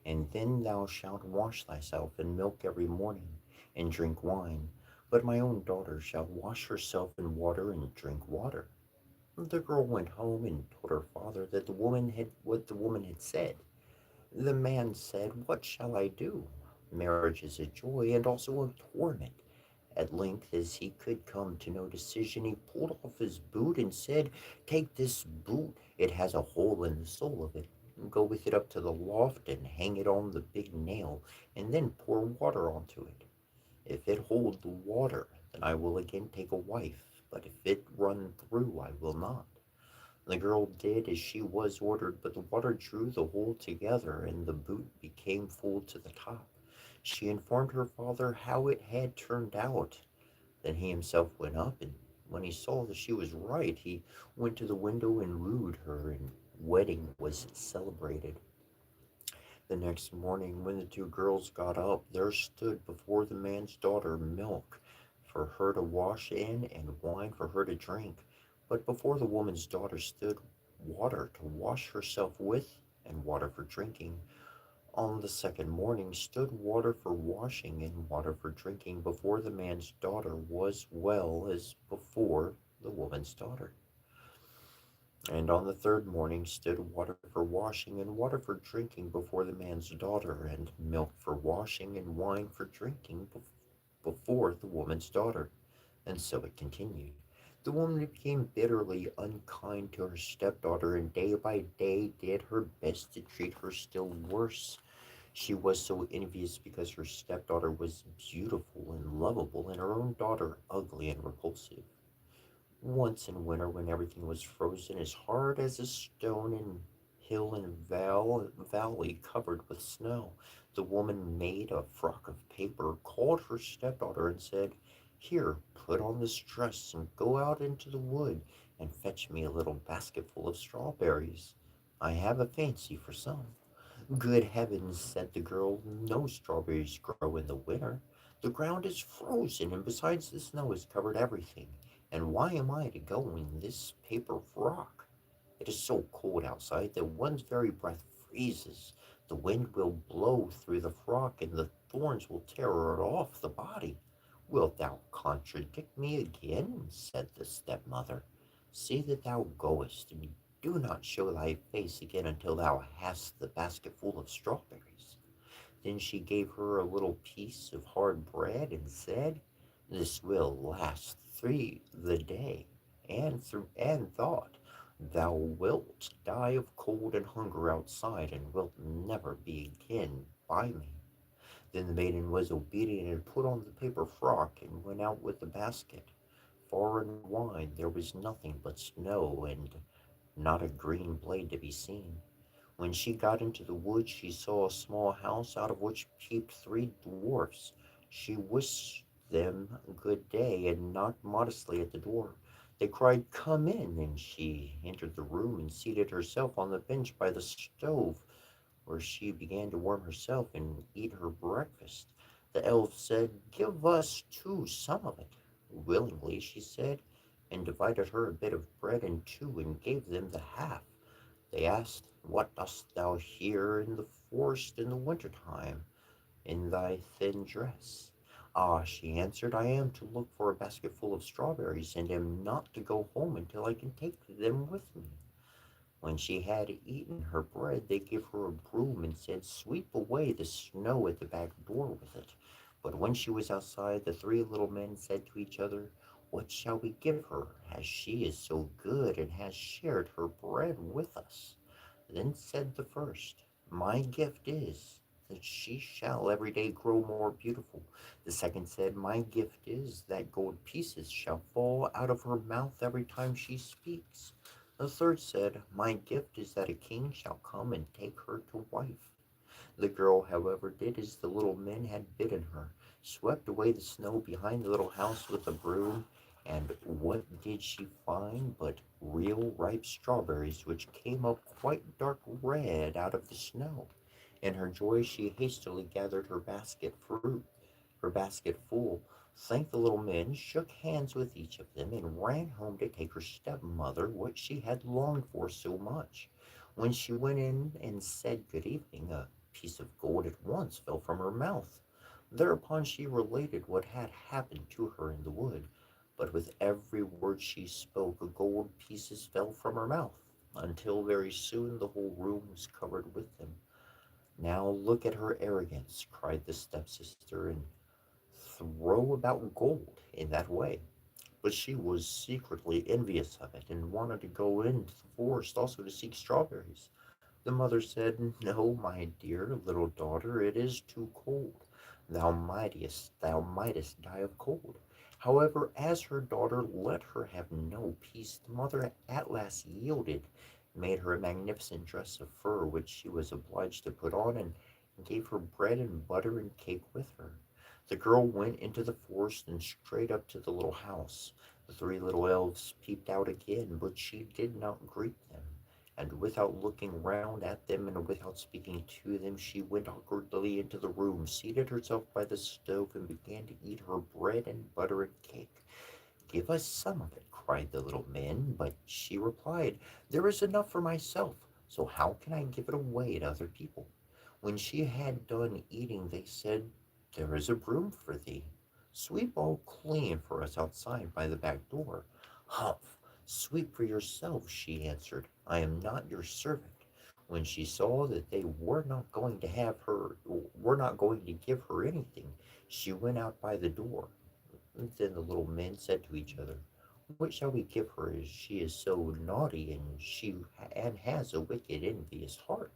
and then thou shalt wash thyself in milk every morning, and drink wine. But my own daughter shall wash herself in water and drink water. The girl went home and told her father that the woman had what the woman had said. The man said, What shall I do? Marriage is a joy and also a torment. At length, as he could come to no decision, he pulled off his boot and said, Take this boot, it has a hole in the sole of it. Go with it up to the loft and hang it on the big nail, and then pour water onto it. If it hold the water, then I will again take a wife, but if it run through, I will not. The girl did as she was ordered, but the water drew the hole together, and the boot became full to the top. She informed her father how it had turned out. Then he himself went up, and when he saw that she was right, he went to the window and wooed her, and wedding was celebrated. The next morning, when the two girls got up, there stood before the man's daughter milk for her to wash in and wine for her to drink. But before the woman's daughter stood water to wash herself with and water for drinking. On the second morning stood water for washing and water for drinking before the man's daughter was well as before the woman's daughter. And on the third morning stood water for washing and water for drinking before the man's daughter, and milk for washing and wine for drinking before the woman's daughter. And so it continued. The woman became bitterly unkind to her stepdaughter, and day by day did her best to treat her still worse. She was so envious because her stepdaughter was beautiful and lovable, and her own daughter ugly and repulsive. Once in winter, when everything was frozen as hard as a stone and hill and valley covered with snow, the woman made a frock of paper, called her stepdaughter, and said, Here, put on this dress and go out into the wood and fetch me a little basketful of strawberries. I have a fancy for some. Good heavens, said the girl, no strawberries grow in the winter. The ground is frozen, and besides, the snow has covered everything. And why am I to go in this paper frock? It is so cold outside that one's very breath freezes. The wind will blow through the frock, and the thorns will tear it off the body. Wilt thou contradict me again? Said the stepmother. See that thou goest, and do not show thy face again until thou hast the basket full of strawberries. Then she gave her a little piece of hard bread and said, This will last through the day, and thought, Thou wilt die of cold and hunger outside, and wilt never be again by me. Then the maiden was obedient and put on the paper frock and went out with the basket. Far and wide there was nothing but snow, and not a green blade to be seen. When she got into the wood, she saw a small house out of which peeped three dwarfs. She wished them good day and knocked modestly at the door. They cried, Come in, and she entered the room and seated herself on the bench by the stove, where she began to warm herself and eat her breakfast. The elves said, Give us too some of it. Willingly, she said, and divided her a bit of bread in two and gave them the half. They asked, "What dost thou here in the forest in the winter time, in thy thin dress?" "Ah," she answered, "I am to look for a basket full of strawberries, and am not to go home until I can take them with me." When she had eaten her bread, they gave her a broom and said, "Sweep away the snow at the back door with it." But when she was outside, the three little men said to each other, "What shall we give her, as she is so good and has shared her bread with us?" Then said the first, "My gift is that she shall every day grow more beautiful." The second said, "My gift is that gold pieces shall fall out of her mouth every time she speaks." The third said, "My gift is that a king shall come and take her to wife." The girl, however, did as the little men had bidden her, swept away the snow behind the little house with a broom, and what did she find but real ripe strawberries, which came up quite dark red out of the snow. In her joy she hastily gathered her basket full, thanked the little men, shook hands with each of them, and ran home to take her stepmother what she had longed for so much. When she went in and said good evening, a piece of gold at once fell from her mouth. Thereupon she related what had happened to her in the wood, but with every word she spoke, gold pieces fell from her mouth, until very soon the whole room was covered with them. "Now look at her arrogance," cried the stepsister, "and throw about gold in that way." But she was secretly envious of it, and wanted to go into the forest also to seek strawberries. The mother said, "No, my dear little daughter, it is too cold. Thou mightest die of cold." However, as her daughter let her have no peace, the mother at last yielded, made her a magnificent dress of fur, which she was obliged to put on, and gave her bread and butter and cake with her. The girl went into the forest and straight up to the little house. The three little elves peeped out again, but she did not greet them, and without looking round at them and without speaking to them, she went awkwardly into the room, seated herself by the stove, and began to eat her bread and butter and cake. "Give us some of it," cried the little men, but she replied, "There is enough for myself, so how can I give it away to other people?" When she had done eating, they said, "There is a broom for thee. Sweep all clean for us outside by the back door." "Humph! Sweep for yourself," she answered. "I am not your servant." When she saw that they were not going to give her anything, she went out by the door. Then the little men said to each other, "What shall we give her, as she is so naughty, and has a wicked, envious heart,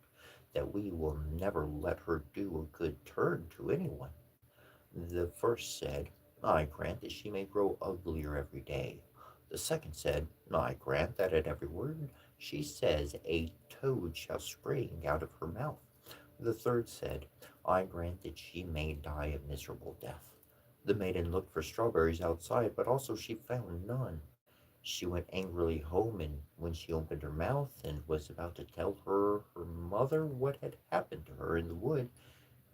that we will never let her do a good turn to anyone?" The first said, "I grant that she may grow uglier every day." The second said, "I grant that at every word she says a toad shall spring out of her mouth." The third said, "I grant that she may die a miserable death." The maiden looked for strawberries outside, but also she found none. She went angrily home, and when she opened her mouth and was about to tell her mother what had happened to her in the wood,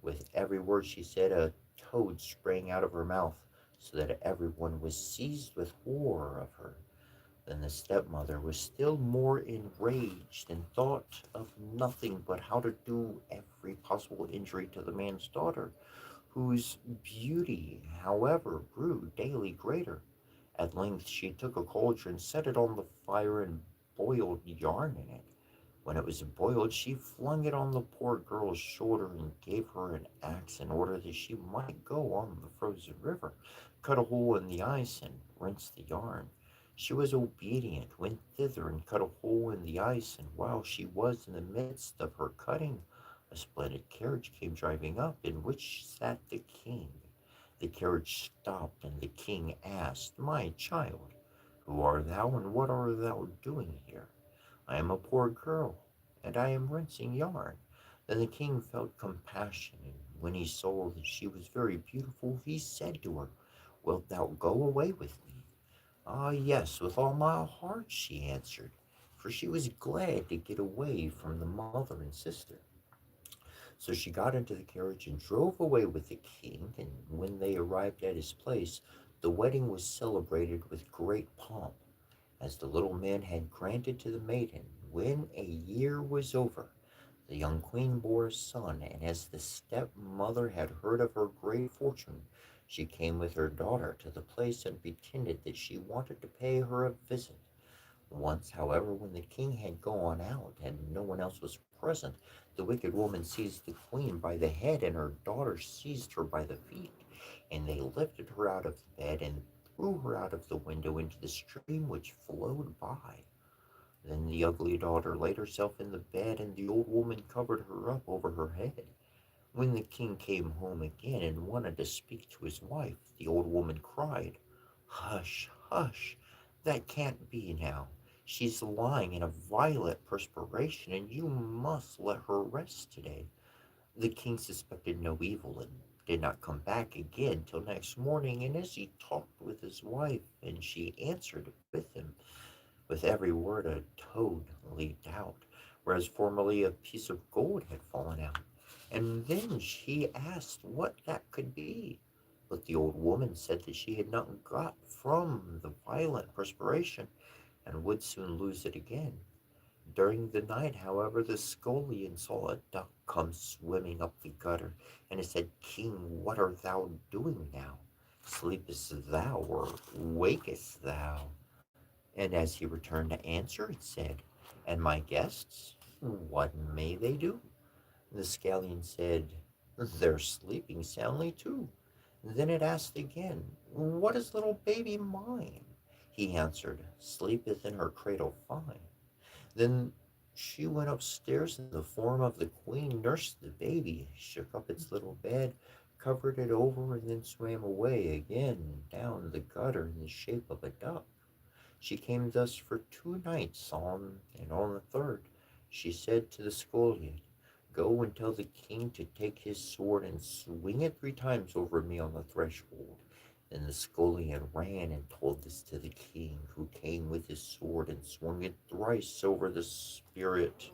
with every word she said a toad sprang out of her mouth, so that everyone was seized with horror of her. Then the stepmother was still more enraged, and thought of nothing but how to do every possible injury to the man's daughter, whose beauty, however, grew daily greater. At length she took a cauldron, set it on the fire, and boiled yarn in it. When it was boiled, she flung it on the poor girl's shoulder and gave her an axe in order that she might go on the frozen river, cut a hole in the ice, and rinse the yarn. She was obedient, went thither and cut a hole in the ice, and while she was in the midst of her cutting, a splendid carriage came driving up, in which sat the king. The carriage stopped, and the king asked, "My child, who art thou, and what art thou doing here?" "I am a poor girl, and I am rinsing yarn." Then the king felt compassion, and when he saw that she was very beautiful, he said to her, "Wilt thou go away with me?" "Ah, yes, with all my heart," she answered, for she was glad to get away from the mother and sister. So she got into the carriage and drove away with the king, and when they arrived at his place, The wedding was celebrated with great pomp, as the little man had granted to the maiden. When a year was over, the young queen bore a son, and as the stepmother had heard of her great fortune, she came with her daughter to the place and pretended that she wanted to pay her a visit. Once, however, when the king had gone out and no one else was present, the wicked woman seized the queen by the head, and her daughter seized her by the feet, and they lifted her out of the bed and threw her out of the window into the stream which flowed by. Then the ugly daughter laid herself in the bed, and the old woman covered her up over her head. When the king came home again and wanted to speak to his wife, the old woman cried, "Hush, hush, that can't be now. She's lying in a violent perspiration, and you must let her rest today." The king suspected no evil and did not come back again till next morning, and as he talked with his wife and she answered with him, with every word a toad leaped out, whereas formerly a piece of gold had fallen out. And then she asked what that could be. But the old woman said that she had not got from the violent perspiration and would soon lose it again. During the night, however, the scullion saw a duck come swimming up the gutter, and it said, "King, what art thou doing now? Sleepest thou, or wakest thou?" And as he returned to answer, it said, "And my guests, what may they do?" The scallion said, "They're sleeping soundly too." Then it asked again, "What is little baby mine?" He answered, "Sleepeth in her cradle fine." Then she went upstairs, and the form of the queen nursed the baby, shook up its little bed, covered it over, and then swam away again down the gutter in the shape of a duck. She came thus for 2 nights on, and on the third she said to the scullion, "Go and tell the king to take his sword and swing it 3 times over me on the threshold." Then the scullion ran and told this to the king, who came with his sword and swung it thrice over the spirit.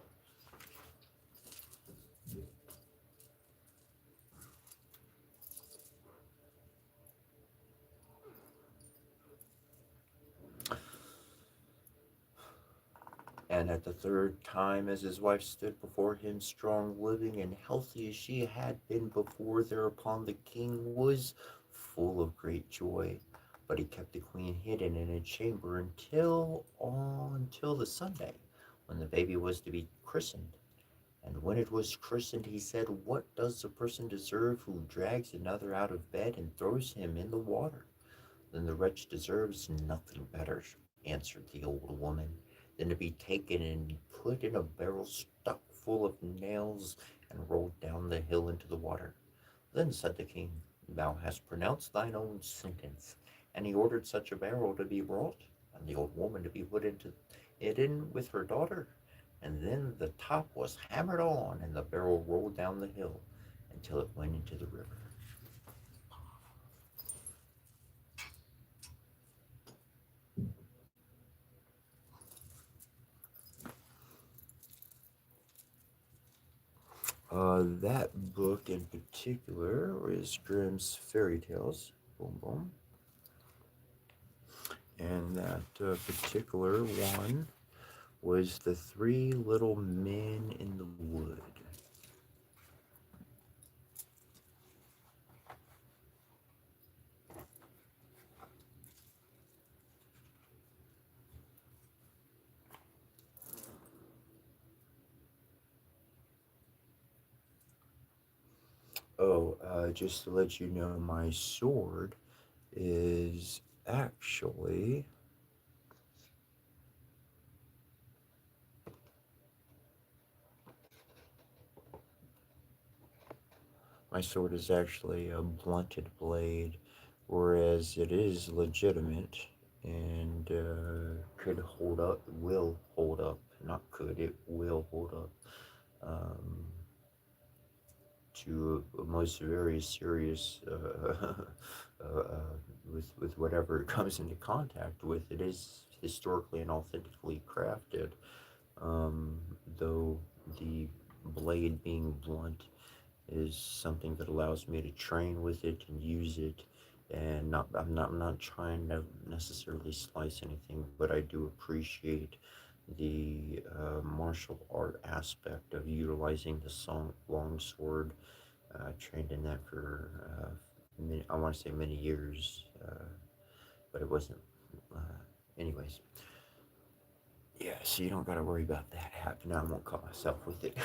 And at the third time, as his wife stood before him, strong, living, and healthy as she had been before, thereupon the king was full of great joy. But he kept the queen hidden in a chamber until the Sunday, when the baby was to be christened. And when it was christened, he said, "What does a person deserve who drags another out of bed and throws him in the water?" "Then the wretch deserves nothing better," answered the old woman, "than to be taken and put in a barrel stuck full of nails and rolled down the hill into the water." Then said the king, "Thou hast pronounced thine own sentence." And he ordered such a barrel to be brought, and the old woman to be put into it in with her daughter. And then the top was hammered on, and the barrel rolled down the hill until it went into the river. That book in particular is Grimm's Fairy Tales. Boom, boom. And that particular one was The Three Little Men in the Wood. Oh, just to let you know, my sword is actually my sword is actually a blunted blade, whereas it is legitimate and could hold up, will hold up, not could, it will hold up um, to a most very serious, with whatever it comes into contact with. It is historically and authentically crafted, um, though the blade being blunt is something that allows me to train with it and use it And I'm not trying to necessarily slice anything, but I do appreciate the martial art aspect of utilizing the long sword. Trained in that for I want to say many years, but it wasn't. Uh, anyways, yeah. So you don't got to worry about that happening. I won't cut myself with it.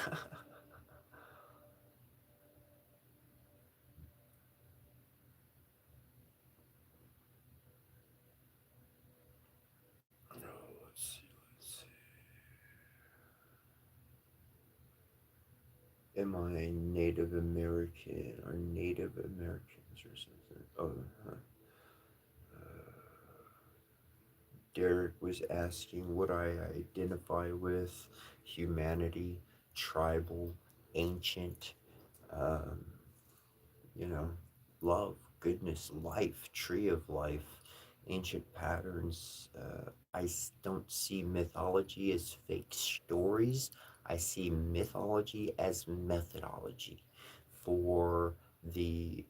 Oh, let's see. Let's see. Am I Native American or Native Americans or something? Oh, Derek was asking what I identify with: humanity, tribal, ancient, um, you know, love, goodness, life, tree of life, ancient patterns. Don't see mythology as fake stories. I see mythology as methodology for the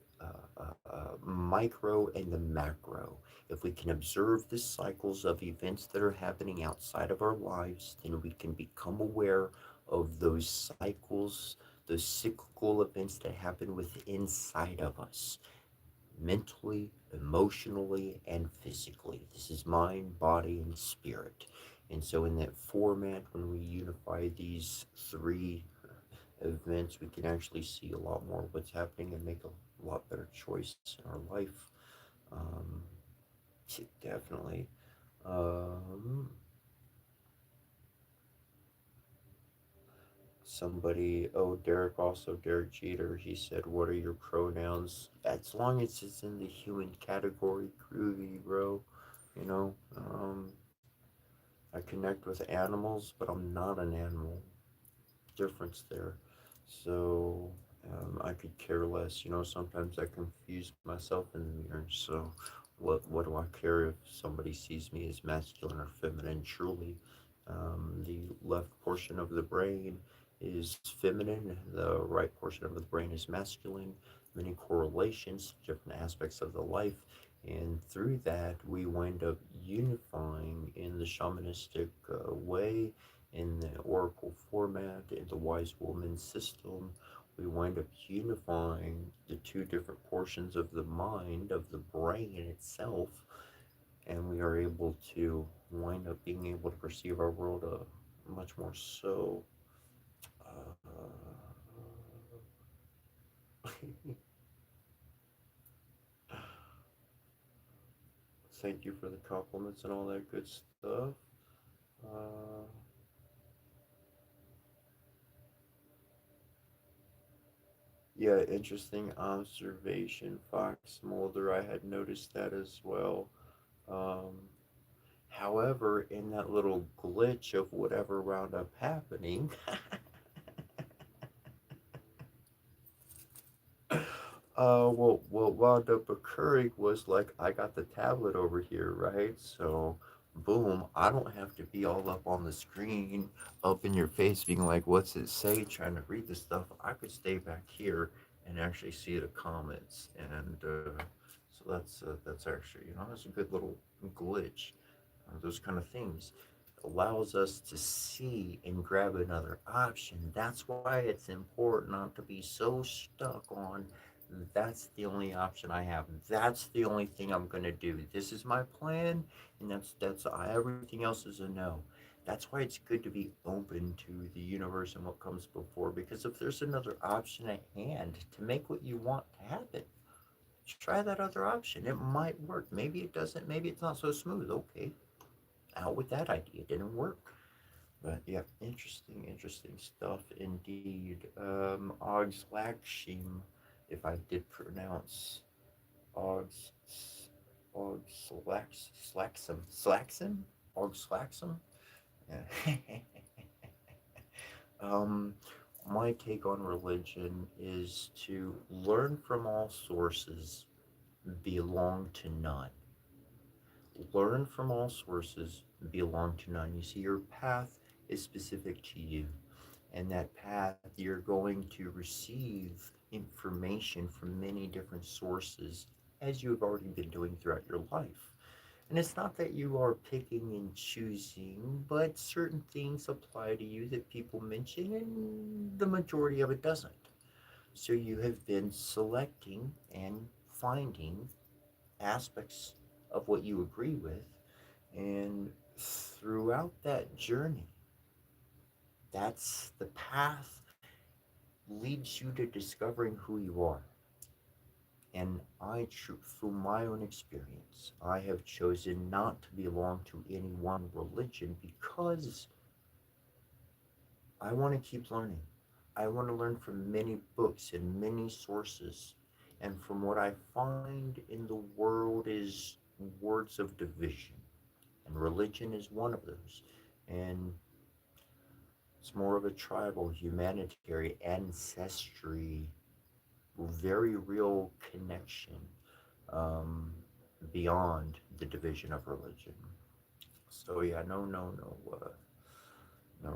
micro and the macro. If we can observe the cycles of events that are happening outside of our lives, then we can become aware of those cycles, those cyclical events that happen within inside of us, mentally, emotionally, and physically. This is mind, body, and spirit. And so, in that format, when we unify these three events, we can actually see a lot more of what's happening and make a lot better choices in our life. Um, Definitely. Um, Derek, also Derek Jeter, he said, "What are your pronouns?" As long as it's in the human category, groovy, bro. You know, I connect with animals, but I'm not an animal. Difference there. So I could care less. Sometimes I confuse myself in the mirror. So what do I care if somebody sees me as masculine or feminine? Truly, the left portion of the brain is feminine. The right portion of the brain is masculine. Many correlations, different aspects of the life. And through that, we wind up unifying in the shamanistic way, in the oracle format, in the wise woman system. We wind up unifying the two different portions of the mind, of the brain itself, and we are able to wind up being able to perceive our world much more so. Thank you for the compliments and all that good stuff. Uh, yeah, interesting observation, Fox Mulder. I had noticed that as well. Um, However, in that little glitch of whatever wound up happening, what wound up occurring was like I got the tablet over here, right? So, boom, I don't have to be all up on the screen, up in your face, being like, "What's it say?" Trying to read the stuff. I could stay back here and actually see the comments, and so that's actually that's a good little glitch. Those kind of things allows us to see and grab another option. That's why it's important not to be so stuck on that's the only option I have. That's the only thing I'm going to do. This is my plan, and that's everything else is a no. That's why it's good to be open to the universe and what comes before, because if there's another option at hand to make what you want to happen, try that other option. It might work. Maybe it doesn't. Maybe it's not so smooth. Okay, out with that idea. It didn't work. But yeah, interesting stuff indeed. Ogslakshim, if I did pronounce Ogs, Slaxum, Ogslaxum. Yeah. um, my take on religion is to learn from all sources, belong to none. Learn from all sources, belong to none. You see, your path is specific to you, and that path you're going to receive information from many different sources as you have already been doing throughout your life. And it's not that you are picking and choosing, but certain things apply to you that people mention, and the majority of it doesn't. So you have been selecting and finding aspects of what you agree with, and throughout that journey, that's the path leads you to discovering who you are. And through my own experience, I have chosen not to belong to any one religion because I want to keep learning. I want to learn from many books and many sources. And from what I find in the world is words of division. And religion is one of those. And it's more of a tribal, humanitarian, ancestry, very real connection, um, beyond the division of religion. So yeah, no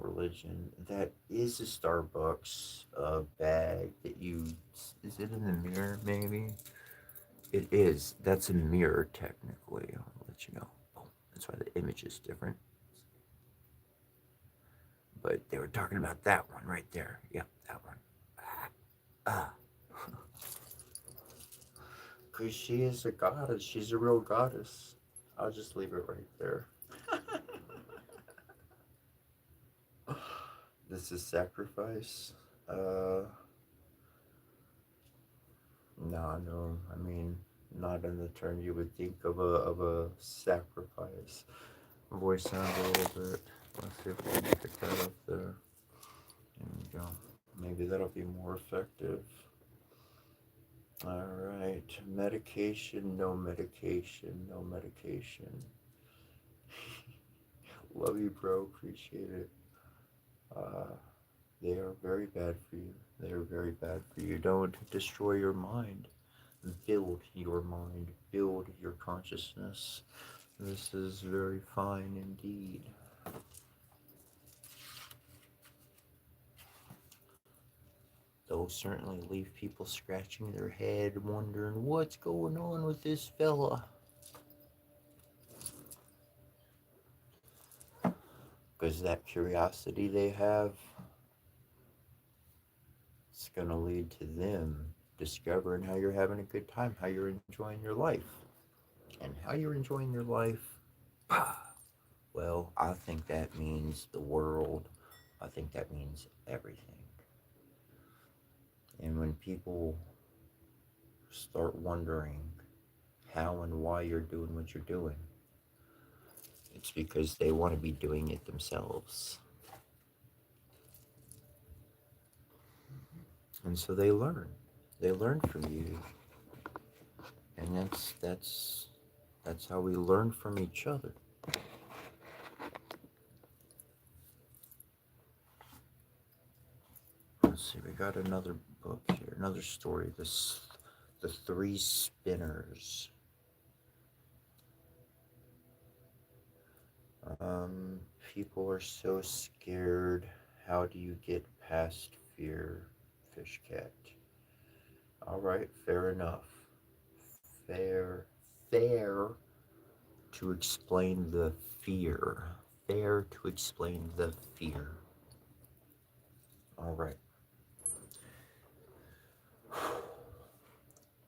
religion. That is a Starbucks bag that you. Is it in the mirror? Maybe it is. That's a mirror technically. I'll let you know. Oh, that's why the image is different. But they were talking about that one right there. Yep, that one. Ah, because she is a goddess. She's a real goddess. I'll just leave it right there. This is sacrifice. Uh, no. I mean, not in the term you would think of a sacrifice. My voice sounds a little bit. Let's see if we can pick that up there. There we go. Maybe that'll be more effective. All right. Medication, no medication, no medication. Love you, bro. Appreciate it. Uh, they are very bad for you. They are very bad for you. Don't destroy your mind. Build your mind. Build your consciousness. This is very fine indeed. They'll certainly leave people scratching their head, wondering what's going on with this fella. Because that curiosity they have, it's going to lead to them discovering how you're having a good time, how you're enjoying your life. And how you're enjoying your life, well, I think that means the world. I think that means everything. And when people start wondering how and why you're doing what you're doing, it's because they want to be doing it themselves. And so they learn. They learn from you. And that's how we learn from each other. Let's see, we got another book here, another story. The Three Spinners. People are so scared. How do you get past fear, fish cat? All right, fair enough. Fair to explain the fear. Fair to explain the fear. All right.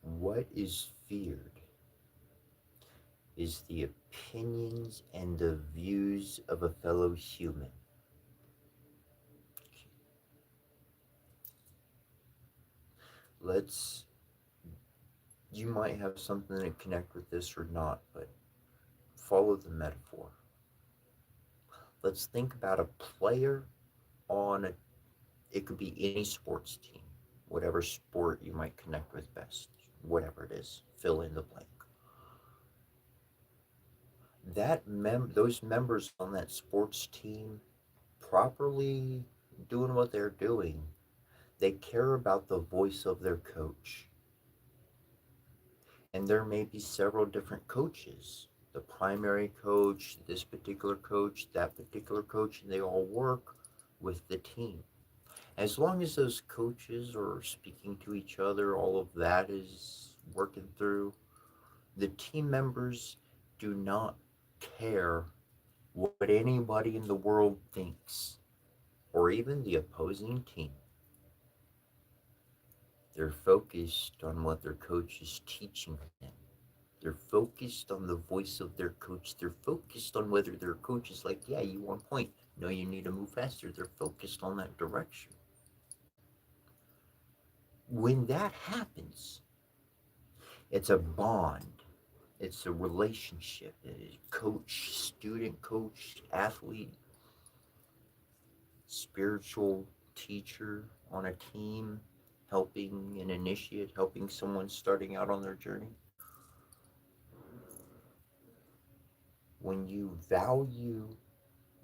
What is feared is the opinions and the views of a fellow human. Let's, you might have something to connect with this or not, but follow the metaphor. Let's think about a player on a, it could be any sports team, whatever sport you might connect with best, whatever it is, fill in the blank. Those members on that sports team properly doing what they're doing, they care about the voice of their coach. And there may be several different coaches, the primary coach, this particular coach, that particular coach, and they all work with the team. As long as those coaches are speaking to each other, all of that is working through, The team members do not care what anybody in the world thinks, or even the opposing team. They're focused on what their coach is teaching them. They're focused on the voice of their coach. They're focused on whether their coach is like, yeah, you on point. No, you need to move faster. They're focused on that direction. When that happens, it's a bond. It's a relationship. Coach, student, coach, athlete, spiritual teacher on a team, helping an initiate, helping someone starting out on their journey. When you value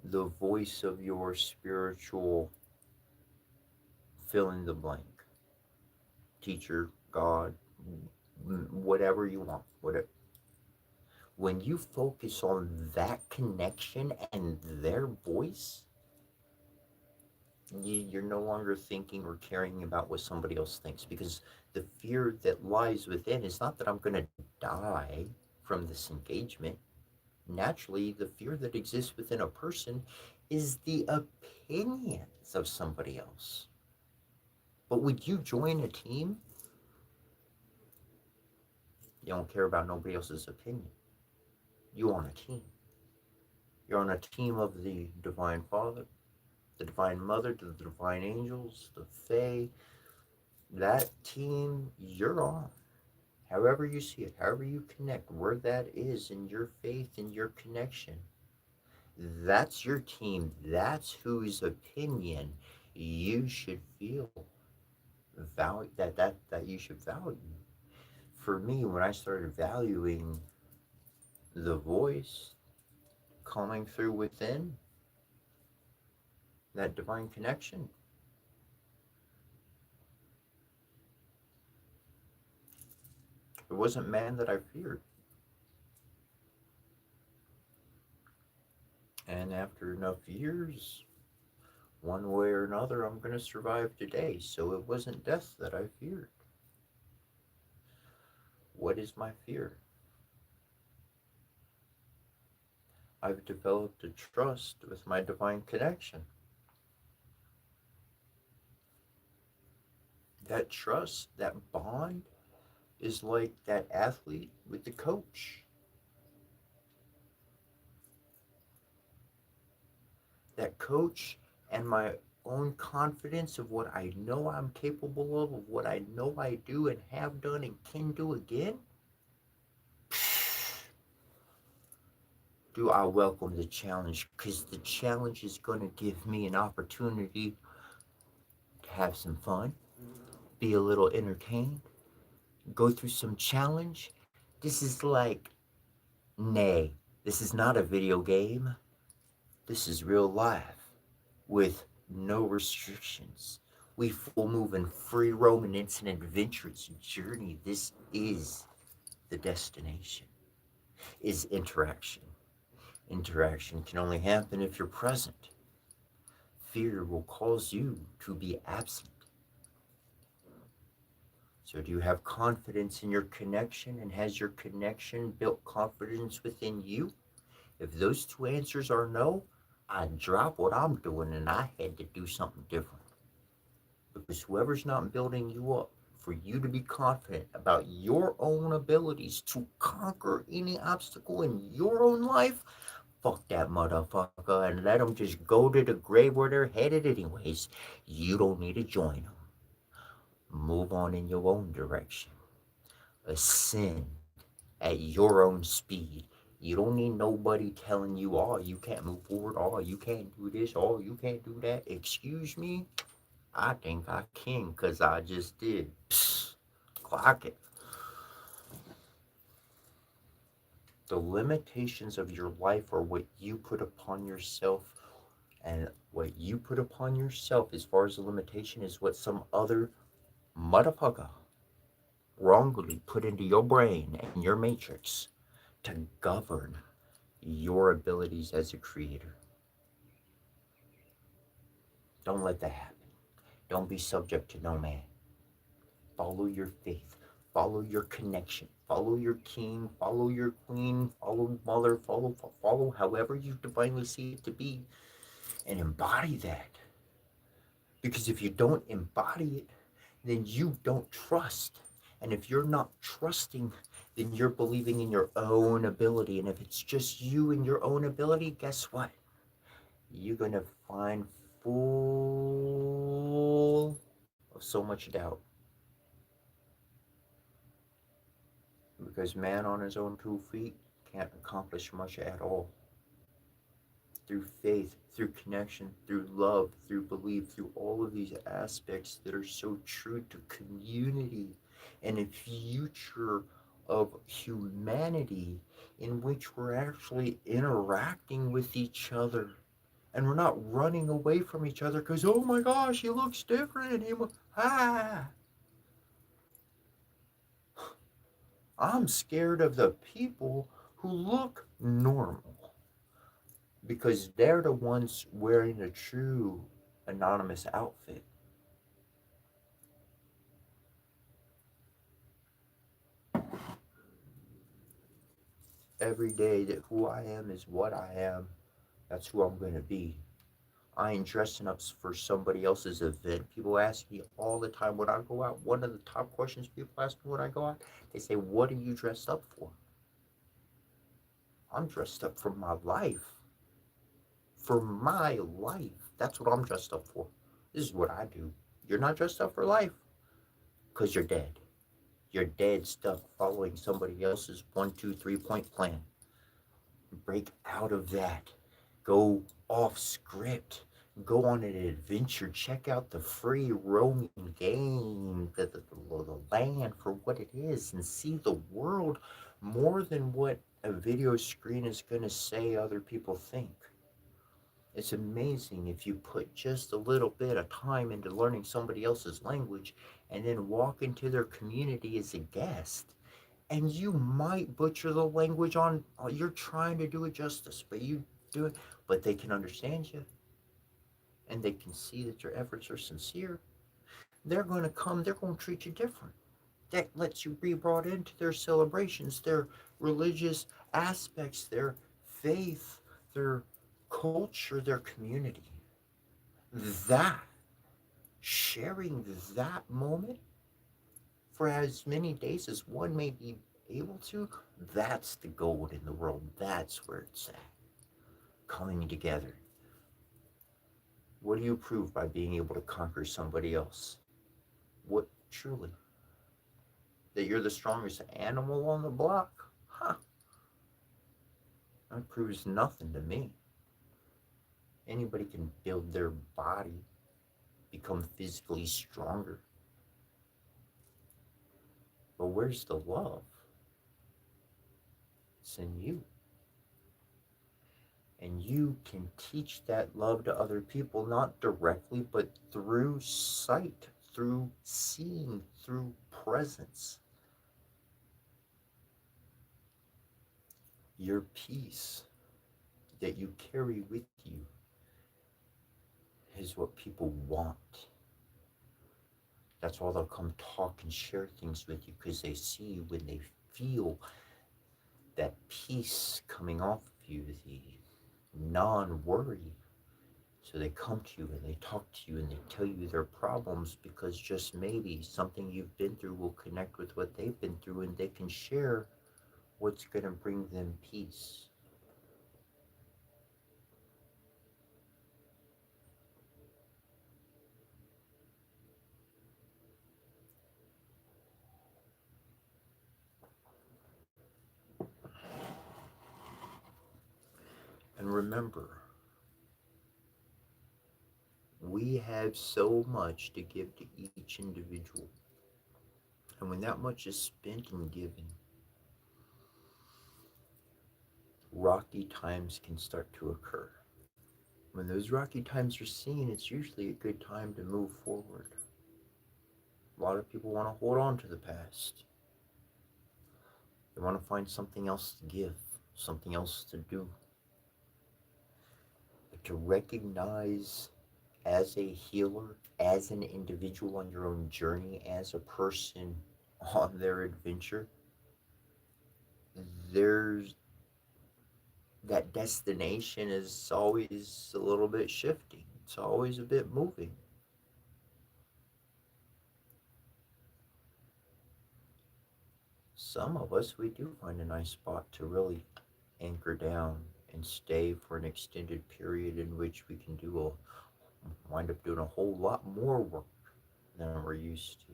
the voice of your spiritual fill in the blank teacher, God, whatever you want, whatever. When you focus on that connection and their voice, you're no longer thinking or caring about what somebody else thinks, because the fear that lies within is not that I'm going to die from this engagement. Naturally, the fear that exists within a person is the opinions of somebody else. But would you join a team? You don't care about nobody else's opinion. You're on a team. You're on a team of the Divine Father, the Divine Mother, the Divine Angels, the Fae. That team you're on. However you see it, however you connect, where that is in your faith and your connection, that's your team. That's whose opinion you should feel value, that you should value. For me, when I started valuing the voice coming through within, that divine connection, it wasn't man that I feared. And after enough years, one way or another, I'm going to survive today. So it wasn't death that I feared. What is my fear? I've developed a trust with my divine connection. That trust, that bond, is like that athlete with the coach. That coach and my own confidence of what I know I'm capable of what I know I do and have done and can do again. Do I welcome the challenge? Because the challenge is going to give me an opportunity to have some fun, be a little entertained, go through some challenge. This is like, nay, this is not a video game. This is real life with no restrictions. We full moving, free roaming. It's an adventurous journey. This is the destination, is interaction. Interaction can only happen if you're present. Fear will cause you to be absent. So do you have confidence in your connection, and has your connection built confidence within you? If those two answers are no, I drop what I'm doing and I had to do something different. Because whoever's not building you up for you to be confident about your own abilities to conquer any obstacle in your own life, fuck that motherfucker and let them just go to the grave where they're headed anyways. You don't need to join them. Move on in your own direction. Ascend at your own speed. You don't need nobody telling you, oh, you can't move forward, oh, you can't do this, oh, you can't do that. Excuse me? I think I can because I just did. Psst, clock it. The limitations of your life are what you put upon yourself, and what you put upon yourself as far as the limitation is what some other motherfucker wrongly put into your brain and your matrix to govern your abilities as a creator. Don't let that happen. Don't be subject to no man. Follow your faith. Follow your connection. Follow your king. Follow your queen. Follow mother. Follow however you divinely see it to be, and embody that. Because if you don't embody it, then you don't trust. And if you're not trusting, then you're believing in your own ability. And if it's just you and your own ability, guess what? You're going to find full of so much doubt. Because man on his own 2 feet can't accomplish much at all. Through faith, through connection, through love, through belief, through all of these aspects that are so true to community and a future of humanity in which we're actually interacting with each other and we're not running away from each other because, oh my gosh, he looks different. Ah, I'm scared of the people who look normal because they're the ones wearing the true anonymous outfit. Every day that who I am is what I am, that's who I'm going to be. I ain't dressing up for somebody else's event. People ask me all the time when I go out. One of the top questions people ask me when I go out, they say, what are you dressed up for? I'm dressed up for my life. For my life. That's what I'm dressed up for. This is what I do. You're not dressed up for life because you're dead. You're dead stuck following somebody else's 1, 2, 3 point plan. Break out of that. Go off script. Go on an adventure. Check out the free roaming game, the land for what it is, and see the world more than what a video screen is going to say other people think. It's amazing if you put just a little bit of time into learning somebody else's language and then walk into their community as a guest. And you might butcher the language on, you're trying to do it justice, but you do it, but they can understand you and they can see that your efforts are sincere. They're going to come, they're going to treat you different. That lets you be brought into their celebrations, their religious aspects, their faith, their culture, their community. That, sharing that moment for as many days as one may be able to, that's the gold in the world. That's where it's at. Coming together. What do you prove by being able to conquer somebody else? What truly? That you're the strongest animal on the block? Huh. That proves nothing to me. Anybody can build their body, become physically stronger. But where's the love? It's in you. And you can teach that love to other people, not directly, but through sight, through seeing, through presence. Your peace that you carry with you is what people want. That's why they'll come talk and share things with you, because they see when they feel that peace coming off of you, the non-worry. So they come to you and they talk to you and they tell you their problems because just maybe something you've been through will connect with what they've been through and they can share what's going to bring them peace. And remember, we have so much to give to each individual. And when that much is spent and given, rocky times can start to occur. When those rocky times are seen, it's usually a good time to move forward. A lot of people want to hold on to the past. They want to find something else to give, something else to do. But to recognize as a healer, as an individual on your own journey, as a person on their adventure, there's that destination is always a little bit shifting. It's always a bit moving. Some of us, we do find a nice spot to really anchor down and stay for an extended period in which we can wind up doing a whole lot more work than we're used to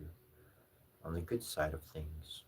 on the good side of things.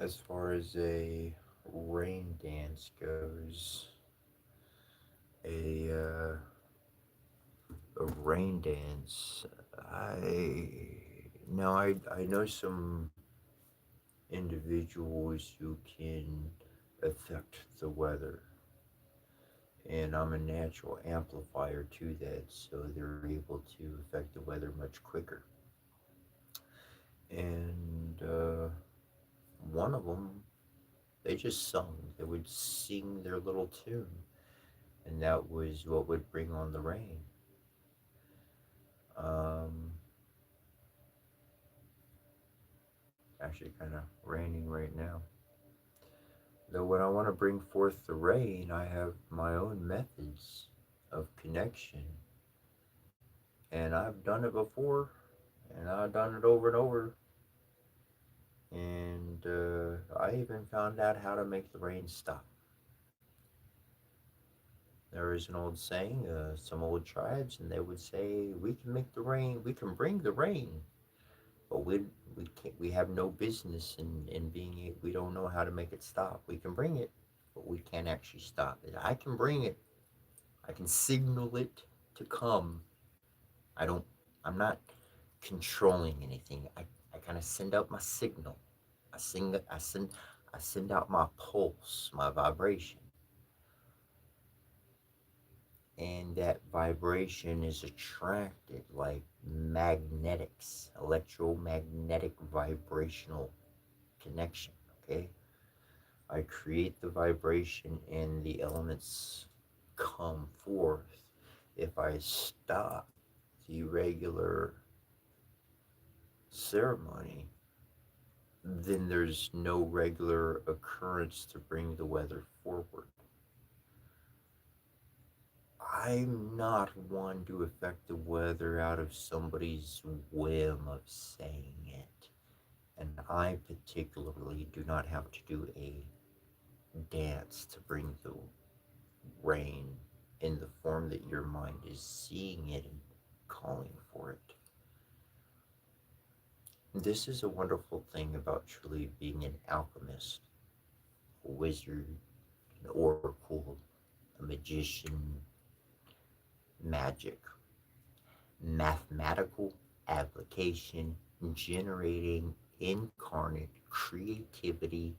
As far as rain dance goes, a uh, a rain dance. I know some individuals who can affect the weather, and I'm a natural amplifier to that, so they're able to affect the weather much quicker. And one of them, they just sung. They would sing their little tune, and that was what would bring on the rain. Um, Actually, kind of raining right now. Though when I want to bring forth the rain, I have my own methods of connection, and I've done it before, and I've done it over and over, and I even found out how to make the rain stop. There is an old saying, some old tribes, and they would say, "We can make the rain, we can bring the rain, but we have no business in being it. We don't know how to make it stop. We can bring it, but we can't actually stop it. I can bring it. I can signal it to come. I don't. I'm not controlling anything. I kind of send out my signal. I sing. I send out my pulse, my vibration, and that vibration is attracted like magnetics, electromagnetic vibrational connection. Okay, I create the vibration, and the elements come forth. If I stop the regular ceremony, then there's no regular occurrence to bring the weather forward. I'm not one to affect the weather out of somebody's whim of saying it. And I particularly do not have to do a dance to bring the rain in the form that your mind is seeing it and calling for it. This is a wonderful thing about truly being an alchemist, a wizard, an oracle, a magician, magic, mathematical application, generating incarnate creativity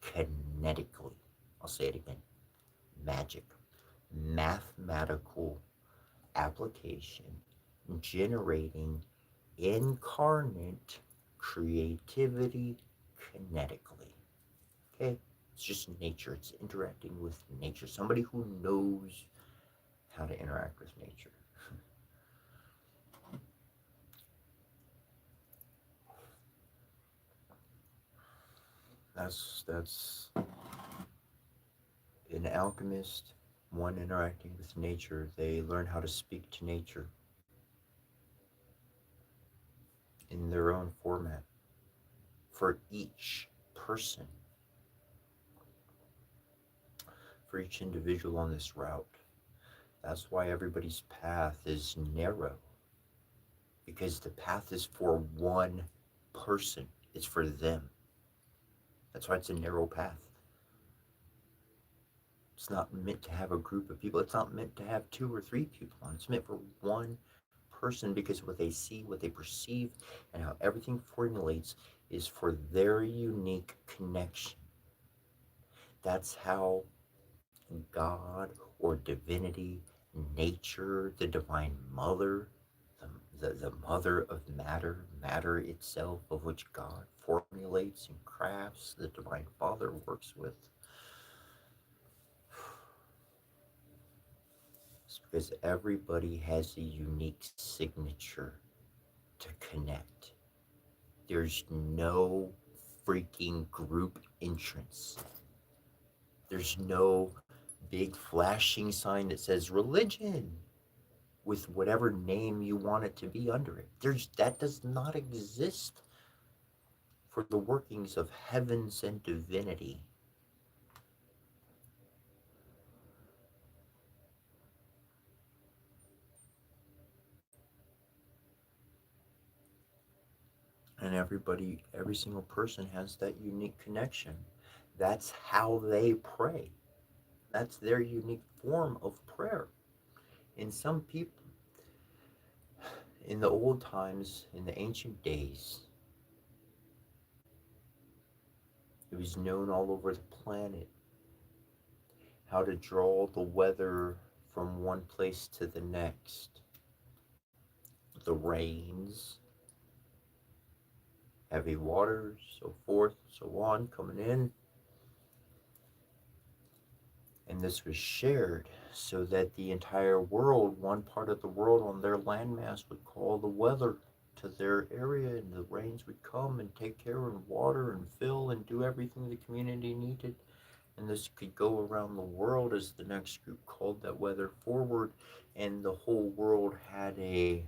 kinetically. I'll say it again, magic, mathematical application, generating incarnate creativity kinetically. Okay? It's just nature. It's interacting with nature. Somebody who knows how to interact with nature. That's an alchemist, one interacting with nature. They learn how to speak to nature in their own format for each person, for each individual on this route. That's why everybody's path is narrow, because the path is for one person. It's for them. That's why it's a narrow path. It's not meant to have a group of people. It's not meant to have two or three people on. It's meant for one person because what they see, what they perceive, and how everything formulates is for their unique connection. That's how God or divinity, nature, the divine mother, the mother of matter, matter itself, of which God formulates and crafts, the divine father works with. It's because everybody has a unique signature to connect. There's no freaking group entrance. There's no big flashing sign that says religion with whatever name you want it to be under it. That does not exist for the workings of heavens and divinity. And every single person has that unique connection. That's how they pray. That's their unique form of prayer. And some people, in the old times, in the ancient days, it was known all over the planet how to draw the weather from one place to the next. The rains, heavy waters, so forth, so on, coming in. And this was shared so that the entire world, one part of the world on their landmass, would call the weather to their area, and the rains would come and take care and water and fill and do everything the community needed. And this could go around the world as the next group called that weather forward, and the whole world had a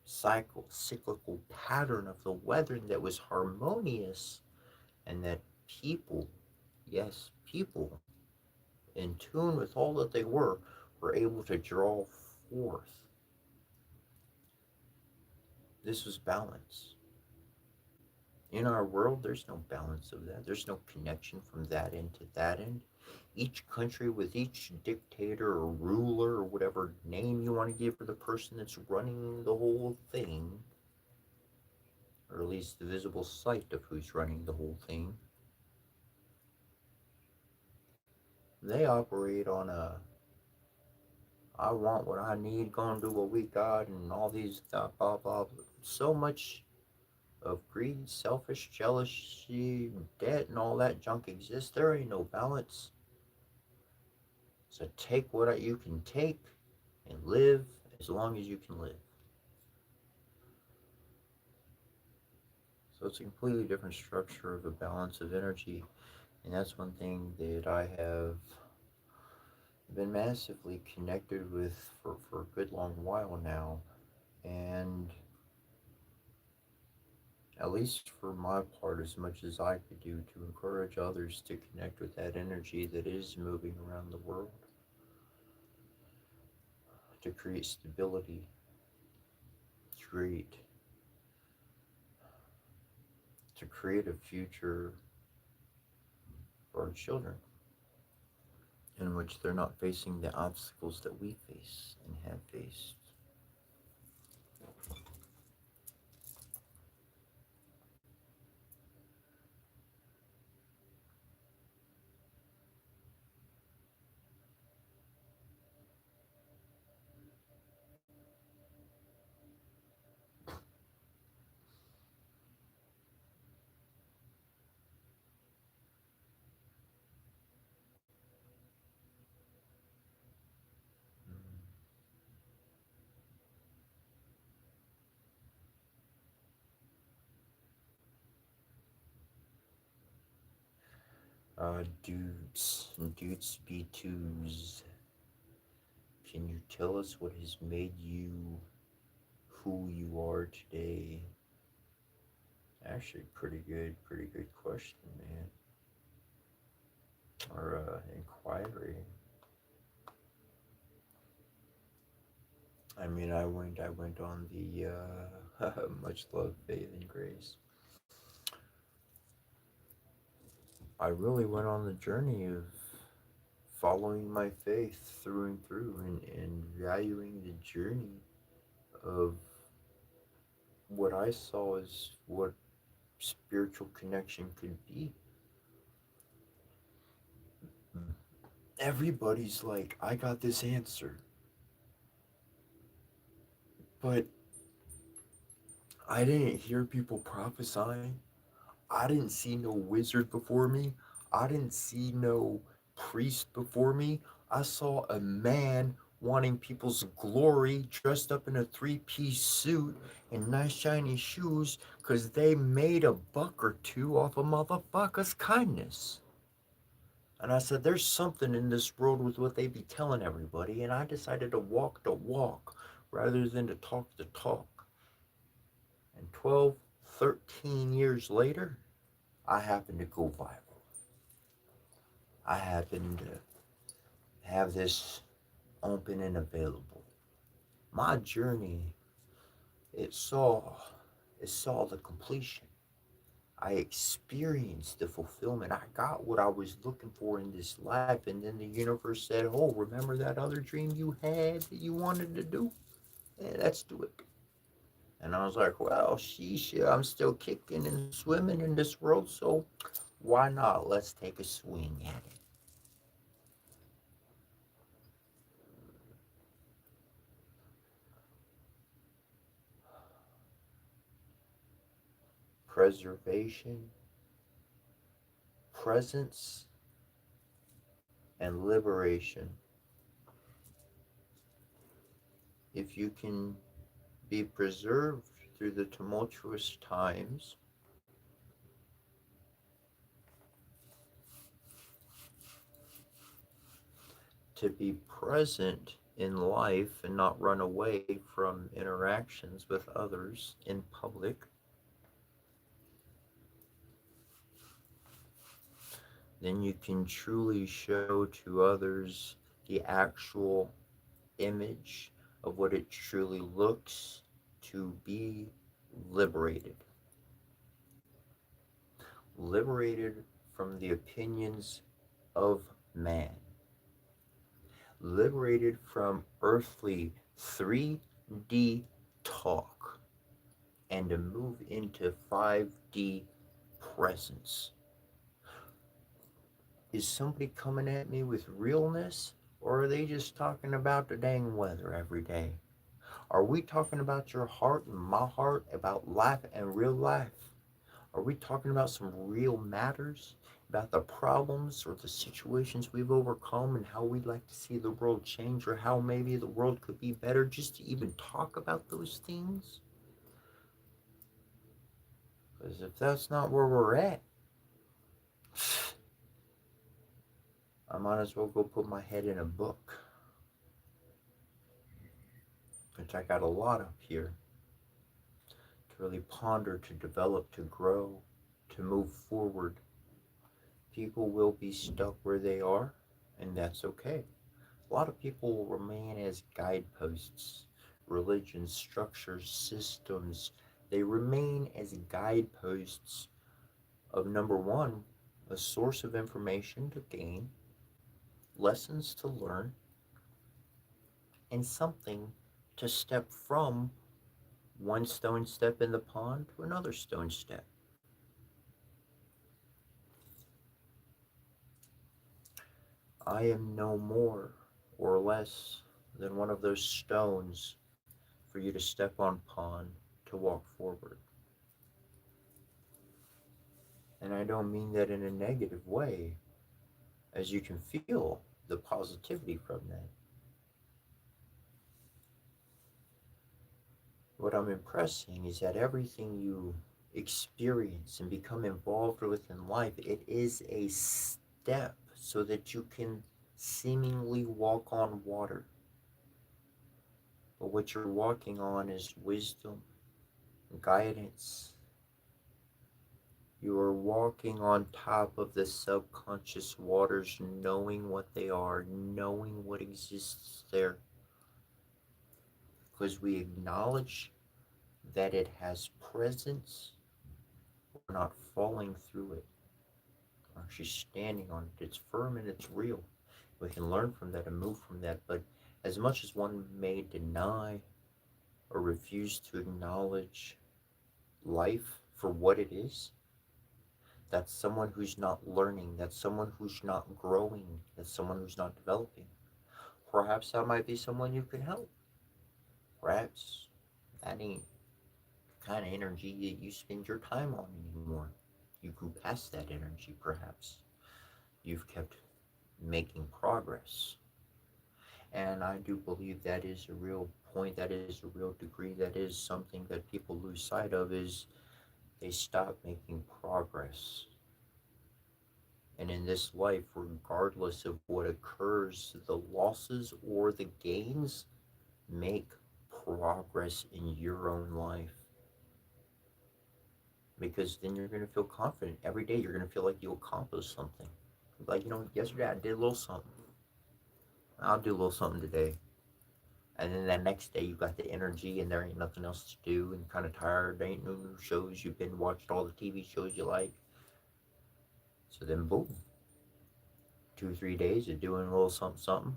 cyclical pattern of the weather that was harmonious, and that people, yes, people, in tune with all that they were able to draw forth. This was balance. In our world, there's no balance of that. There's no connection from that end to that end. Each country, with each dictator or ruler or whatever name you want to give for the person that's running the whole thing, or at least the visible sight of who's running the whole thing, they operate on a I want what I need, gonna do what we got, and all these blah blah blah. So much of greed, selfish, jealousy, debt, and all that junk exists. There ain't no balance. So take what you can take and live as long as you can live. So it's a completely different structure of a balance of energy. And that's one thing that I have been massively connected with for a good long while now. And at least for my part, as much as I could do to encourage others to connect with that energy that is moving around the world, to create stability, create to create a future for our children in which they're not facing the obstacles that we face and have faced. Dudes B2s, can you tell us what has made you who you are today? Actually, pretty good question, man. Or inquiry. I went on the much love, faith, and grace. I really went on the journey of following my faith through and through, and valuing the journey of what I saw as what spiritual connection could be. Everybody's like, I got this answer, but I didn't hear people prophesying. I didn't see no wizard before me. I didn't see no priest before me. I saw a man wanting people's glory, dressed up in a three-piece suit and nice shiny shoes because they made a buck or two off a motherfucker's kindness. And I said, there's something in this world with what they be telling everybody, and I decided to walk the walk rather than to talk the talk. And 12, 13 years later, I happened to go viral. I happened to have this open and available. My journey, it saw it saw the completion. I experienced the fulfillment. I got what I was looking for in this life, and then the universe said, "Oh, remember that other dream you had that you wanted to do? Yeah, let's do it." And I was like, "Well, sheesh, I'm still kicking and swimming in this world, so why not? Let's take a swing at it." Preservation, presence, and liberation. If you can be preserved through the tumultuous times, to be present in life and not run away from interactions with others in public, then you can truly show to others the actual image of what it truly looks to be liberated. Liberated from the opinions of man. Liberated from earthly 3D talk and to move into 5D presence. Is somebody coming at me with realness, or are they just talking about the dang weather every day? Are we talking about your heart and my heart, about life and real life? Are we talking about some real matters? About the problems or the situations we've overcome and how we'd like to see the world change, or how maybe the world could be better, just to even talk about those things? Because if that's not where we're at, I might as well go put my head in a book, which I got a lot of here, to really ponder, to develop, to grow, to move forward. People will be stuck where they are, and that's okay. A lot of people will remain as guideposts, religions, structures, systems. They remain as guideposts of, number one, a source of information to gain, lessons to learn, and something to step from one stone step in the pond to another stone step. I am no more or less than one of those stones for you to step on pond to walk forward. And I don't mean that in a negative way, as you can feel the positivity from that. What I'm impressing is that everything you experience and become involved with in life, it is a step so that you can seemingly walk on water. But what you're walking on is wisdom, guidance. You are walking on top of the subconscious waters, knowing what they are, knowing what exists there, because we acknowledge that it has presence. We're not falling through it. We're actually standing on it. It's firm and it's real. We can learn from that and move from that. But as much as one may deny or refuse to acknowledge life for what it is, that's someone who's not learning, that's someone who's not growing, that's someone who's not developing. Perhaps that might be someone you can help. Perhaps that ain't the kind of energy that you spend your time on anymore. You grew past that energy, perhaps. You've kept making progress. And I do believe that is a real point, that is a real degree, that is something that people lose sight of, is they stop making progress. And in this life, regardless of what occurs, the losses or the gains, make progress in your own life. Because then you're going to feel confident. Every day you're going to feel like you accomplished something. Like, yesterday I did a little something. I'll do a little something today. And then that next day you got the energy and there ain't nothing else to do and kind of tired. There ain't no new shows. You've been watched all the TV shows you like. So then boom. 2 or 3 days of doing a little something something.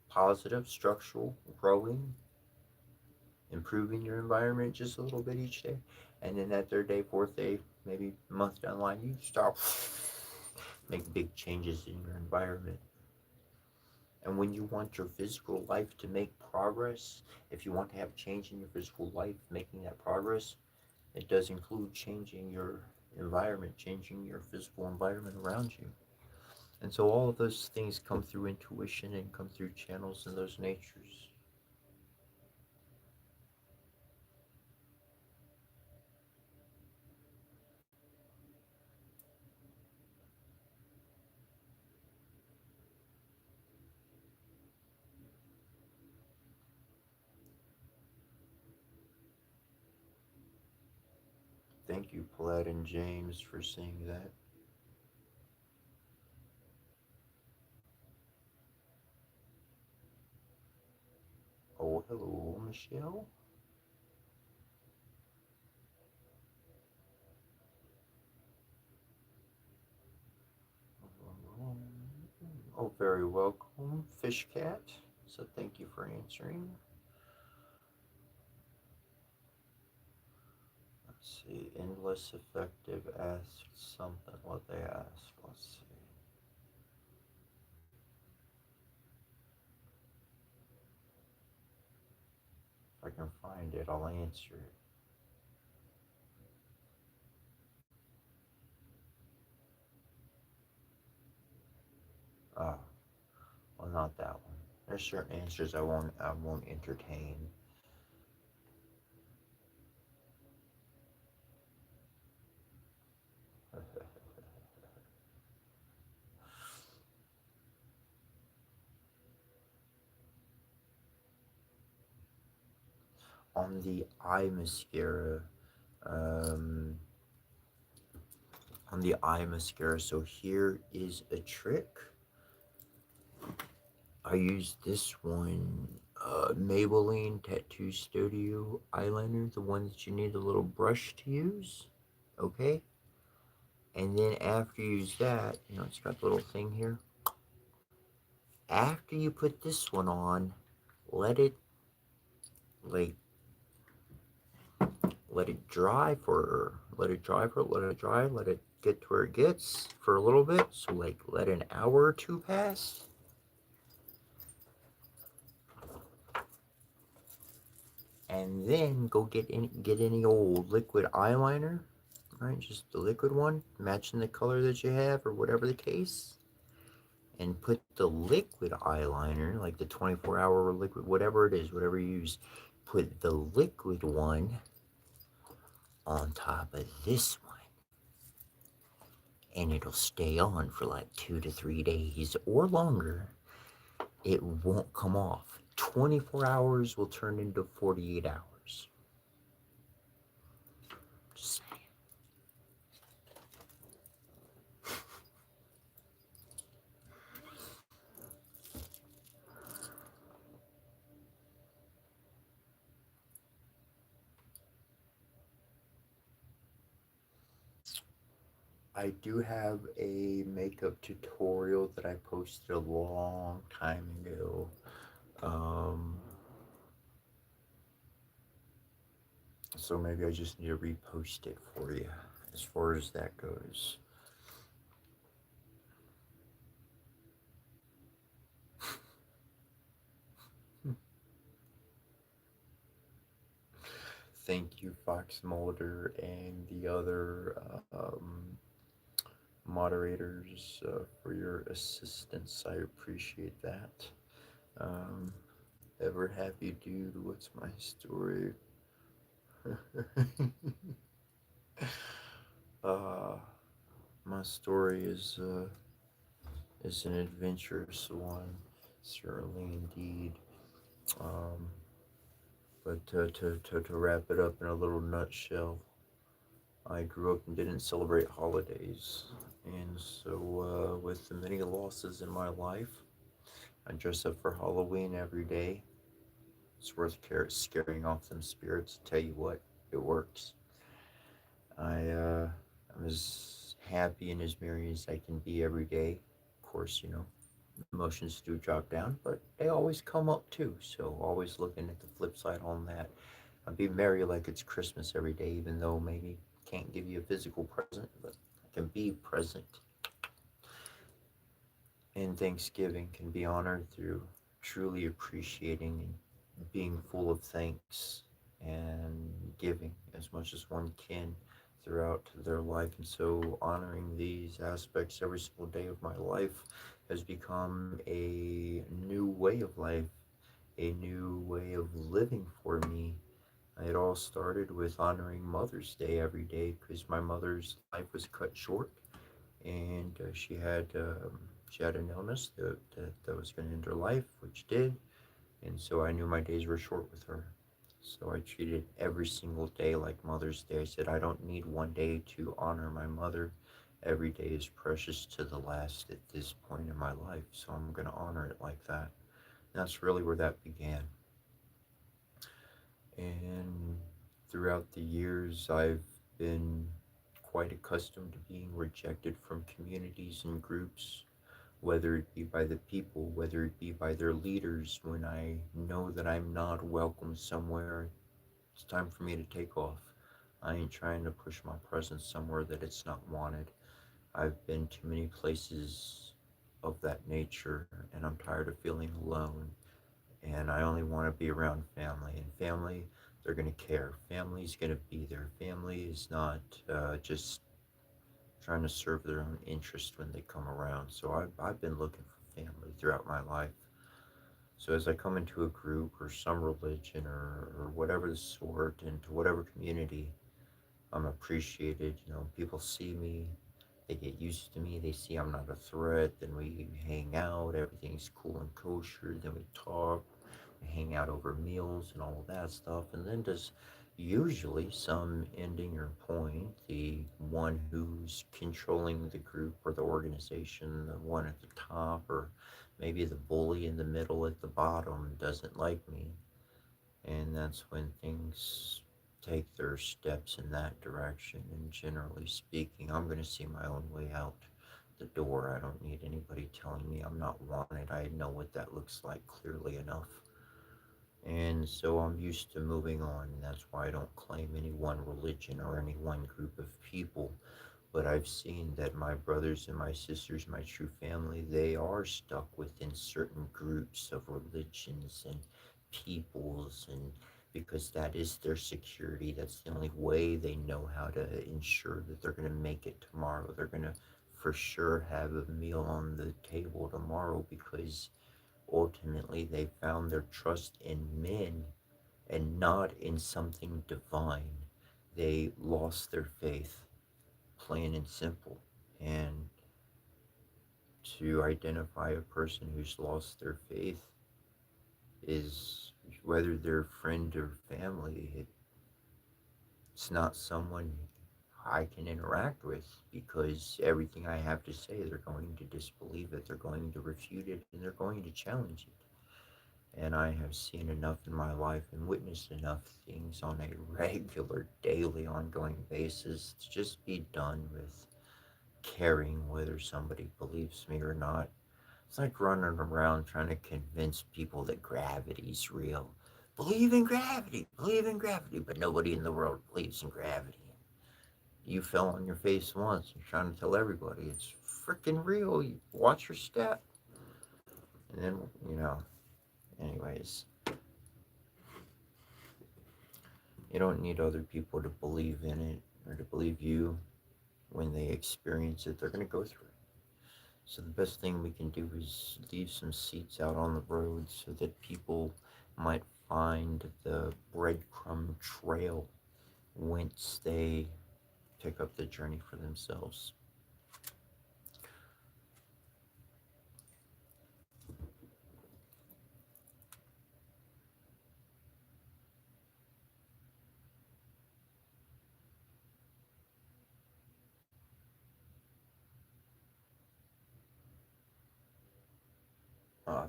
Positive, structural, growing, improving your environment just a little bit each day. And then that third day, fourth day, maybe a month down the line, you start make big changes in your environment. And when you want your physical life to make progress, if you want to have change in your physical life, making that progress, it does include changing your environment, changing your physical environment around you. And so all of those things come through intuition and come through channels and those natures. Thank you, Paladin James, for saying that. Oh, hello, Michelle. Oh, very welcome, Fish Cat. So thank you for answering. Let's see, endless effective asked something, what they asked. Let's see. If I can find it, I'll answer it. Oh, well, not that one. There's certain answers I won't entertain. On the eye mascara, um, so here is a trick. I use this one, Maybelline Tattoo Studio eyeliner, the one that you need a little brush to use, okay? And then after you use that, it's got the little thing here. After you put this one on, let it, like, let it dry, let it get to where it gets for a little bit. So, like, let an hour or two pass. And then go get any old liquid eyeliner, right? Just the liquid one, matching the color that you have or whatever the case. And put the liquid eyeliner, like the 24-hour liquid, whatever it is, whatever you use, put the liquid one on top of this one. And it'll stay on for like 2 to 3 days or longer. It won't come off. 24 hours will turn into 48 hours. Just saying. I do have a makeup tutorial that I posted a long time ago. Um, so maybe I just need to repost it for you as far as that goes. Thank you, Fox Mulder, and the other moderators for your assistance. I appreciate that. Um, Ever happy dude, what's my story? uh, my story is an adventurous one, certainly indeed. Um, but to wrap it up in a little nutshell, I grew up and didn't celebrate holidays, and so with the many losses in my life, I dress up for Halloween every day. It's worth scaring off them spirits. Tell you what, it works. I'm as happy and as merry as I can be every day. Of course, emotions do drop down, but they always come up too. So always looking at the flip side on that. I'll be merry like it's Christmas every day, even though maybe can't give you a physical present, but I can be present. And Thanksgiving can be honored through truly appreciating and being full of thanks and giving as much as one can throughout their life. And so, honoring these aspects every single day of my life has become a new way of life, a new way of living for me. It all started with honoring Mother's Day every day because my mother's life was cut short, and she had an illness that was going to end her life, which did, and so I knew my days were short with her. So I treated every single day like Mother's Day. I said I don't need one day to honor my mother. Every day is precious to the last at this point in my life, so I'm going to honor it like that. And that's really where that began. And throughout the years, I've been quite accustomed to being rejected from communities and groups, whether it be by the people, whether it be by their leaders. When I know that I'm not welcome somewhere, it's time for me to take off. I ain't trying to push my presence somewhere that it's not wanted. I've been to many places of that nature, and I'm tired of feeling alone. And I only want to be around family. And family, they're going to care. Family's going to be there. Family is not just trying to serve their own interest when they come around. So I've been looking for family throughout my life. So as I come into a group or some religion or whatever the sort, into whatever community, I'm appreciated. People see me, they get used to me, they see I'm not a threat, then we hang out, everything's cool and kosher, then we talk, we hang out over meals and all of that stuff, and then there's usually some ending or point, the one who's controlling the group or the organization, the one at the top, or maybe the bully in the middle at the bottom doesn't like me, and that's when things take their steps in that direction. And generally speaking, I'm going to see my own way out the door. I don't need anybody telling me I'm not wanted. I know what that looks like clearly enough. And so I'm used to moving on. And that's why I don't claim any one religion or any one group of people. But I've seen that my brothers and my sisters, my true family, they are stuck within certain groups of religions and peoples, and because that is their security, that's the only way they know how to ensure that they're going to make it tomorrow. They're going to for sure have a meal on the table tomorrow because ultimately they found their trust in men and not in something divine. They lost their faith, plain and simple. And to identify a person who's lost their faith is, whether they're friend or family, it's not someone I can interact with because everything I have to say, they're going to disbelieve it, they're going to refute it, and they're going to challenge it. And I have seen enough in my life and witnessed enough things on a regular, daily, ongoing basis to just be done with caring whether somebody believes me or not. It's like running around trying to convince people that gravity's real. Believe in gravity, but nobody in the world believes in gravity. You fell on your face once, you're trying to tell everybody it's freaking real. You watch your step. And then, anyways, you don't need other people to believe in it or to believe you. When they experience it, they're going to go through it. So the best thing we can do is leave some seats out on the road so that people might find the breadcrumb trail whence they pick up the journey for themselves.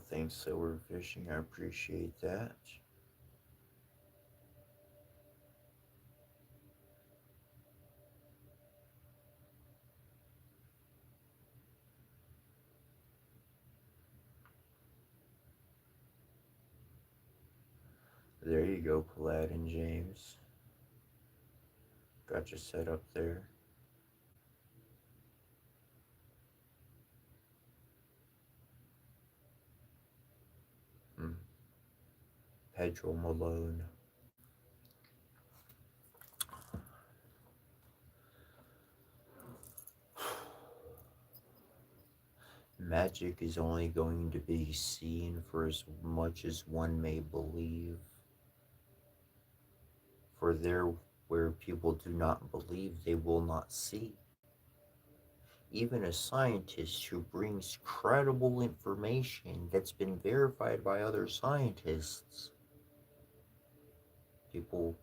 Thanks, Silver Fishing. I appreciate that. There you go, Paladin James. Got you set up there. Hmm. Pedro Malone. Magic is only going to be seen for as much as one may believe. For there where people do not believe, they will not see. Even a scientist who brings credible information that's been verified by other scientists, people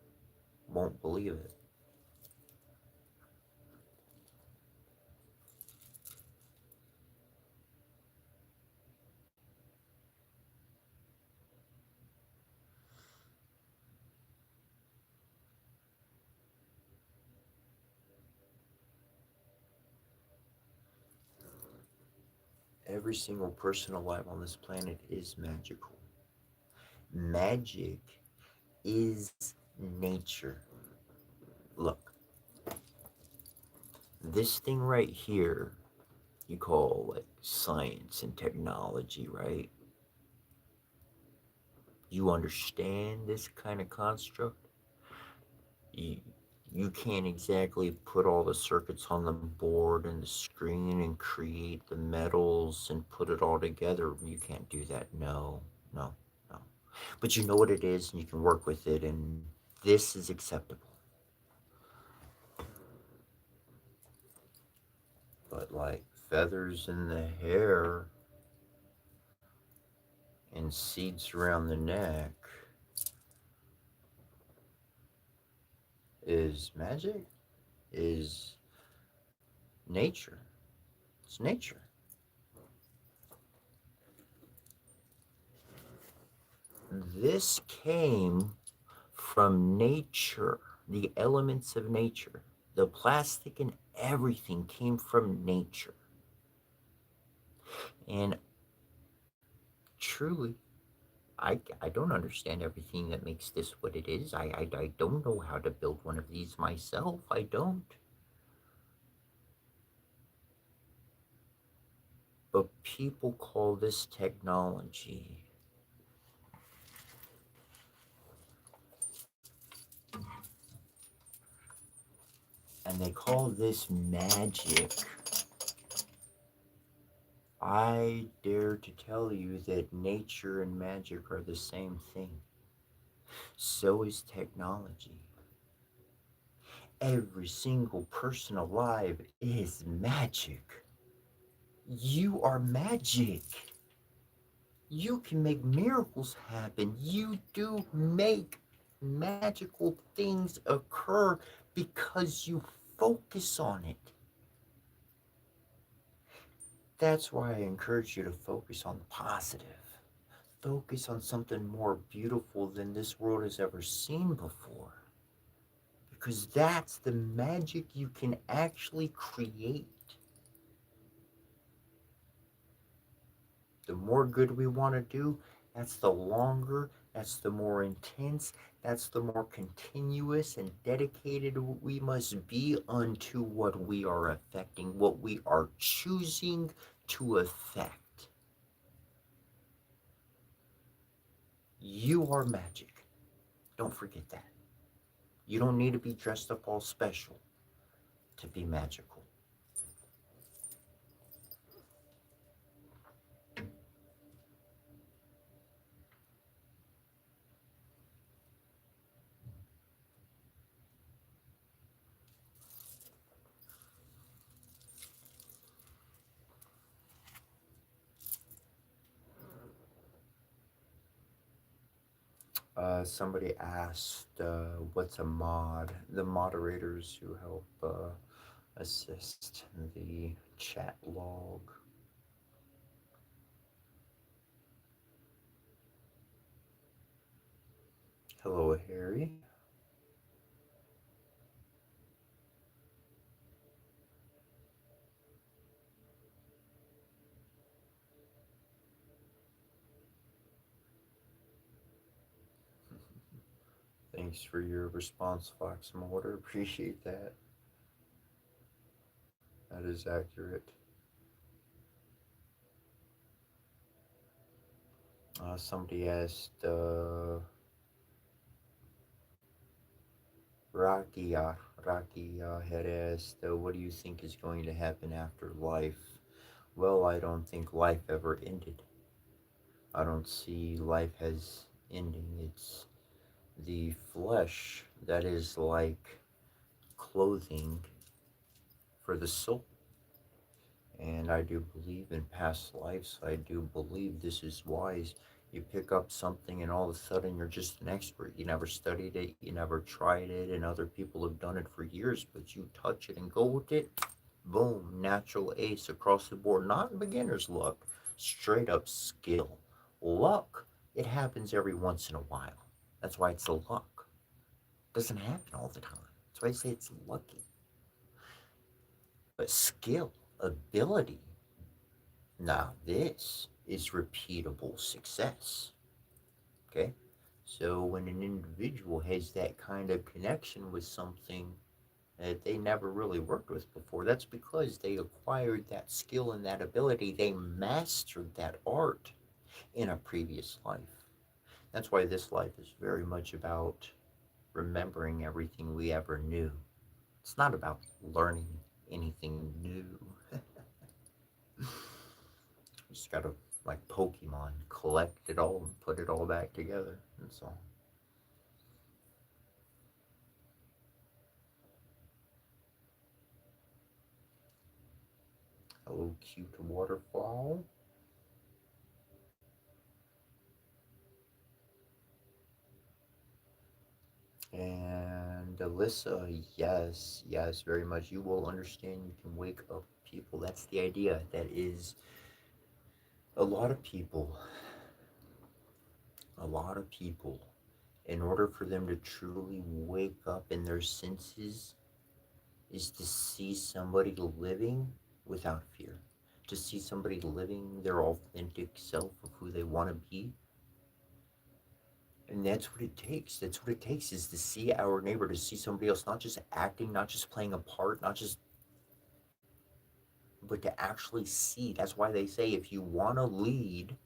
won't believe it. Every single person alive on this planet is magical. Magic is nature. Look, this thing right here, you call like science and technology, right? You understand this kind of construct? You, you can't exactly put all the circuits on the board and the screen and create the metals and put it all together. You can't do that. No, no, no. But you know what it is and you can work with it, and this is acceptable. But like feathers in the hair and seeds around the neck is magic, is nature. It's nature. This came from nature, the elements of nature. The plastic and everything came from nature. And truly, I don't understand everything that makes this what it is. I don't know how to build one of these myself. I don't. But people call this technology. And they call this magic. I dare to tell you that nature and magic are the same thing. So is technology. Every single person alive is magic. You are magic. You can make miracles happen. You do make magical things occur because you focus on it. That's why I encourage you to focus on the positive. Focus on something more beautiful than this world has ever seen before. Because that's the magic you can actually create. The more good we want to do, that's the longer, that's the more intense, that's the more continuous and dedicated we must be unto what we are affecting, what we are choosing to affect. You are magic. Don't forget that. You don't need to be dressed up all special to be magical. Somebody asked, what's a mod? The moderators who help assist the chat log. Hello, Harry. Thanks for your response, Fox Mortar. Appreciate that. That is accurate. Somebody asked, Rakia had asked, what do you think is going to happen after life? Well, I don't think life ever ended. I don't see life as ending. It's the flesh that is like clothing for the soul. And I do believe in past lives. I do believe this is wise. You pick up something and all of a sudden you're just an expert. You never studied it, you never tried it, and other people have done it for years, but you touch it and go with it, boom, natural ace across the board. Not beginner's luck, straight up skill. Luck, it happens every once in a while. That's why it's a luck. It doesn't happen all the time. That's why I say it's lucky. But skill, ability, now this is repeatable success. Okay? So when an individual has that kind of connection with something that they never really worked with before, that's because they acquired that skill and that ability. They mastered that art in a previous life. That's why this life is very much about remembering everything we ever knew. It's not about learning anything new. Just gotta, like Pokemon, collect it all and put it all back together. That's all. Hello, cute waterfall. And Alyssa, yes, yes, very much. You will understand. You can wake up people. That's the idea. That is a lot of people. A lot of people, in order for them to truly wake up in their senses, is to see somebody living without fear, to see somebody living their authentic self of who they want to be. And that's what it takes. That's what it takes, is to see our neighbor, to see somebody else, not just acting, not just playing a part, not just, but to actually see. That's why they say if you want to lead,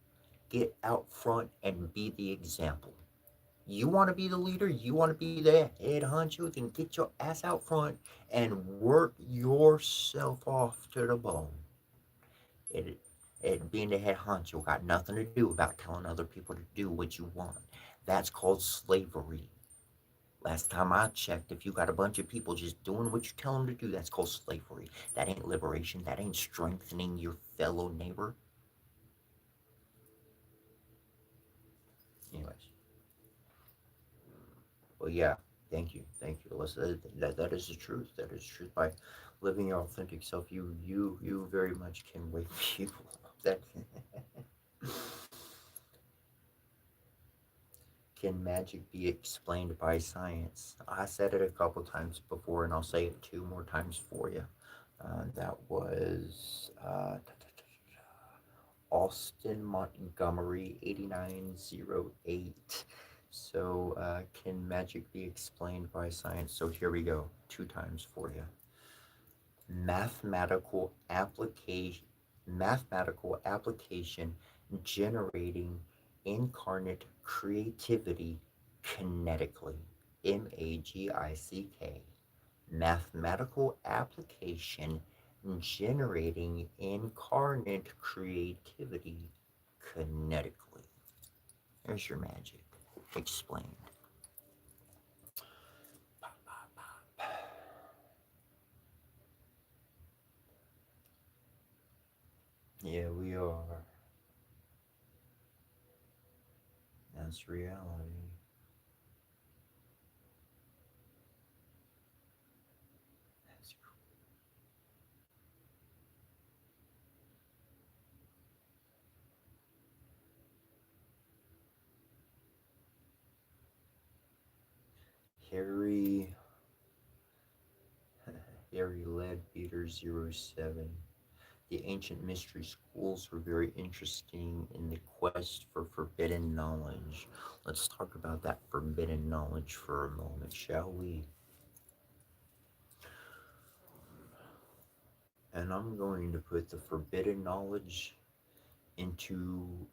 get out front and be the example. You want to be the leader, you want to be the head honcho, then get your ass out front and work yourself off to the bone. It, being the head honcho got nothing to do about telling other people to do what you want. That's called slavery. Last time I checked, if you got a bunch of people just doing what you tell them to do, that's called slavery. That ain't liberation. That ain't strengthening your fellow neighbor. Anyways, well, yeah, thank you, Alyssa. That is the truth. That is the truth. By living your authentic self, you very much can wake people up. That can magic be explained by science? I said it a couple times before, and I'll say it two more times for you. That was Austin Montgomery 8908. So, can magic be explained by science? So, here we go, two times for you. Mathematical application, mathematical application generating incarnate creativity kinetically. Magic. Mathematical application generating incarnate creativity kinetically. There's your magic explained. Yeah, we are. That's reality. That's Harry Harry Leadbeater 07. The ancient mystery schools were very interesting in the quest for forbidden knowledge. Let's talk about that forbidden knowledge for a moment, shall we? And I'm going to put the forbidden knowledge into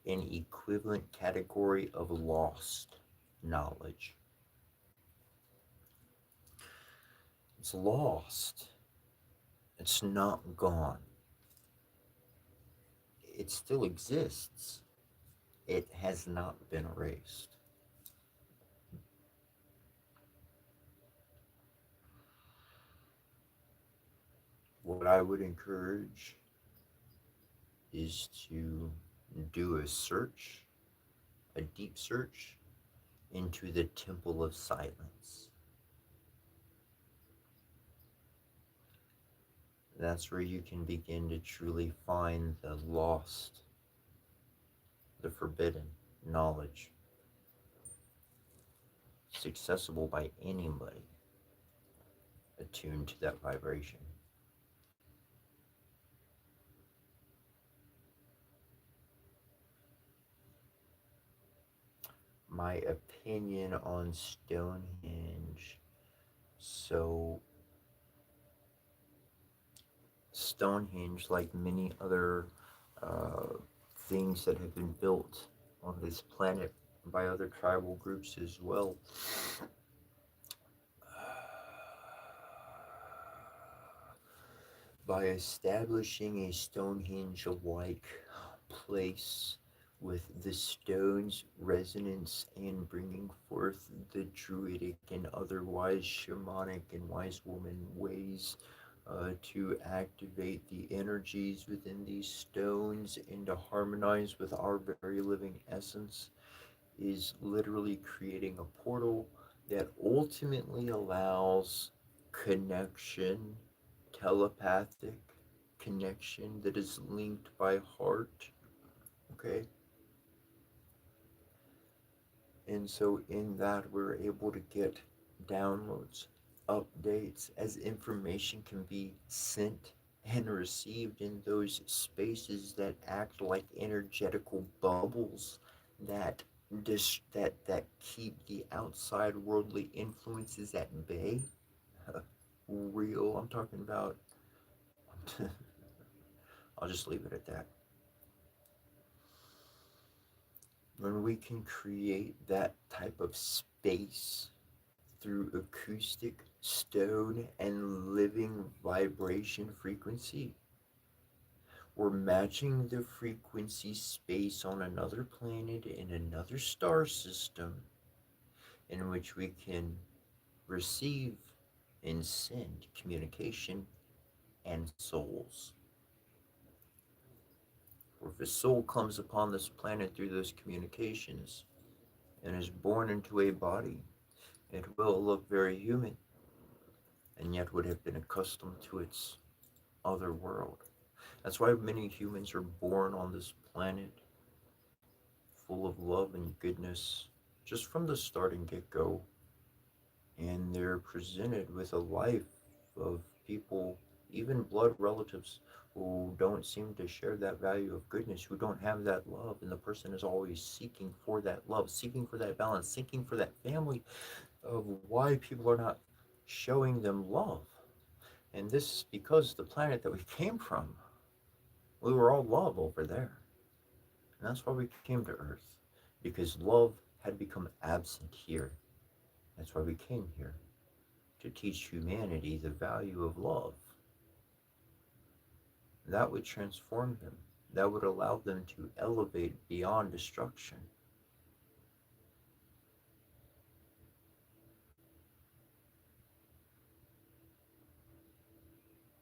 an equivalent category of lost knowledge. It's lost. It's not gone. It still exists. It has not been erased. What I would encourage is to do a search, a deep search into the Temple of Silence. That's where you can begin to truly find the lost, the forbidden knowledge. It's accessible by anybody attuned to that vibration. My opinion on Stonehenge. So, Stonehenge, like many other uh, things that have been built on this planet by other tribal groups as well, by establishing a Stonehenge-like place with the stone's resonance and bringing forth the druidic and otherwise shamanic and wise woman ways to activate the energies within these stones and to harmonize with our very living essence is literally creating a portal that ultimately allows connection, telepathic connection that is linked by heart. Okay. And so, in that, we're able to get downloads, updates, as information can be sent and received in those spaces that act like energetical bubbles that that keep the outside worldly influences at bay. Real, I'm talking about. I'll just leave it at that. When we can create that type of space through acoustic, stone, and living vibration frequency, we're matching the frequency space on another planet in another star system in which we can receive and send communication and souls. Or if a soul comes upon this planet through those communications and is born into a body, it will look very human and yet would have been accustomed to its other world. That's why many humans are born on this planet full of love and goodness just from the start and get go. And they're presented with a life of people even blood relatives who don't seem to share that value of goodness, who don't have that love, and the person is always seeking for that love, seeking for that balance, seeking for that family, of why people are not showing them love. And this is because the planet that we came from, we were all love over there. And that's why we came to Earth, because love had become absent here. That's why we came here, to teach humanity the value of love. That would transform them. That would allow them to elevate beyond destruction.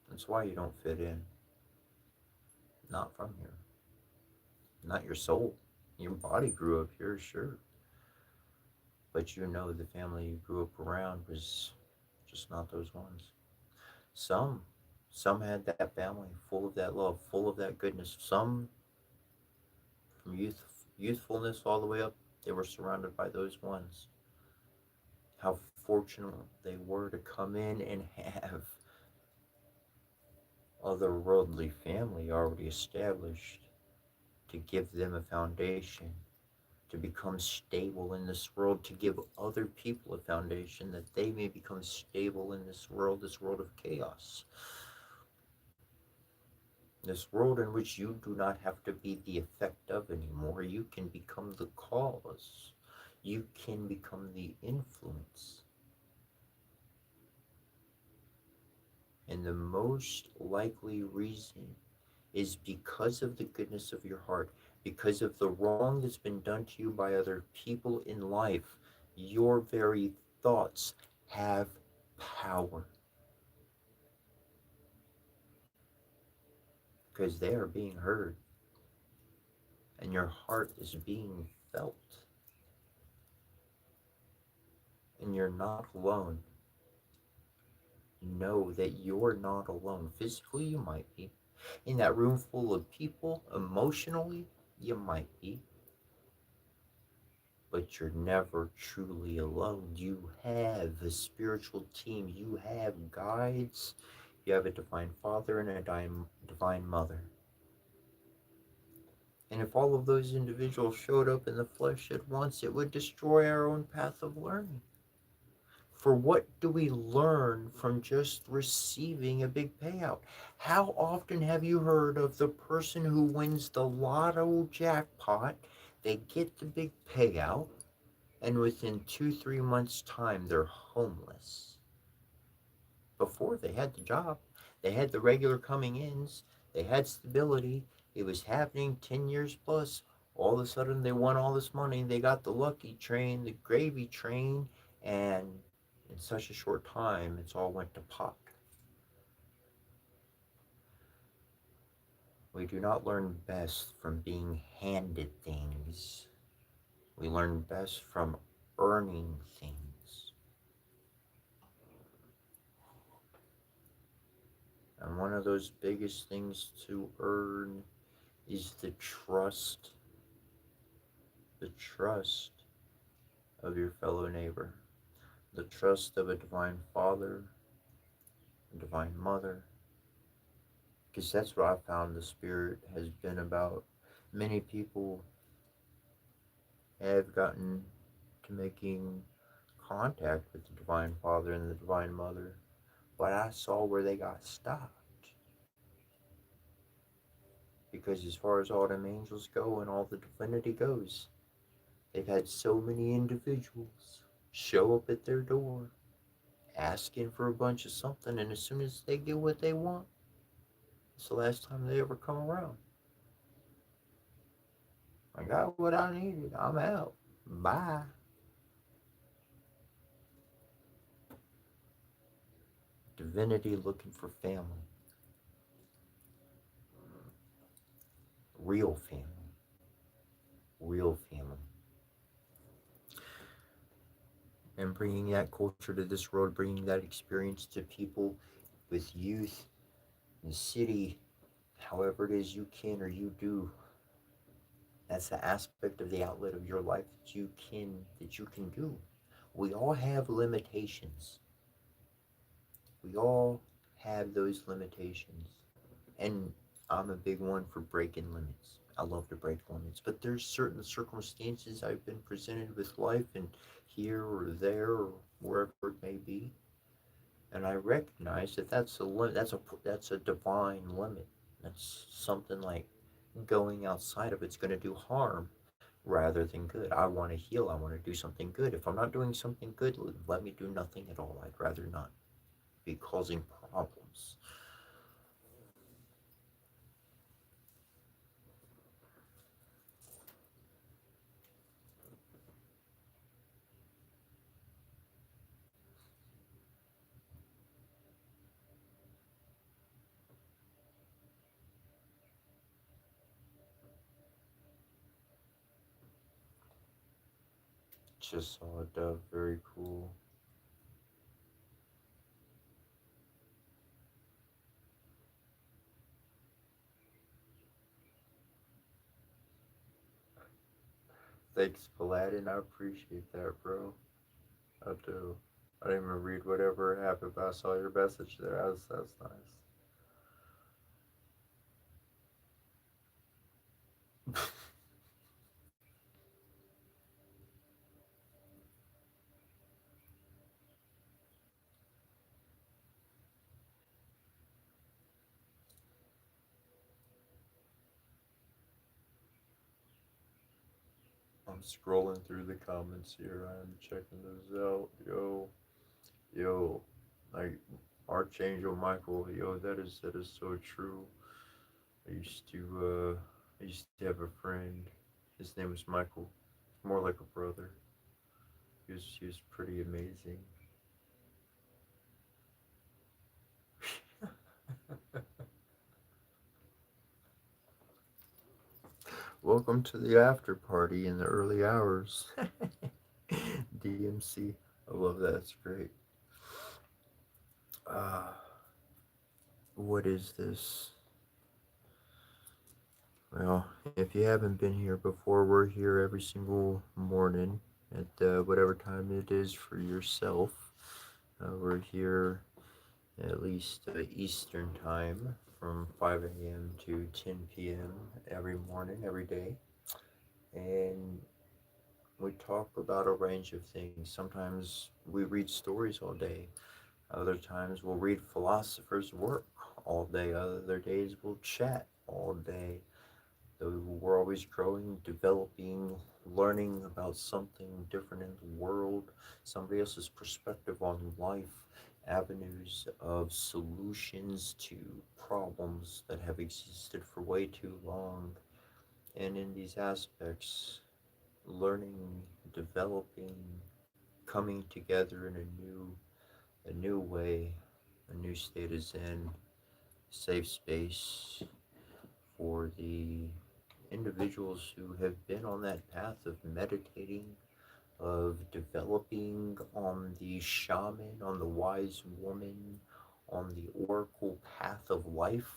That's why you don't fit in. Not from here. Not your soul. Your body grew up here, sure. But you know the family you grew up around was just not those ones. Some some had that family full of that love, full of that goodness. Some from youthfulness all the way up, they were surrounded by those ones. How fortunate they were to come in and have otherworldly family already established, to give them a foundation, to become stable in this world, to give other people a foundation that they may become stable in this world of chaos, this world in which you do not have to be the effect of anymore. You can become the cause. You can become the influence. And the most likely reason is because of the goodness of your heart, because of the wrong that's been done to you by other people in life. Your very thoughts have power because they are being heard and your heart is being felt, and you're not alone. Know that you're not alone. Physically, you might be. In that room full of people, emotionally, you might be. But you're never truly alone. You have a spiritual team. You have guides. You have a divine father and a divine mother. And if all of those individuals showed up in the flesh at once, it would destroy our own path of learning. For what do we learn from just receiving a big payout? How often have you heard of the person who wins the lotto jackpot? They get the big payout, and within 2, 3 months' time, they're homeless. Before, they had the job, they had the regular coming ins, they had stability, it was happening 10 years plus. All of a sudden, they won all this money, they got the lucky train, the gravy train, and in such a short time, it's all went to pot. We do not learn best from being handed things. We learn best from earning things. And one of those biggest things to earn is the trust of your fellow neighbor, the trust of a divine father, a divine mother, because that's what I found the Spirit has been about. Many people have gotten to making contact with the Divine Father and the Divine Mother, but I saw where they got stopped. Because as far as all them angels go and all the divinity goes, they've had so many individuals show up at their door asking for a bunch of something, and as soon as they get what they want, it's the last time they ever come around. I got what I needed. I'm out. Bye. Divinity looking for family, real family, real family. And bringing that culture to this world, bringing that experience to people with youth in the city, however it is you can or you do. That's the aspect of the outlet of your life that you can do. We all have limitations. We all have those limitations. And I'm a big one for breaking limits. I love to break limits, but there's certain circumstances I've been presented with life and here or there or wherever it may be, and I recognize that that's a limit. That's a divine limit. That's something like going outside of it's going to do harm rather than good. I want to heal. I want to do something good. If I'm not doing something good, let me do nothing at all. I'd rather not be causing problems. Just saw a dove. Very cool. Thanks, Paladin. I appreciate that, bro. I do. I didn't even read whatever happened, but I saw your message there. That's nice. I'm scrolling through the comments here. I'm checking those out. Yo, like Archangel Michael. Yo, that is so true. I used to I used to have a friend. His name was Michael. More like a brother. He was pretty amazing. Welcome to the after party in the early hours. DMC. I love that. It's great. Uh, what is this? Well, if you haven't been here before, we're here every single morning at whatever time it is for yourself. We're here at least Eastern time from 5 a.m. to 10 p.m. every morning, every day. And we talk about a range of things. Sometimes we read stories all day. Other times we'll read philosophers' work all day. Other days we'll chat all day. We're always growing, developing, learning about something different in the world, somebody else's perspective on life, avenues of solutions to problems that have existed for way too long. And in these aspects, learning, developing, coming together in a new way, a new state of zen, safe space for the individuals who have been on that path of meditating, of developing on the shaman, on the wise woman, on the oracle path of life.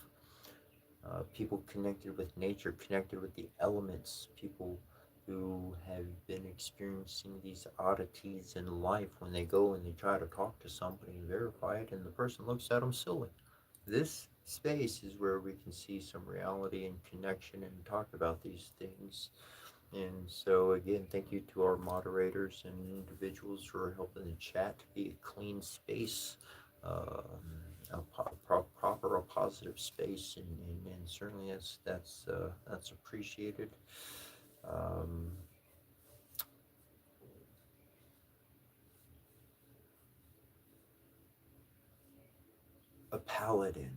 People connected with nature, connected with the elements, people who have been experiencing these oddities in life when they go and they try to talk to somebody and verify it, and the person looks at them silly. This space is where we can see some reality and connection and talk about these things. And so, again, thank you to our moderators and individuals who are helping the chat to be a clean space, proper, a positive space, and certainly that's appreciated. Um, a paladin.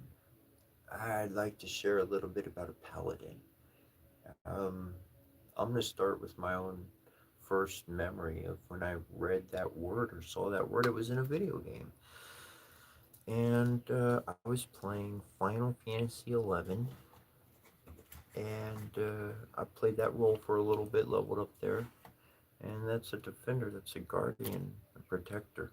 I'd like to share a little bit about a paladin. Um, I'm going to start with my own first memory of when I read that word or saw that word. It was in a video game. And I was playing Final Fantasy 11, and I played that role for a little bit, leveled up there. And that's a defender, that's a guardian, a protector.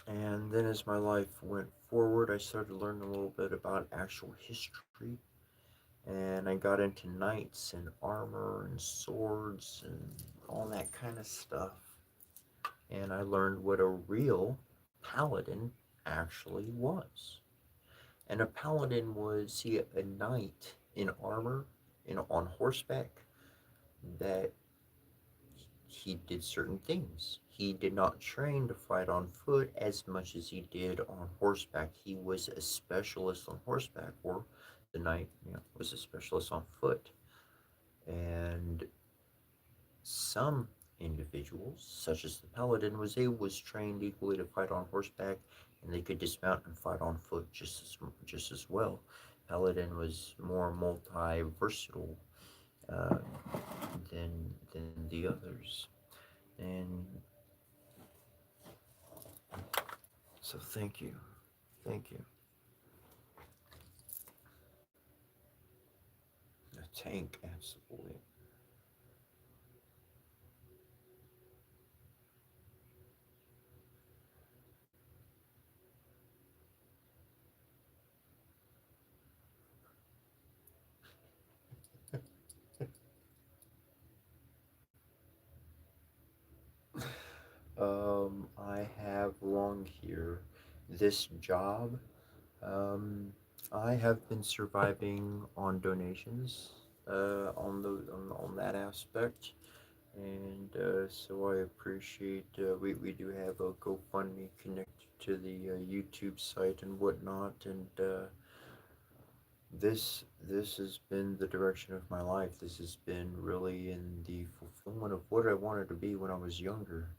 And then as my life went forward, I started learning a little bit about actual history, and I got into knights and armor and swords and all that kind of stuff. And I learned what a real paladin actually was. And a paladin was, see, a knight in armor, on horseback, that he did certain things. He did not train to fight on foot as much as he did on horseback. He was a specialist on horseback, or the knight, was a specialist on foot. And some individuals, such as the paladin, was trained equally to fight on horseback, and they could dismount and fight on foot just as well. Paladin was more multi versatile uh, than the others, and so thank you, thank you. A tank, absolutely. I have long here this job. Um, I have been surviving on donations, on that aspect, and so I appreciate. We do have a GoFundMe connected to the YouTube site and whatnot, and this has been the direction of my life. This has been really in the fulfillment of what I wanted to be when I was younger.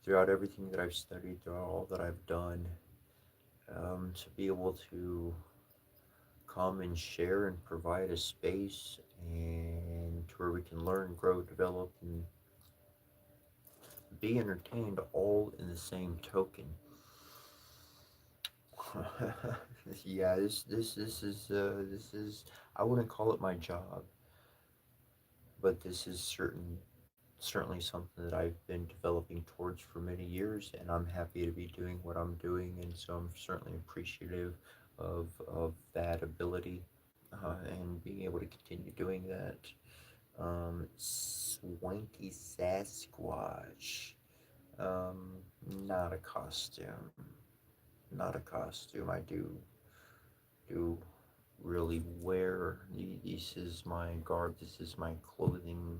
Throughout everything that I've studied, throughout all that I've done, to be able to come and share and provide a space and to where we can learn, grow, develop, and be entertained all in the same token. Yeah, this is I wouldn't call it my job, but this is certainly something that I've been developing towards for many years, and I'm happy to be doing what I'm doing, and so I'm certainly appreciative of that ability, and being able to continue doing that. Swanky Sasquatch. Not a costume. Not a costume. I do really wear. This is my garb. This is my clothing.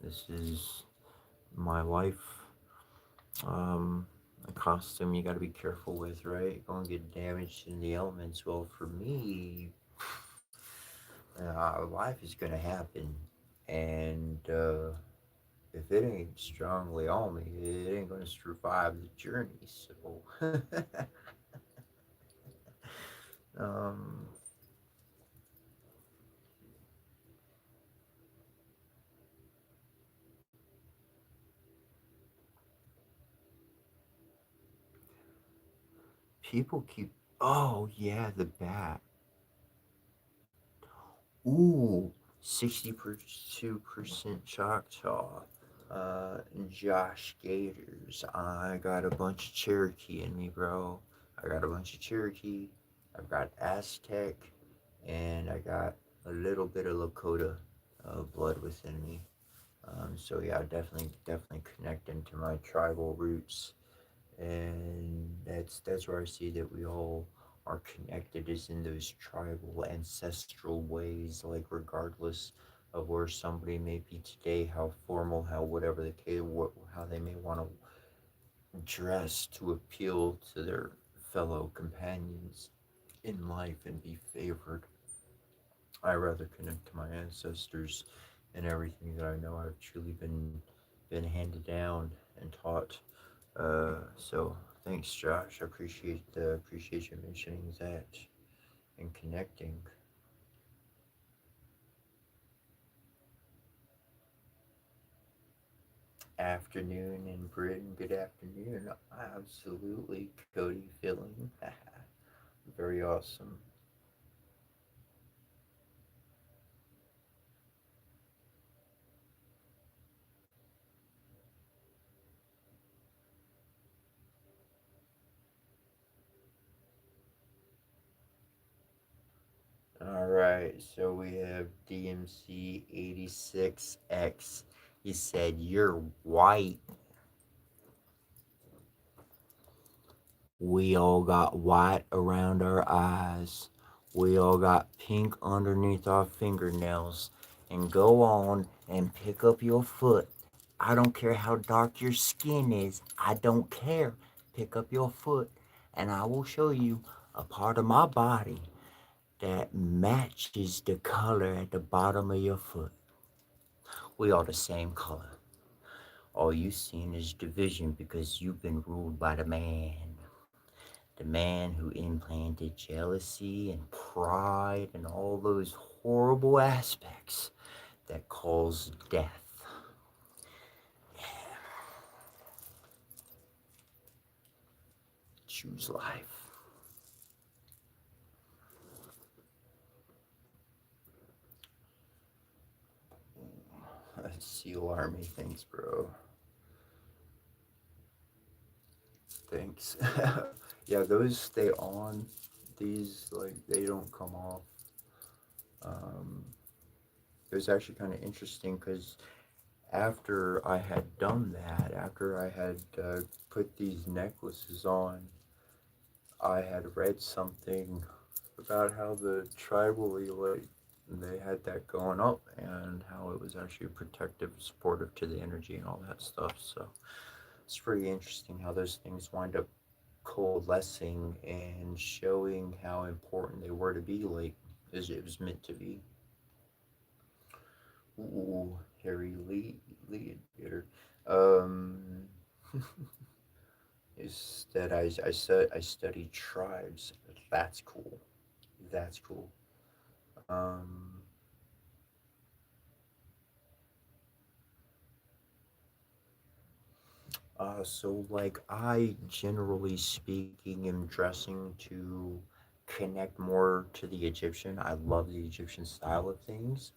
This is my life. A costume you got to be careful with, right? Gonna get damaged in the elements. Well, for me, life is gonna happen, and if it ain't strongly on me, it ain't gonna survive the journey. So, um, people keep. Oh yeah, the bat. Ooh, 62% Choctaw. Josh Gators. I got a bunch of Cherokee in me, bro. I got a bunch of Cherokee. I've got Aztec, and I got a little bit of Lakota blood within me. So yeah, definitely connecting to my tribal roots, and that's where I see that we all are connected is in those tribal ancestral ways. Like regardless of where somebody may be today, how formal, how whatever the case, how they may want to dress to appeal to their fellow companions in life and be favored. I rather connect to my ancestors and everything that I know I've truly been handed down and taught. So thanks, Josh. I appreciate you mentioning that and connecting. Afternoon in Britain. Good afternoon. Absolutely, Cody. Feeling very awesome. All right. So we have DMC 86X. He said, "You're white." We all got white around our eyes. We all got pink underneath our fingernails. And go on and pick up your foot. I don't care how dark your skin is. I don't care. Pick up your foot, and I will show you a part of my body that matches the color at the bottom of your foot. We are the same color. All you seen is division because you've been ruled by the man. The man who implanted jealousy and pride and all those horrible aspects that cause death. Choose life. SEAL Army, thanks, bro. Thanks. Yeah, those stay on. These, like, they don't come off. Um, it was actually kind of interesting because after I had done that, after I had put these necklaces on, I had read something about how the tribal elite they had that going up and how it was actually protective, supportive to the energy and all that stuff. So it's pretty interesting how those things wind up coalescing and showing how important they were to be, like as it was meant to be. Ooh, Harry Lee Theater. Um, is that I studied tribes. That's cool. That's cool. Um, so like I generally speaking am dressing to connect more to the Egyptian. I love the Egyptian style of things.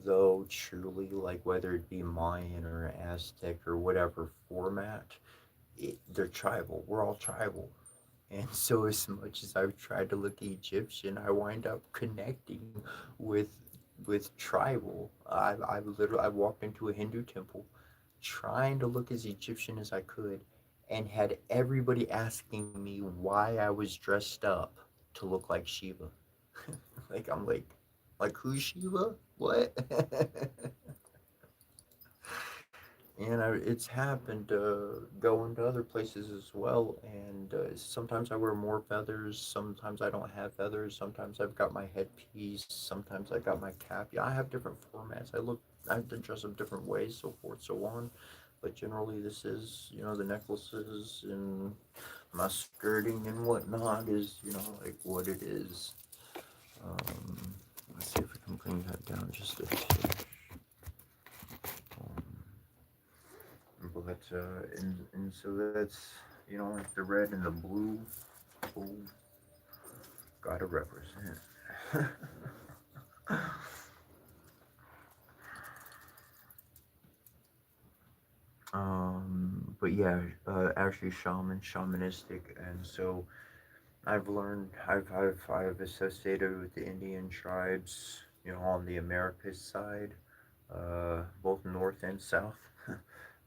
Though truly, like whether it be Mayan or Aztec or whatever format, they're tribal. We're all tribal. And so, as much as I've tried to look Egyptian, I wind up connecting with tribal. I've walked into a Hindu temple, trying to look as Egyptian as I could, and had everybody asking me why I was dressed up to look like Shiva. Like I'm like who's Shiva? What? And it's happened going to other places as well. And sometimes I wear more feathers. Sometimes I don't have feathers. Sometimes I've got my headpiece. Sometimes I got my cap. Yeah, I have different formats. I have to dress up different ways, so forth, so on. But generally, this is the necklaces and my skirting and whatnot is like what it is. Um, let's see if we can bring that down just a tick. Um, but and so that's like the red and the blue. Oh, gotta represent. But yeah, actually shamanistic, and so I've associated with the Indian tribes, on the Americas side, both north and south.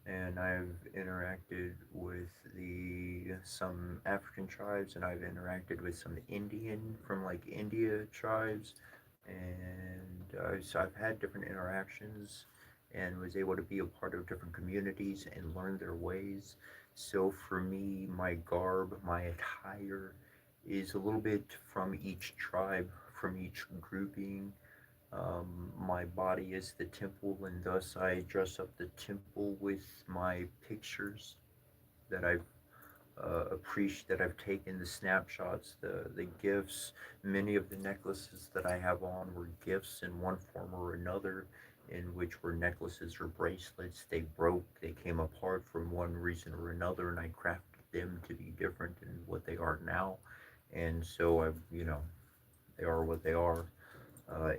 And I've interacted with the some African tribes, and I've interacted with some Indian from like India tribes, and so I've had different interactions, and was able to be a part of different communities and learn their ways. So for me, my garb, my attire, is a little bit from each tribe, from each grouping. My body is the temple, and thus I dress up the temple with my pictures that I've appreciate that I've taken, the snapshots, the gifts. Many of the necklaces that I have on were gifts in one form or another, in which were necklaces or bracelets. They broke, they came apart from one reason or another, and I crafted them to be different than what they are now. And so they are what they are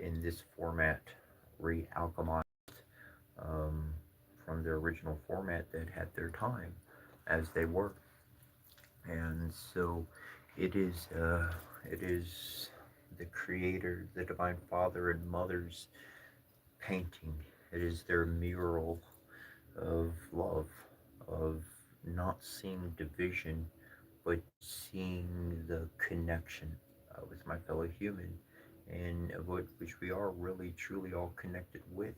in this format, re-alchemized um, from their original format that had their time as they were. And so it is uh, it is the creator, the divine father and mother's painting. It is their mural of love, of not seeing division, but seeing the connection with my fellow human, and which we are really truly all connected with.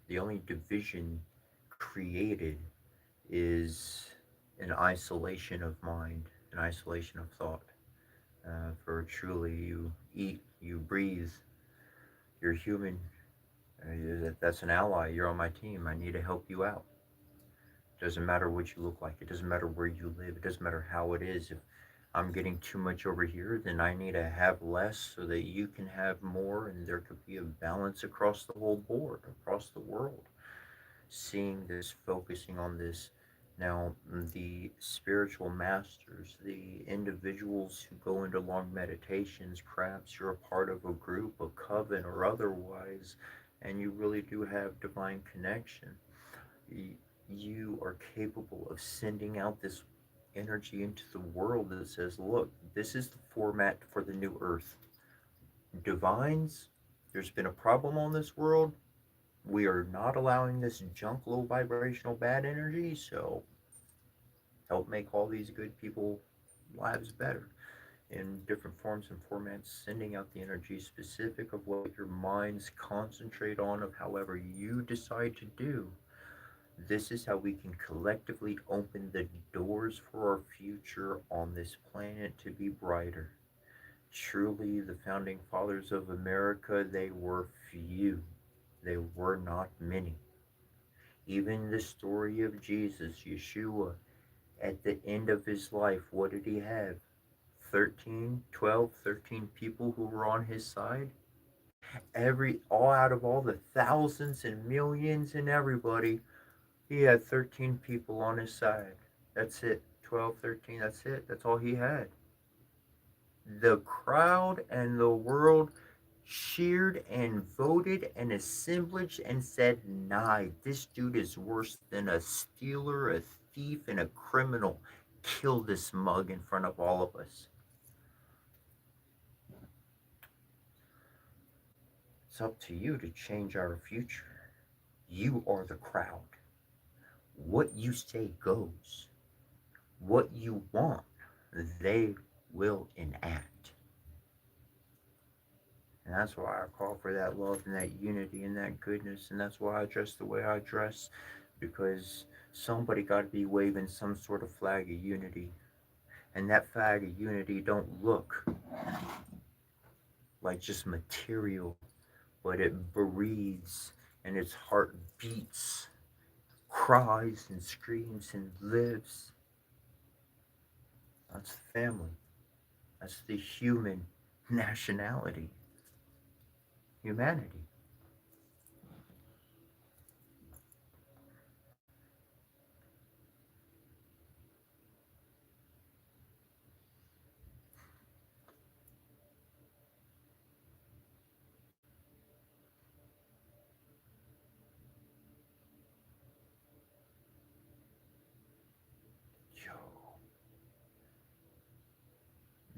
The only division created is an isolation of mind, an isolation of thought. For truly, you eat, you breathe, you're human. That's an ally. You're on my team. I need to help you out. Doesn't matter what you look like. It doesn't matter where you live. It doesn't matter how it is. If I'm getting too much over here, then I need to have less so that you can have more, and there could be a balance across the whole board, across the world. Seeing this, focusing on this. Now, the spiritual masters, the individuals who go into long meditations, perhaps you're a part of a group, a coven, or otherwise, and you really do have divine connection. You are capable of sending out this energy into the world that says, look, this is the format for the new earth. Divines, there's been a problem on this world. We are not allowing this junk, low vibrational, bad energy, so help make all these good people lives better in different forms and formats, sending out the energy specific of what your minds concentrate on, of however you decide to do. This is how we can collectively open the doors for our future on this planet to be brighter. Truly, the founding fathers of America, they were few. They were not many. Even the story of Jesus, Yeshua, at the end of his life, what did he have? 13, 12, 13 people who were on his side? All out of all the thousands and millions and everybody, he had 13 people on his side. That's it. 12, 13, that's it. That's all he had. The crowd and the world cheered and voted and assemblage and said, nah, this dude is worse than a stealer, a thief, and a criminal. Kill this mug in front of all of us. It's up to you to change our future. You are the crowd. What you say goes. What you want, they will enact. And that's why I call for that love and that unity and that goodness. And that's why I dress the way I dress. Because somebody got to be waving some sort of flag of unity. And that flag of unity don't look like just material, but it breathes and its heart beats, cries and screams and lives. That's the family. That's the human nationality, humanity. Yo,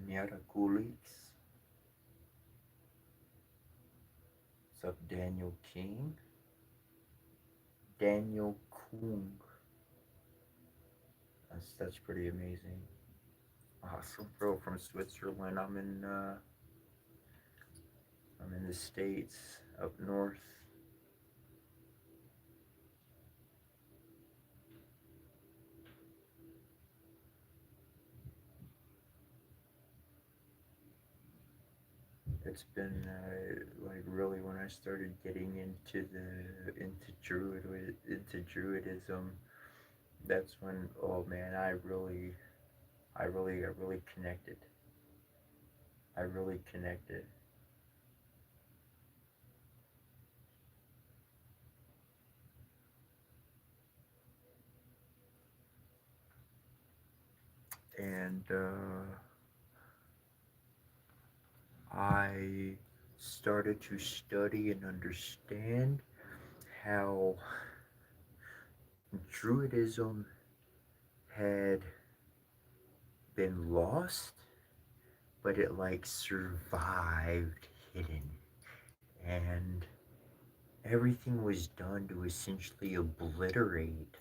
Miraculix. What's up, Daniel King? Daniel Kung. That's pretty amazing. Awesome, bro. From Switzerland. I'm in the states up north. It's been like really when I started getting into druidism. That's when, oh man, I got really connected. I really connected. And I started to study and understand how Druidism had been lost, but it like survived hidden. And everything was done to essentially obliterate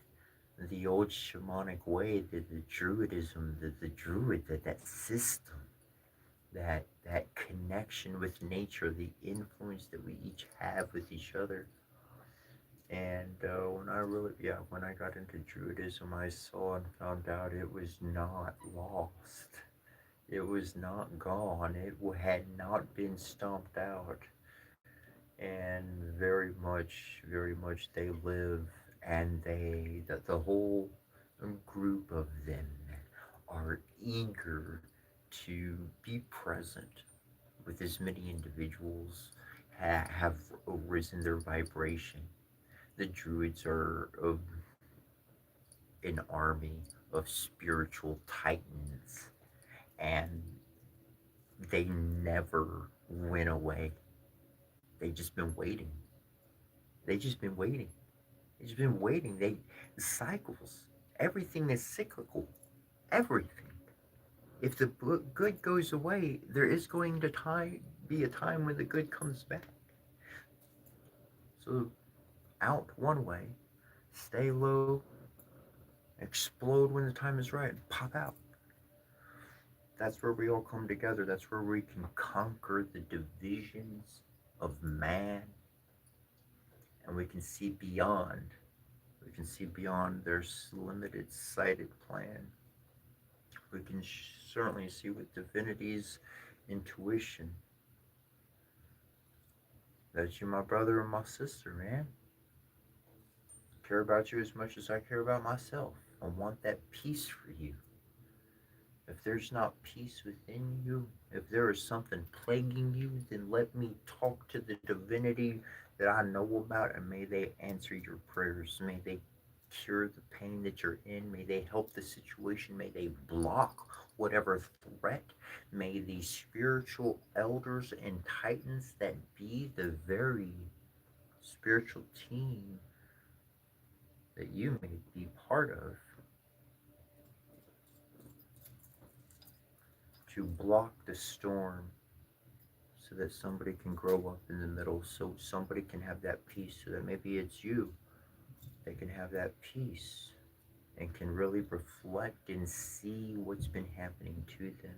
the old shamanic way, the druidism, the druid, that system, that connection with nature, the influence that we each have with each other. And when I got into druidism, I saw and found out it was not lost. It was not gone. It had not been stomped out. And very much they live, and the whole group of them are eager to be present with as many individuals have risen their vibration. The druids are an army of spiritual titans, and they never went away. They just been waiting. They just been waiting. They just been waiting. Cycles. Everything is cyclical. Everything. If the good goes away, there is going to be a time when the good comes back. So out one way, stay low, explode when the time is right, pop out. That's where we all come together. That's where we can conquer the divisions of man, and we can see beyond. We can see beyond their limited sighted plan. We can certainly see with divinity's intuition that you're my brother and my sister, man. I care about you as much as I care about myself. I want that peace for you. If there's not peace within you, if there is something plaguing you, then let me talk to the divinity that I know about, and may they answer your prayers. May they cure the pain that you're in. May they help the situation. May they block whatever threat. May the spiritual elders and titans that be the very spiritual team that you may be part of to block the storm, so that somebody can grow up in the middle, so somebody can have that peace, so that maybe it's you that can have that peace and can really reflect and see what's been happening to them.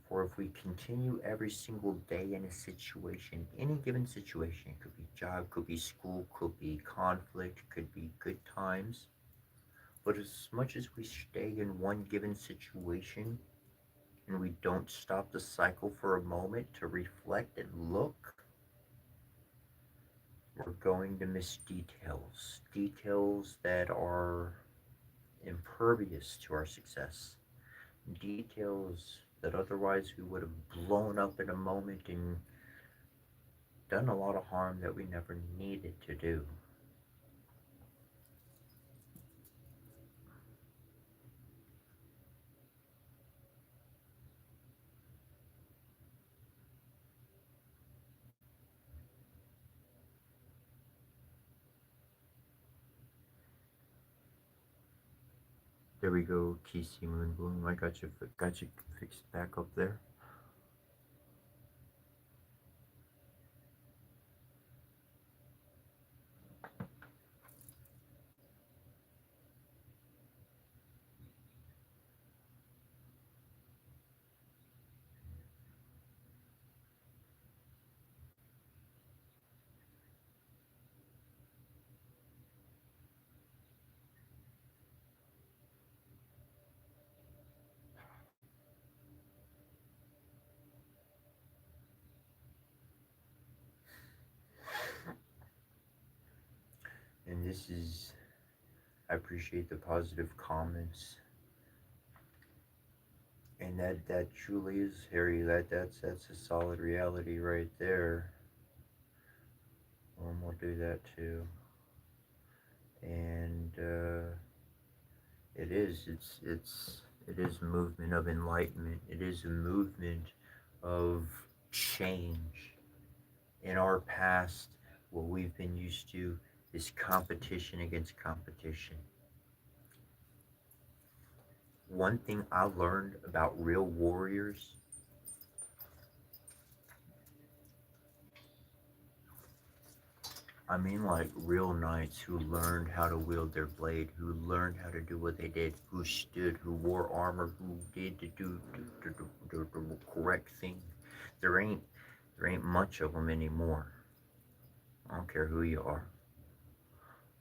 For if we continue every single day in a situation, any given situation, it could be job, could be school, could be conflict, could be good times, but as much as we stay in one given situation and we don't stop the cycle for a moment to reflect and look, we're going to miss details. Details that are impervious to our success. Details that otherwise we would have blown up in a moment and done a lot of harm that we never needed to do. There we go, Kisi Moonbloom. I got you fixed back up there. And this is, I appreciate the positive comments. And that truly is, Harry. That's a solid reality right there. We'll do that too. And it is a movement of enlightenment. It is a movement of change. In our past, what we've been used to is competition against competition. One thing I learned about real warriors, I mean, like real knights who learned how to wield their blade, who learned how to do what they did, who stood, who wore armor, who did to do the correct thing. There ain't there ain't much of them anymore. I don't care who you are,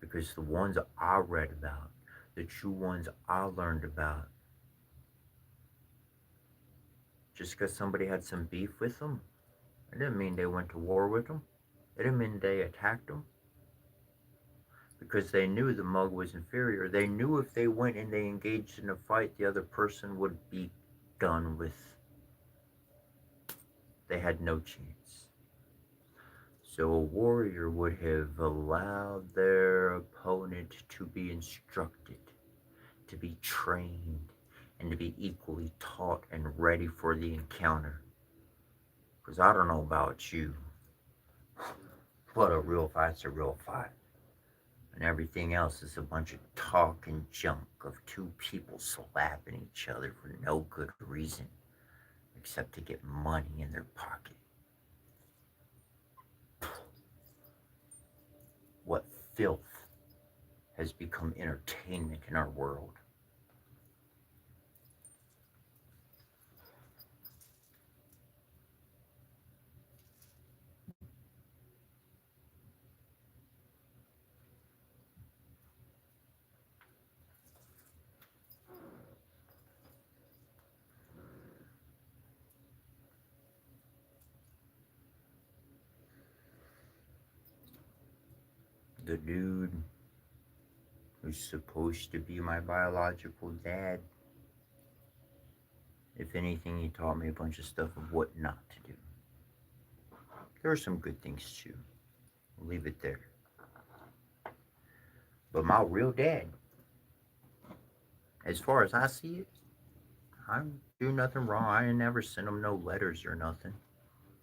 because the ones I read about, the true ones I learned about, just because somebody had some beef with them, it didn't mean they went to war with them. It didn't mean they attacked them, because they knew the mug was inferior. They knew if they went and they engaged in a fight, the other person would be done with. They had no chance. So a warrior would have allowed their opponent to be instructed, to be trained, and to be equally taught and ready for the encounter. Because I don't know about you, but a real fight's a real fight. And everything else is a bunch of talk and junk of two people slapping each other for no good reason except to get money in their pocket. What filth has become entertainment in our world? The dude who's supposed to be my biological dad, if anything, he taught me a bunch of stuff of what not to do. There are some good things too. I'll leave it there. But my real dad, as far as I see it, I didn't do nothing wrong. I ain't never sent him no letters or nothing.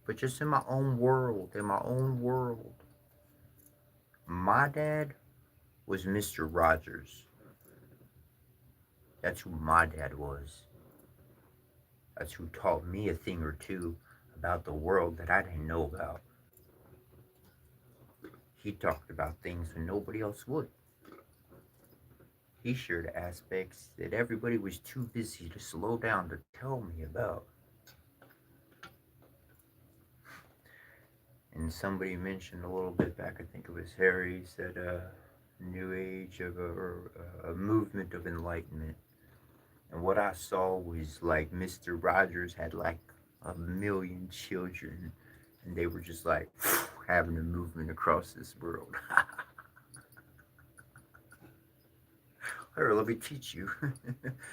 But just in my own world, my dad was Mr. Rogers. That's who my dad was. That's who taught me a thing or two about the world that I didn't know about. He talked about things when nobody else would. He shared aspects that everybody was too busy to slow down to tell me about. And somebody mentioned a little bit back, I think it was Harry, said new age of a movement of enlightenment. And what I saw was like Mr. Rogers had like a million children, and they were just like having a movement across this world. Here, let me teach you.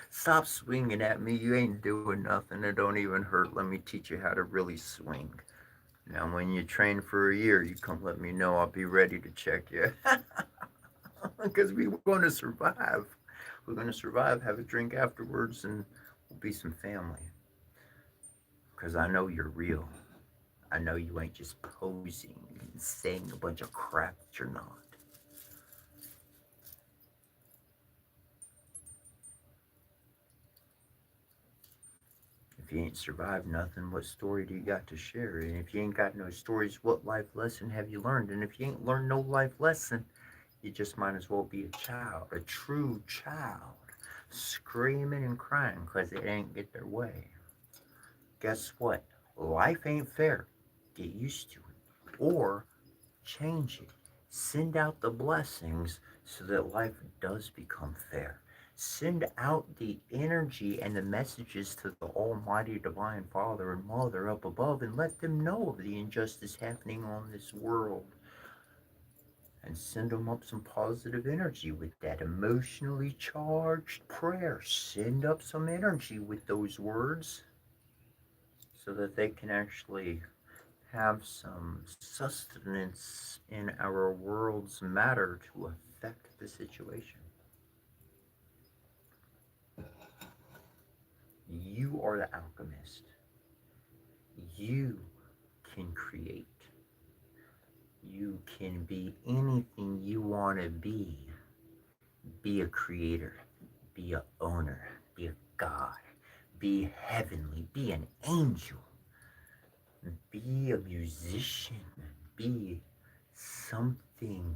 Stop swinging at me. You ain't doing nothing. It don't even hurt. Let me teach you how to really swing. Now, when you train for a year, you come let me know. I'll be ready to check you. Because we're going to survive. We're going to survive, have a drink afterwards, and we'll be some family. Because I know you're real. I know you ain't just posing and saying a bunch of crap that you're not. If you ain't survived nothing, what story do you got to share? And if you ain't got no stories, what life lesson have you learned? And if you ain't learned no life lesson, you just might as well be a child, a true child, screaming and crying because it ain't get their way. Guess what? Life ain't fair. Get used to it. Or change it. Send out the blessings so that life does become fair. Send out the energy and the messages to the Almighty Divine Father and Mother up above and let them know of the injustice happening on this world. And send them up some positive energy with that emotionally charged prayer. Send up some energy with those words so that they can actually have some sustenance in our world's matter to affect the situation. You are the alchemist. You can create. You can be anything you want to be. Be a creator. Be a owner. Be a god. Be heavenly. Be an angel. Be a musician. Be something being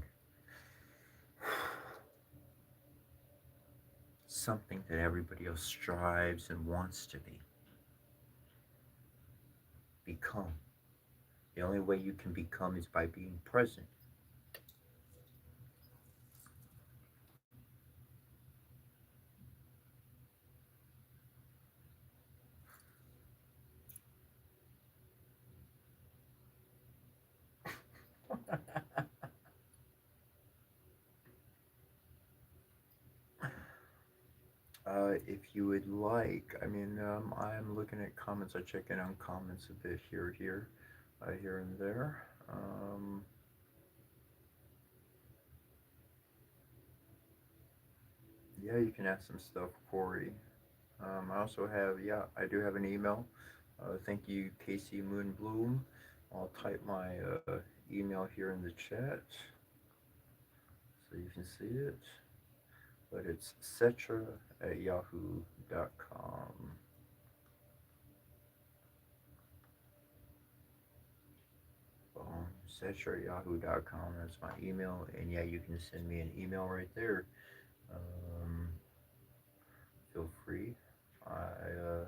something that everybody else strives and wants to be. Become. The only way you can become is by being present. If you would like, I mean, I'm looking at comments. I check in on comments a bit here and there. Yeah, you can ask some stuff, Corey. I also have, yeah, I do have an email. Thank you, Casey Moonbloom. I'll type my email here in the chat so you can see it. But it's cetra@yahoo.com. Cetra@yahoo.com. That's my email. And yeah, you can send me an email right there. Um, Feel free. I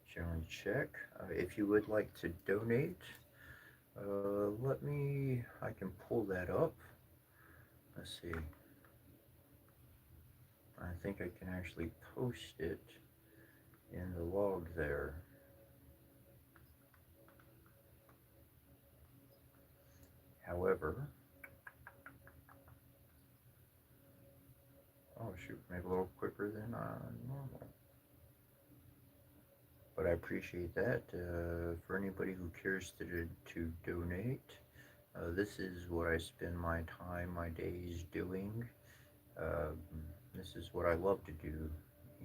generally check. If you would like to donate, I can pull that up. Let's see. I think I can actually post it in the log there. However, oh shoot, maybe a little quicker than normal. But I appreciate that. For anybody who cares to donate, this is what I spend my time, my days doing. Um, this is what I love to do.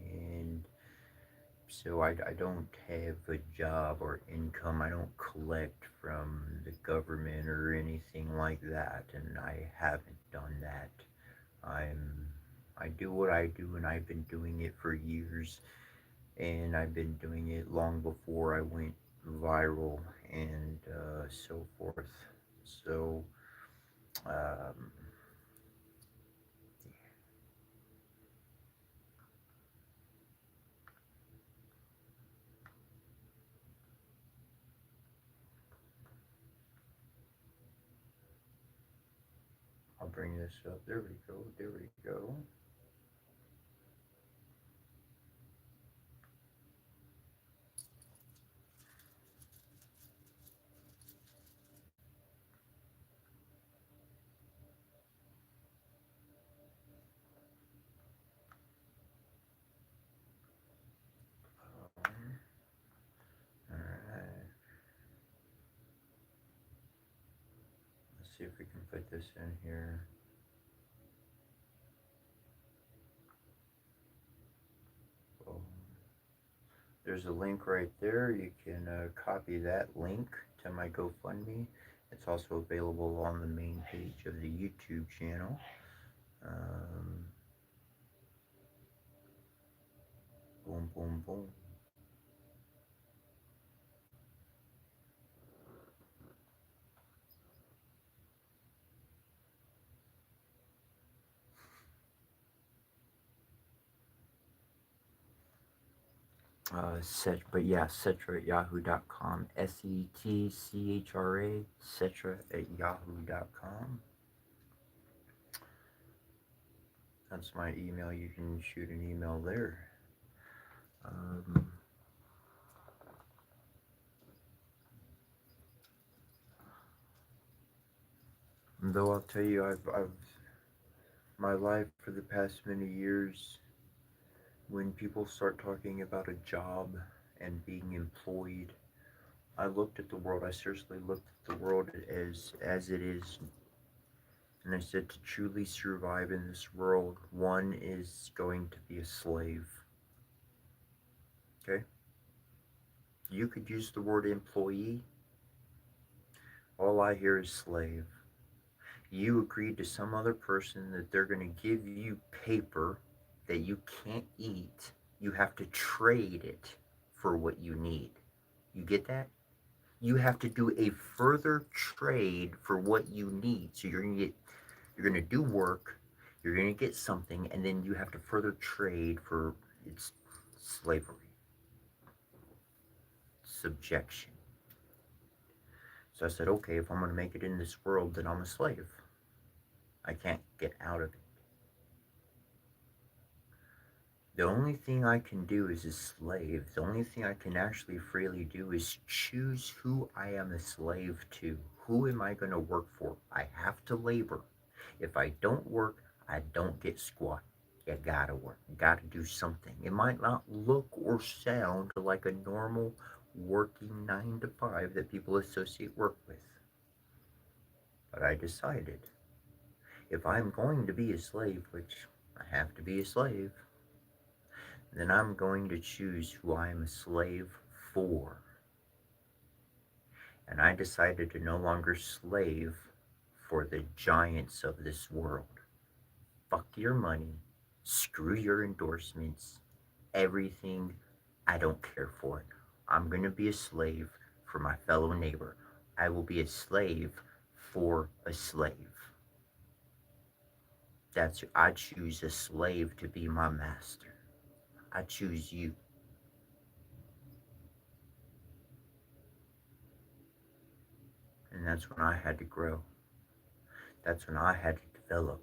And so I don't have a job or income. I don't collect from the government or anything like that. And I haven't done that. I'm I do what I do, and I've been doing it for years, and I've been doing it long before I went viral and so forth. So, um, I'll bring this up. There we go. There we go. All right. Let's see if we can put this in here. Boom. There's a link right there. You can copy that link to my GoFundMe. It's also available on the main page of the YouTube channel. Um, Boom, boom, boom. But yeah, Cetra@yahoo.com. Setchra, Cetra@yahoo.com. That's my email. You can shoot an email there. Um, though I'll tell you, I've my life for the past many years, when people start talking about a job and being employed, I looked at the world. I seriously looked at the world as it is. And I said, to truly survive in this world, one is going to be a slave. Okay? You could use the word employee. All I hear is slave. You agreed to some other person that they're going to give you paper that you can't eat. You have to trade it for what you need. You get that? You have to do a further trade for what you need. So you're gonna do work, you're gonna get something, and then you have to further trade for its slavery, subjection. So I said, okay, if I'm gonna make it in this world, then I'm a slave. I can't get out of it. The only thing I can do as a slave, the only thing I can actually freely do is choose who I am a slave to. Who am I going to work for? I have to labor. If I don't work, I don't get squat. You gotta work. You gotta do something. It might not look or sound like a normal working 9 to 5 that people associate work with. But I decided if I'm going to be a slave, which I have to be a slave, then I'm going to choose who I am a slave for. And I decided to no longer slave for the giants of this world. Fuck your money, screw your endorsements, everything. I don't care for it. I'm going to be a slave for my fellow neighbor. I will be a slave for a slave. I choose a slave to be my master. I choose you. And that's when I had to grow. That's when I had to develop.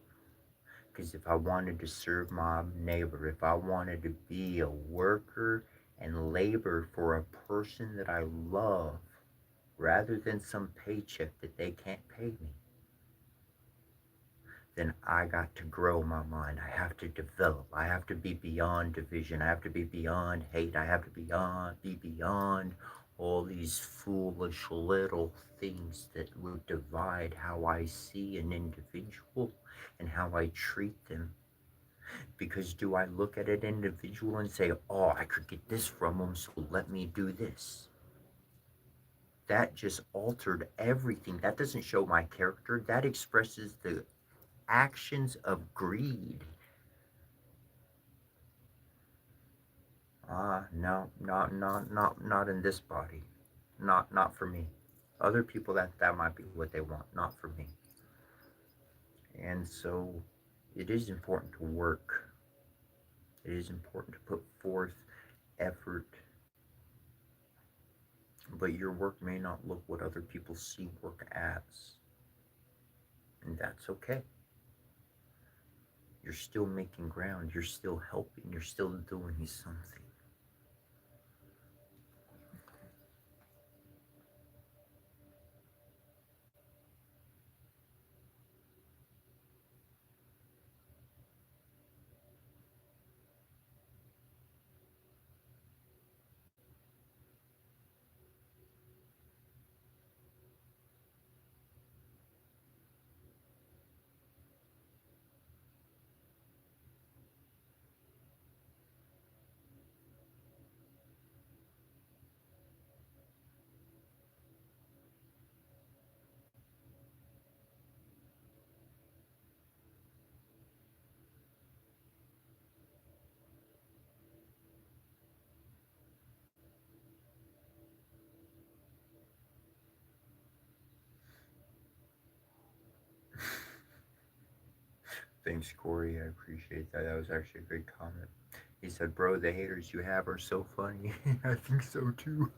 Because if I wanted to serve my neighbor, if I wanted to be a worker and labor for a person that I love, rather than some paycheck that they can't pay me, then I got to grow my mind. I have to develop. I have to be beyond division. I have to be beyond hate. I have to be beyond all these foolish little things that would divide how I see an individual and how I treat them. Because do I look at an individual and say, oh, I could get this from them, so let me do this? That just altered everything. That doesn't show my character. That expresses the actions of greed. No, not in this body. Not for me. Other people that might be what they want, not for me. And so it is important to work. It is important to put forth effort, but your work may not look what other people see work as. And that's okay. You're still making ground, you're still helping, you're still doing something. Thanks, Corey. I appreciate that. That was actually a good comment. He said, bro, the haters you have are so funny. I think so too.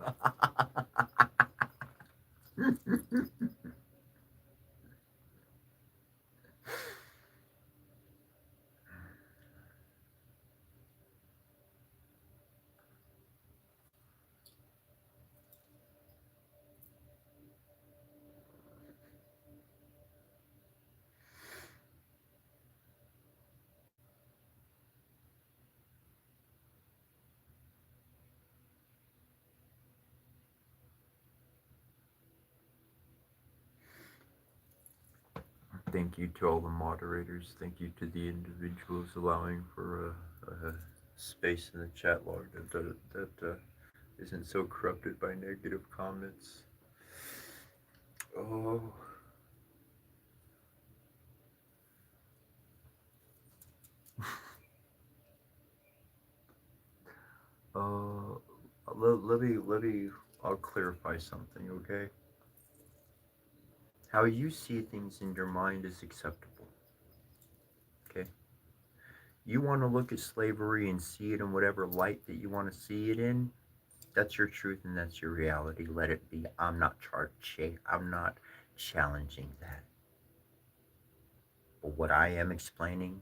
Thank you to all the moderators. Thank you to the individuals allowing for a space in the chat log that isn't so corrupted by negative comments. Oh, let me I'll clarify something, okay? How you see things in your mind is acceptable, okay? You want to look at slavery and see it in whatever light that you want to see it in. That's your truth and that's your reality. Let it be. I'm not challenging that. But what I am explaining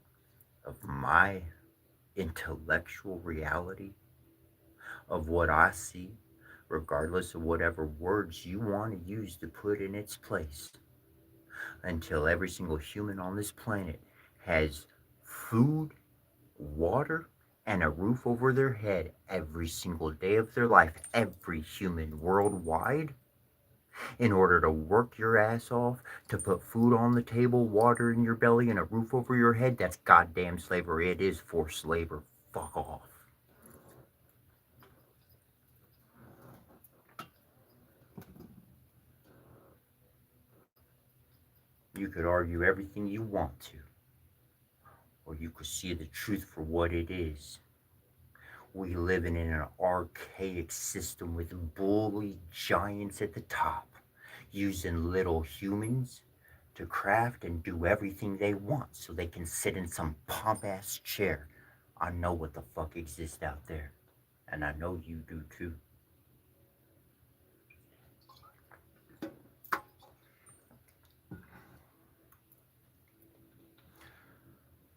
of my intellectual reality of what I see, regardless of whatever words you want to use to put in its place, until every single human on this planet has food, water, and a roof over their head every single day of their life, every human worldwide, in order to work your ass off, to put food on the table, water in your belly, and a roof over your head, that's goddamn slavery. It is forced labor. Fuck off. You could argue everything you want to, or you could see the truth for what it is. We live in an archaic system with bully giants at the top, using little humans to craft and do everything they want so they can sit in some pomp ass chair. I know what the fuck exists out there, and I know you do too.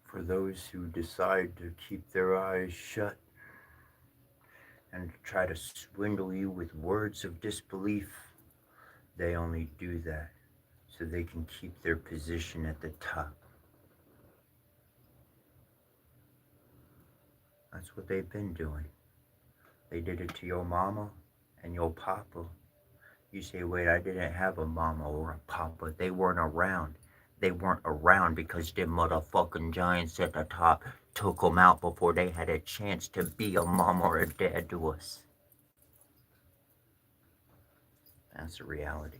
For those who decide to keep their eyes shut and try to swindle you with words of disbelief, they only do that so they can keep their position at the top. That's what they've been doing. They did it to your mama and your papa. You say, wait, I didn't have a mama or a papa. They weren't around. They weren't around because them motherfucking giants at the top took them out before they had a chance to be a mom or a dad to us. That's the reality.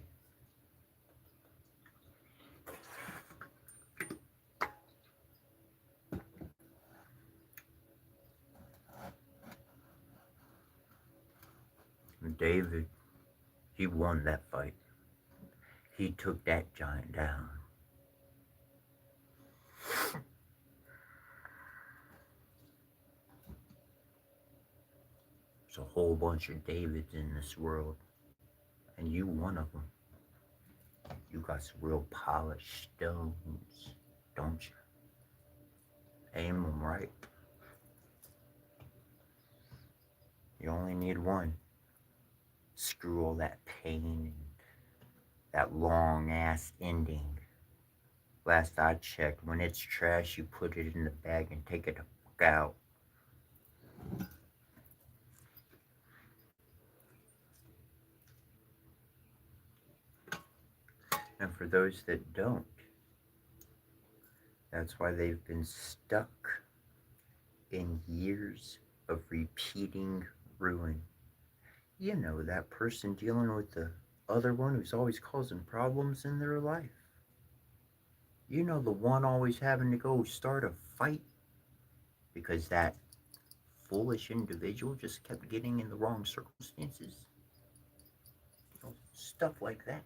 David, he won that fight. He took that giant down. There's a whole bunch of Davids in this world, and you one of them. You got some real polished stones, don't you? Aim them right. You only need one. Screw all that pain and that long ass ending. Last I checked, when it's trash, you put it in the bag and take it the fuck out. And for those that don't, that's why they've been stuck in years of repeating ruin. You know, that person dealing with the other one who's always causing problems in their life. You know, the one always having to go start a fight because that foolish individual just kept getting in the wrong circumstances. You know, stuff like that.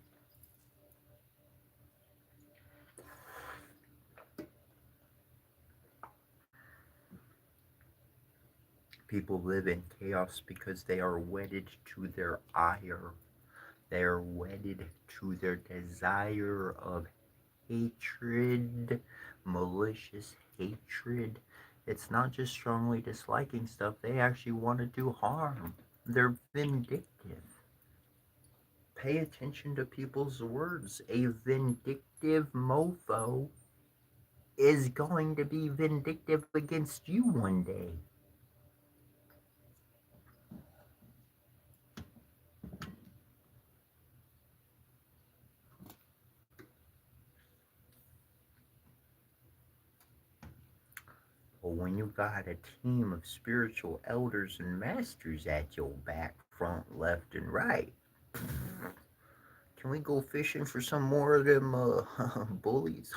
People live in chaos because they are wedded to their ire. They are wedded to their desire of hatred, malicious hatred. It's not just strongly disliking stuff, they actually want to do harm. They're vindictive. Pay attention to people's words. A vindictive mofo is going to be vindictive against you one day. But when you got a team of spiritual elders and masters at your back, front, left, and right, can we go fishing for some more of them bullies?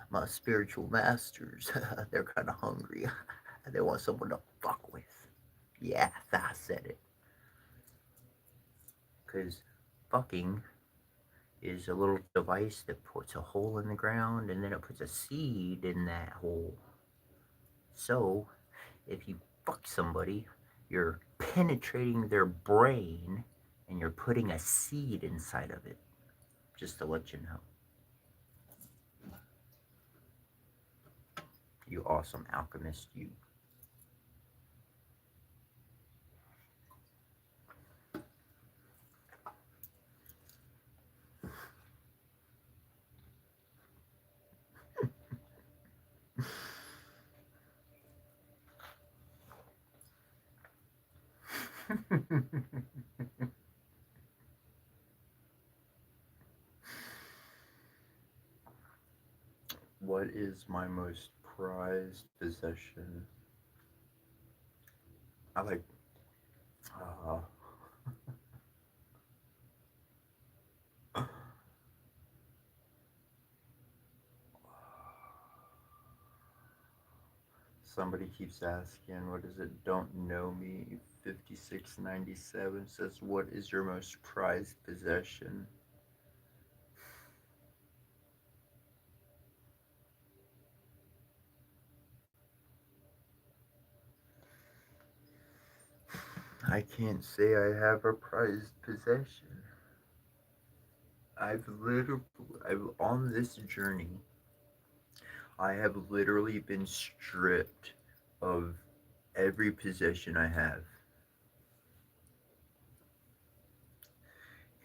My spiritual masters, they're kind of hungry. They want someone to fuck with. Yeah, I said it. Because fucking is a little device that puts a hole in the ground and then it puts a seed in that hole. So, if you fuck somebody, you're penetrating their brain and you're putting a seed inside of it. Just to let you know. You awesome alchemist, you. What is my most prized possession? I like. Uh, Somebody keeps asking, what is it? Don't know me. 5697 says, what is your most prized possession? I can't say I have a prized possession. I've on this journey, I have literally been stripped of every possession I have.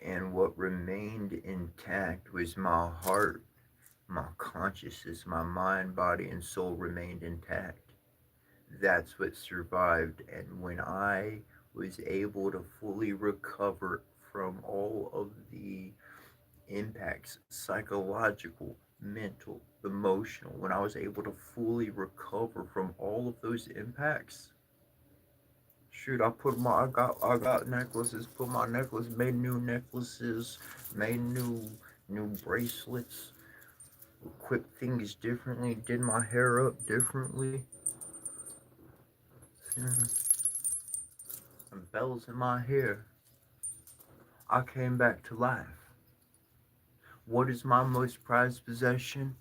And what remained intact was my heart, my consciousness, my mind, body, and soul remained intact. That's what survived. And when I was able to fully recover from all of the impacts, psychological, mental, emotional, when I was able to fully recover from all of those impacts, shoot, I got necklaces, put my necklace, made new necklaces, made new bracelets, equipped things differently, did my hair up differently. Yeah. And bells in my hair. I came back to life. What is my most prized possession?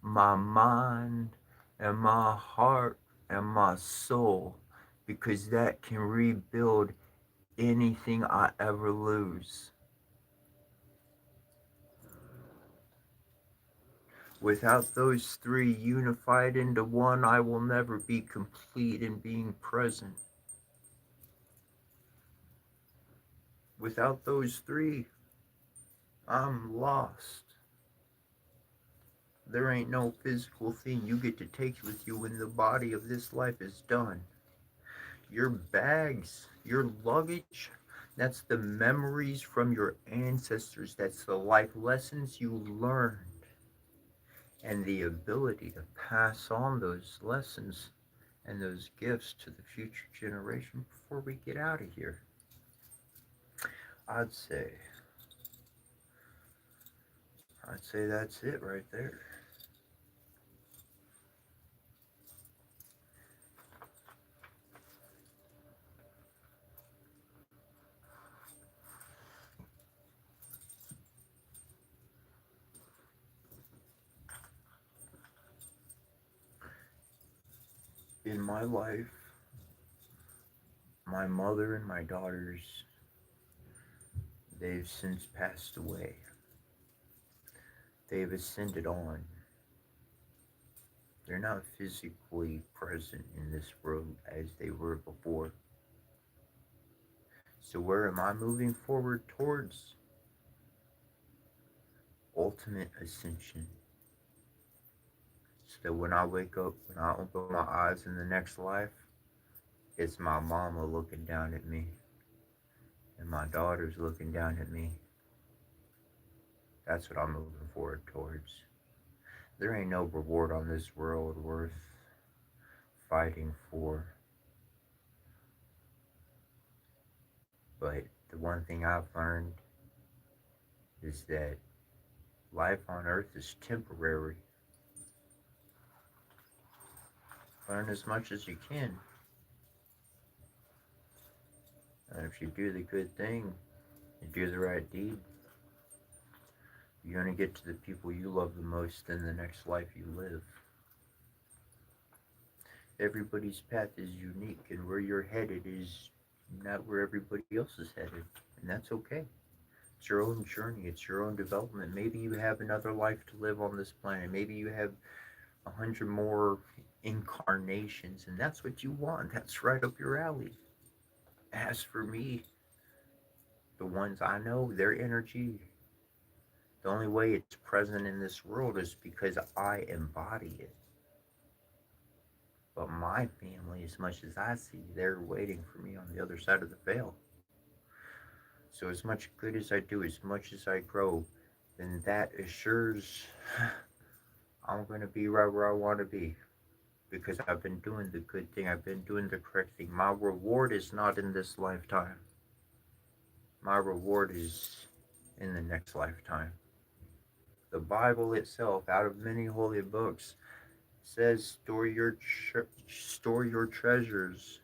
My mind and my heart and my soul, because that can rebuild anything I ever lose. Without those three unified into one, I will never be complete in being present. Without those three, I'm lost. There ain't no physical thing you get to take with you when the body of this life is done. Your bags, your luggage, that's the memories from your ancestors. That's the life lessons you learned. And the ability to pass on those lessons and those gifts to the future generation before we get out of here. I'd say, I'd say that's it right there. In my life, my mother and my daughters, they've since passed away. They've ascended on. They're not physically present in this world as they were before. So where am I moving forward towards? Ultimate ascension. So that when I wake up, when I open my eyes in the next life, it's my mama looking down at me and my daughter's looking down at me. That's what I'm moving forward towards. There ain't no reward on this world worth fighting for. But the one thing I've learned is that life on earth is temporary. Learn as much as you can. And if you do the good thing, do the right deed, you're going to get to the people you love the most in the next life you live. Everybody's path is unique, and where you're headed is not where everybody else is headed, and that's okay. It's your own journey, it's your own development. Maybe you have another life to live on this planet. Maybe you have 100 more incarnations, and that's what you want. That's right up your alley. As for me, the ones I know, their energy, the only way it's present in this world is because I embody it. But my family, as much as I see, they're waiting for me on the other side of the veil. So, as much good as I do, as much as I grow, then that assures I'm going to be right where I want to be because I've been doing the good thing, I've been doing the correct thing. My reward is not in this lifetime, my reward is in the next lifetime. The Bible itself, out of many holy books, says store your treasures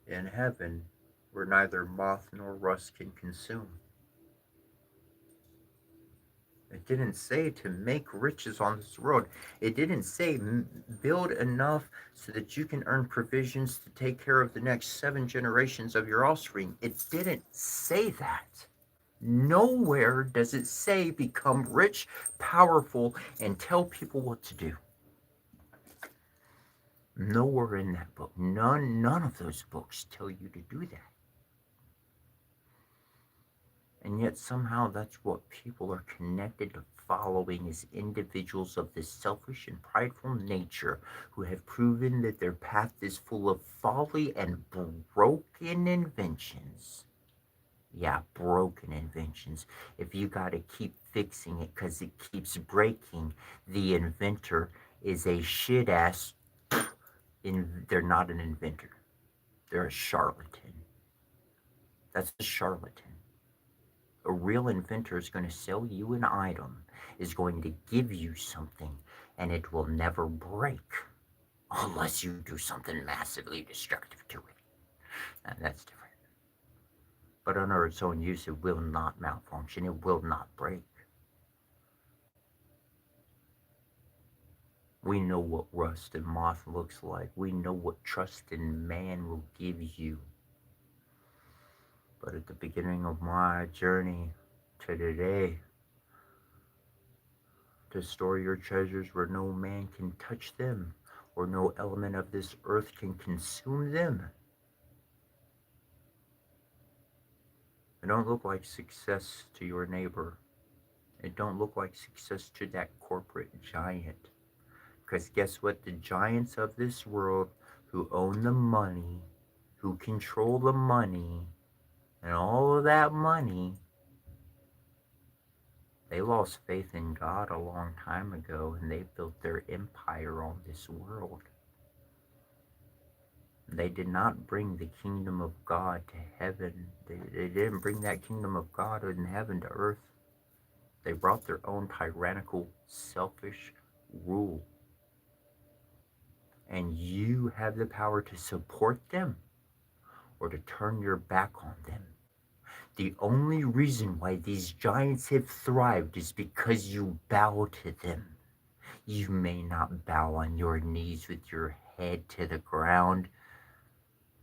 in heaven where neither moth nor rust can consume. It didn't say to make riches on this world. It didn't say build enough so that you can earn provisions to take care of the next 7 generations of your offspring. It didn't say that. Nowhere does it say become rich, powerful, and tell people what to do. Nowhere in that book. None of those books tell you to do that. And yet somehow that's what people are connected to following as individuals of this selfish and prideful nature who have proven that their path is full of folly and broken inventions. Yeah, broken inventions. If you got to keep fixing it because it keeps breaking, the inventor is a shit ass. They're not an inventor. They're a charlatan. That's a charlatan. A real inventor is going to sell you an item, is going to give you something, and it will never break unless you do something massively destructive to it. And that's different. But under its own use, it will not malfunction. It will not break. We know what rust and moth looks like. We know what trust in man will give you. But at the beginning of my journey to today, to store your treasures where no man can touch them, or no element of this earth can consume them. It don't look like success to your neighbor. It don't look like success to that corporate giant. Because guess what? The giants of this world who own the money, who control the money, and all of that money, they lost faith in God a long time ago, and they built their empire on this world. They did not bring the kingdom of God to heaven. They didn't bring that kingdom of God in heaven to earth. They brought their own tyrannical, selfish rule. And you have the power to support them or to turn your back on them. The only reason why these giants have thrived is because you bow to them. You may not bow on your knees with your head to the ground,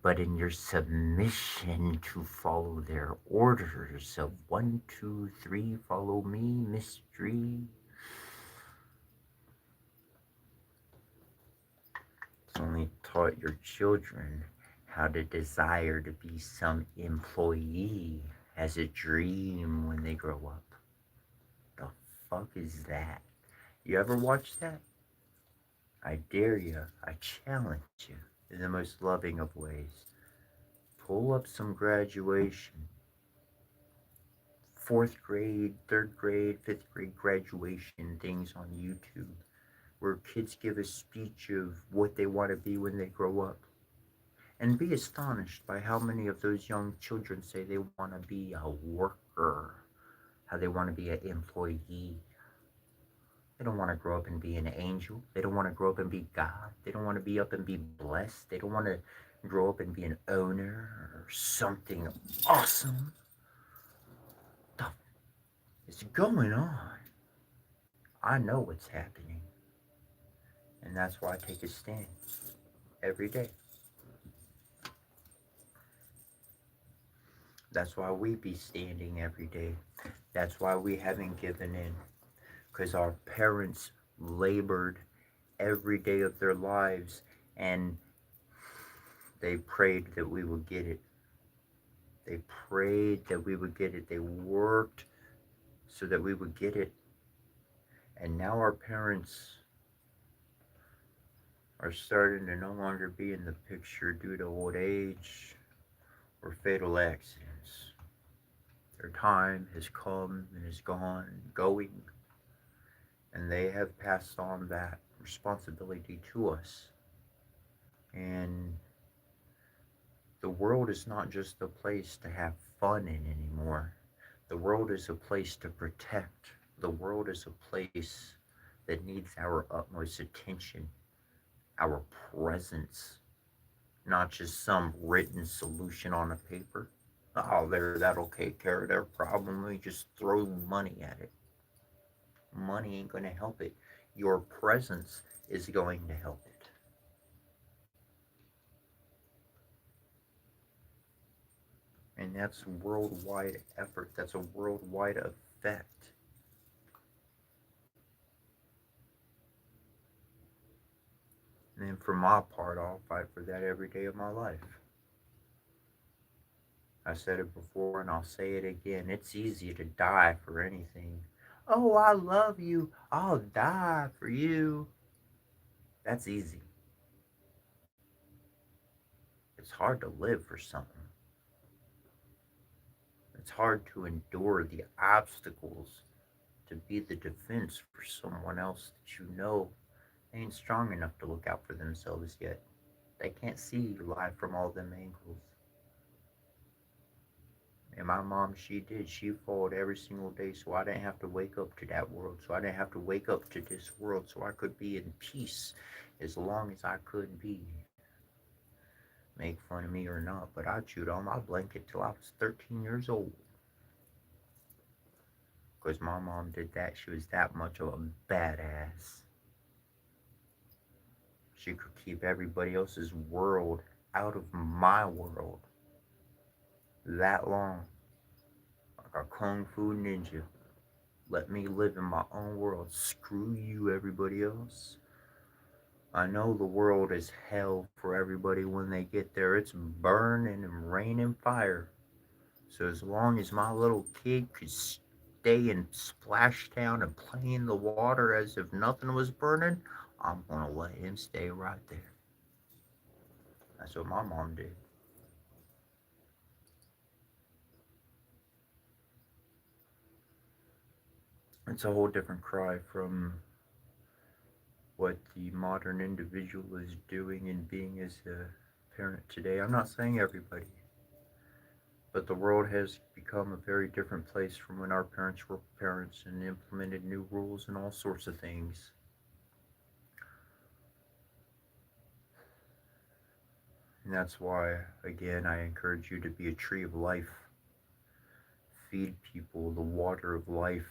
but in your submission to follow their orders of 1, 2, 3, follow me, mystery. It's only taught your children how to desire to be some employee as a dream when they grow up. The fuck is that? You ever watch that? I dare you, I challenge you in the most loving of ways. Pull up some graduation, 4th grade, 3rd grade, 5th grade graduation things on YouTube where kids give a speech of what they want to be when they grow up. And be astonished by how many of those young children say they want to be a worker, how they want to be an employee. They don't want to grow up and be an angel. They don't want to grow up and be God. They don't want to be up and be blessed. They don't want to grow up and be an owner or something awesome. It's going on. I know what's happening. And that's why I take a stand every day. That's why we be standing every day. That's why we haven't given in. Because our parents labored every day of their lives and they prayed that we would get it. They prayed that we would get it. They worked so that we would get it. And now our parents are starting to no longer be in the picture due to old age or fatal accidents. Their time has come and is gone and going, and they have passed on that responsibility to us. And the world is not just a place to have fun in anymore. The world is a place to protect. The world is a place that needs our utmost attention, our presence, not just some written solution on a paper. Oh, there, that'll take care of their problem. We just throw money at it. Money ain't going to help it. Your presence is going to help it. And that's worldwide effort. That's a worldwide effect. And for my part, I'll fight for that every day of my life. I said it before and I'll say it again. It's easy to die for anything. Oh, I love you. I'll die for you. That's easy. It's hard to live for something. It's hard to endure the obstacles to be the defense for someone else that you know ain't strong enough to look out for themselves yet. They can't see life from all them angles. And my mom, she did. She fought every single day so I didn't have to wake up to that world. So I didn't have to wake up to this world. So I could be in peace as long as I could be. Make fun of me or not, but I chewed on my blanket till I was 13 years old. Because my mom did that. She was that much of a badass. She could keep everybody else's world out of my world that long. Like a kung fu ninja. Let me live in my own world. Screw you, everybody else. I know the world is hell for everybody when they get there. It's burning and raining fire. So as long as my little kid could stay in Splashtown and play in the water as if nothing was burning, I'm gonna let him stay right there. That's what my mom did. It's a whole different cry from what the modern individual is doing and being as a parent today. I'm not saying everybody, but the world has become a very different place from when our parents were parents and implemented new rules and all sorts of things. And that's why, again, I encourage you to be a tree of life. Feed people the water of life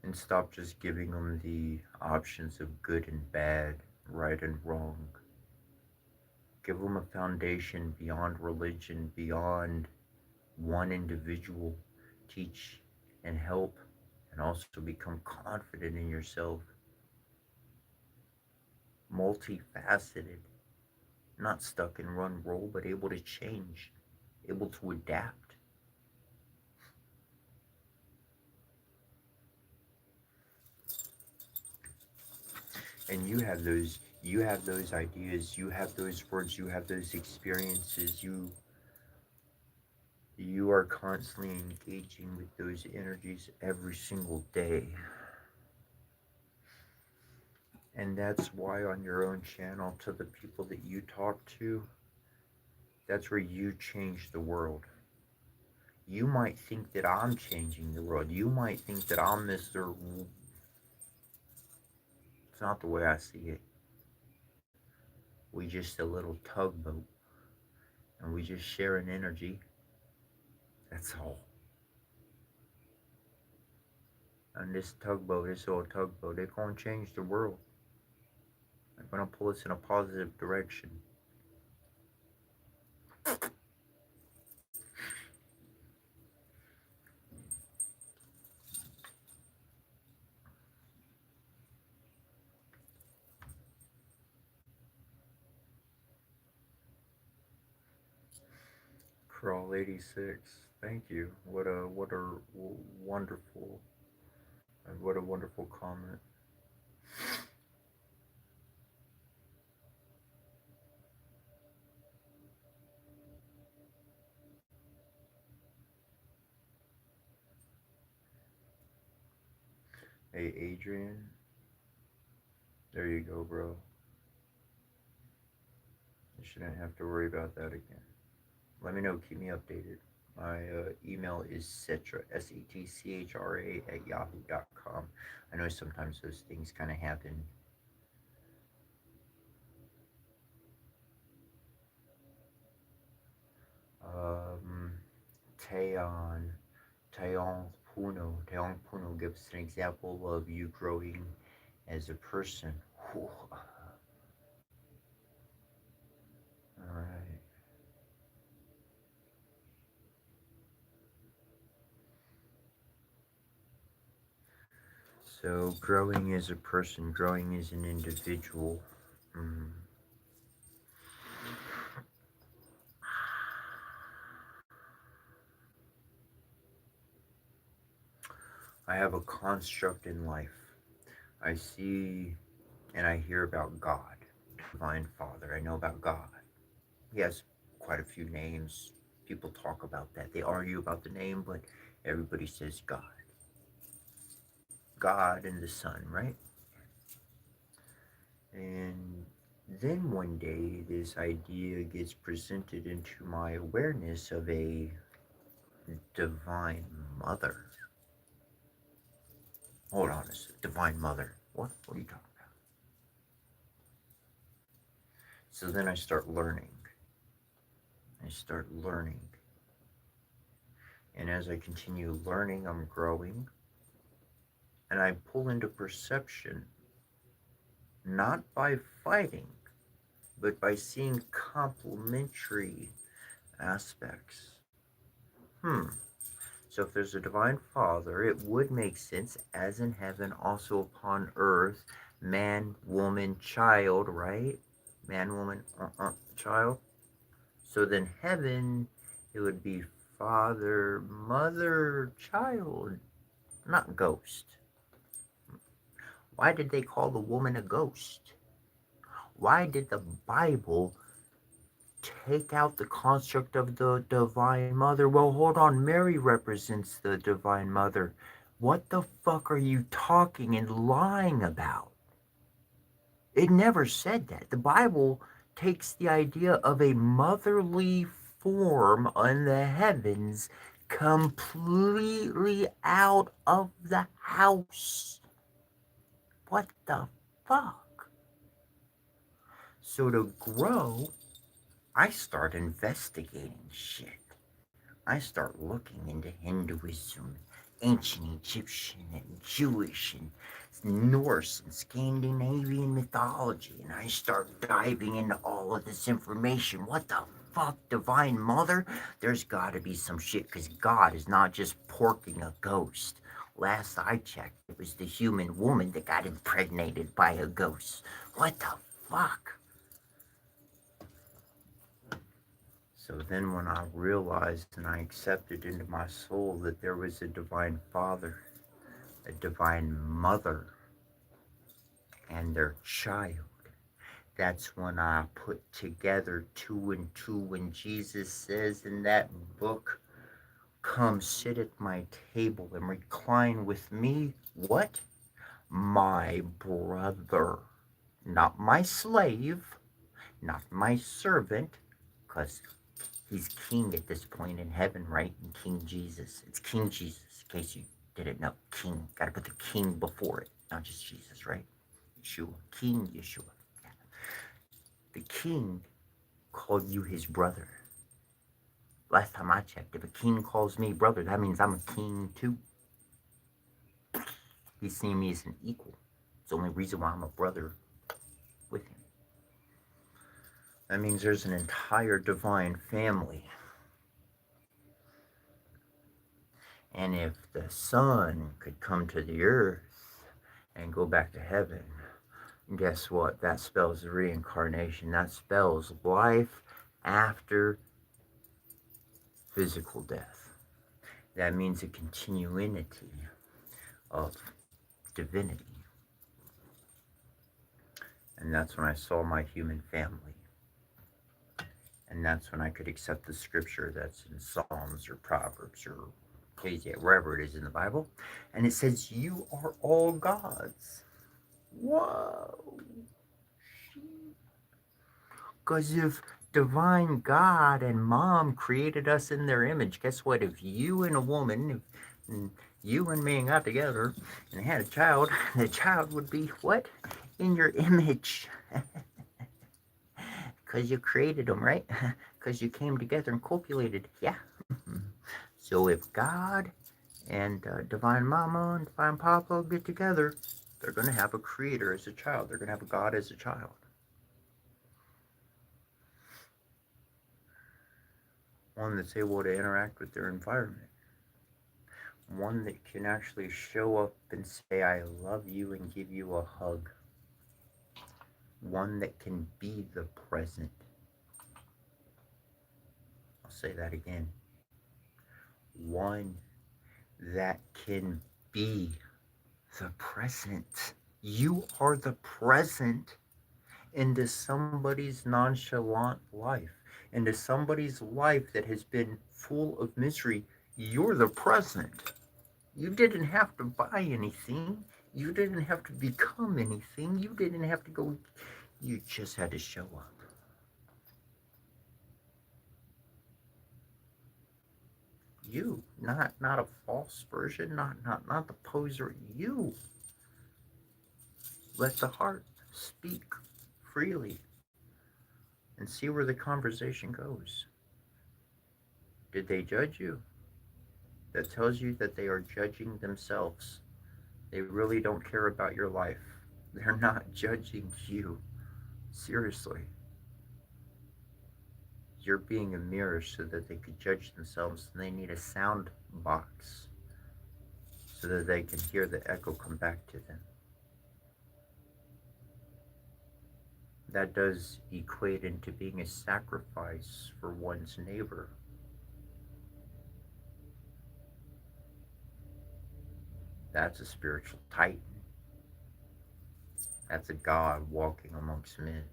and stop just giving them the options of good and bad, right and wrong. Give them a foundation beyond religion, beyond one individual. Teach and help and also become confident in yourself. Multifaceted, not stuck in one role, but able to change, able to adapt. And you have those ideas, you have those words, you have those experiences, you are constantly engaging with those energies every single day. And that's why on your own channel, to the people that you talk to, that's where you change the world. You might think that I'm changing the world. You might think that I'm Mr. It's not the way I see it. We just a little tugboat and we just share an energy. That's all. And this tugboat, this old tugboat, they're going to change the world. They're going to pull us in a positive direction. Crawl 86. Thank you. What a wonderful what a wonderful comment. Hey Adrian, there you go, bro. You shouldn't have to worry about that again. Let me know. Keep me updated. My email is Cetra, Setchra at yahoo.com. I know sometimes those things kind of happen. Um, Taeon, Taeong Puno gives an example of you growing as a person. Whew. All right. So growing as a person, growing as an individual. Mm. I have a construct in life. I see and I hear about God, Divine Father. I know about God. He has quite a few names. People talk about that. They argue about the name, but everybody says God. God and the Son, right? And then one day, this idea gets presented into my awareness of a Divine Mother. Hold on a second. Divine Mother. What? What are you talking about? So then I start learning. I start learning. And as I continue learning, I'm growing. And I pull into perception, not by fighting, but by seeing complementary aspects. So if there's a divine father, it would make sense, as in heaven, also upon earth, man, woman, child, right? Man, woman, child. So then heaven, it would be father, mother, child, not ghost. Why did they call the woman a ghost? Why did the Bible take out the construct of the Divine Mother? Well, hold on. Mary represents the Divine Mother. What the fuck are you talking and lying about? It never said that. The Bible takes the idea of a motherly form on the heavens completely out of the house. What the fuck? So to grow, I start investigating shit. I start looking into Hinduism, ancient Egyptian and Jewish and Norse and Scandinavian mythology, and I start diving into all of this information. What the fuck, Divine Mother? There's gotta be some shit, because God is not just porking a ghost. Last I checked, it was the human woman that got impregnated by a ghost. What the fuck? So then when I realized and I accepted into my soul that there was a divine father, a divine mother, and their child, that's when I put together two and two when Jesus says in that book, come sit at my table and recline with me. What? My brother. Not my slave, not my servant, because he's king at this point in heaven, right? And King Jesus. It's King Jesus, in case you didn't know. King. Got to put the king before it, not just Jesus, right? Yeshua. King Yeshua. Yeah. The king called you his brother. Last time I checked, if a king calls me brother, that means I'm a king too. He's seeing me as an equal. It's the only reason why I'm a brother with him. That means there's an entire divine family. And if the son could come to the earth and go back to heaven, guess what? That spells reincarnation. That spells life after physical death. That means a continuity of divinity. And that's when I saw my human family. And that's when I could accept the scripture that's in Psalms or Proverbs or wherever it is in the Bible. And it says, "You are all gods." Whoa. Because if divine God and mom created us in their image, guess what? If you and a woman, if you and me got together and had a child, the child would be what? In your image. Because you created them, right? Because you came together and copulated. Yeah. So if God and divine mama and divine papa get together, they're going to have a creator as a child. They're going to have a God as a child. One that's able to interact with their environment. One that can actually show up and say, "I love you," and give you a hug. One that can be the present. I'll say that again. One that can be the present. You are the present into somebody's nonchalant life, into somebody's life that has been full of misery. You're the present. You didn't have to buy anything. You didn't have to become anything. You didn't have to go. You just had to show up. You, not a false version, not the poser. You. Let the heart speak freely and see where the conversation goes. Did they judge you? That tells you that they are judging themselves. They really don't care about your life. They're not judging you. Seriously. You're being a mirror so that they could judge themselves, and they need a sound box so that they can hear the echo come back to them. That does equate into being a sacrifice for one's neighbor. That's a spiritual titan. That's a God walking amongst men.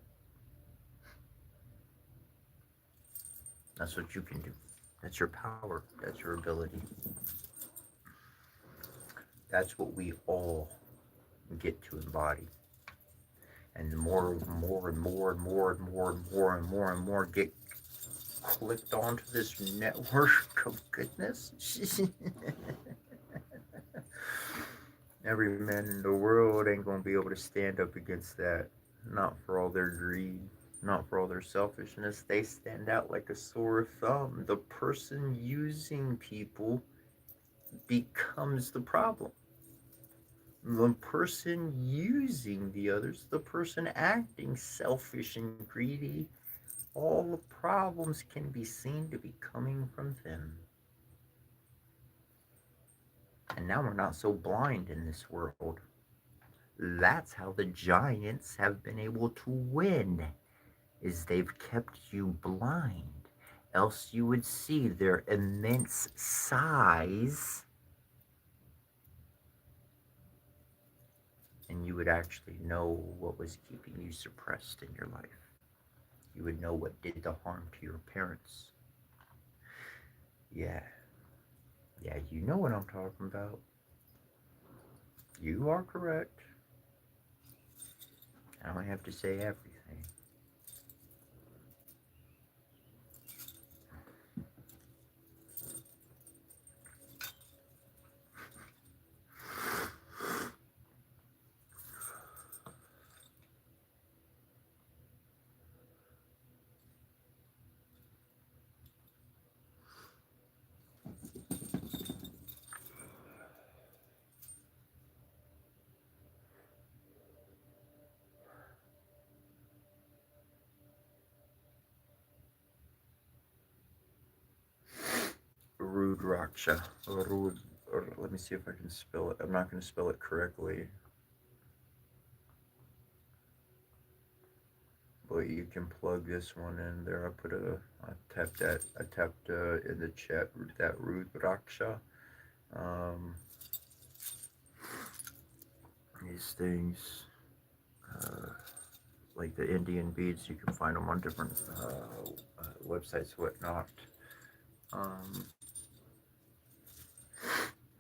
That's what you can do. That's your power. That's your ability. That's what we all get to embody. And the more and more and more and more and more and more and more and more get clicked onto this network of goodness. Every man in the world ain't gonna be able to stand up against that. Not for all their greed, not for all their selfishness. They stand out like a sore thumb. The person using people becomes the problem. The person using the others, the person acting selfish and greedy, all the problems can be seen to be coming from them. And now we're not so blind in this world. That's how the giants have been able to win, is they've kept you blind. Else you would see their immense size and you would actually know what was keeping you suppressed in your life. You would know what did the harm to your parents. Yeah, you know what I'm talking about. You are correct. I don't have to say everything. Or let me see if I can spell it. I'm not going to spell it correctly, but you can plug this one in there. I tapped in the chat that Rudraksha. Um, these things, uh, like the Indian beads, you can find them on different websites, whatnot. Um,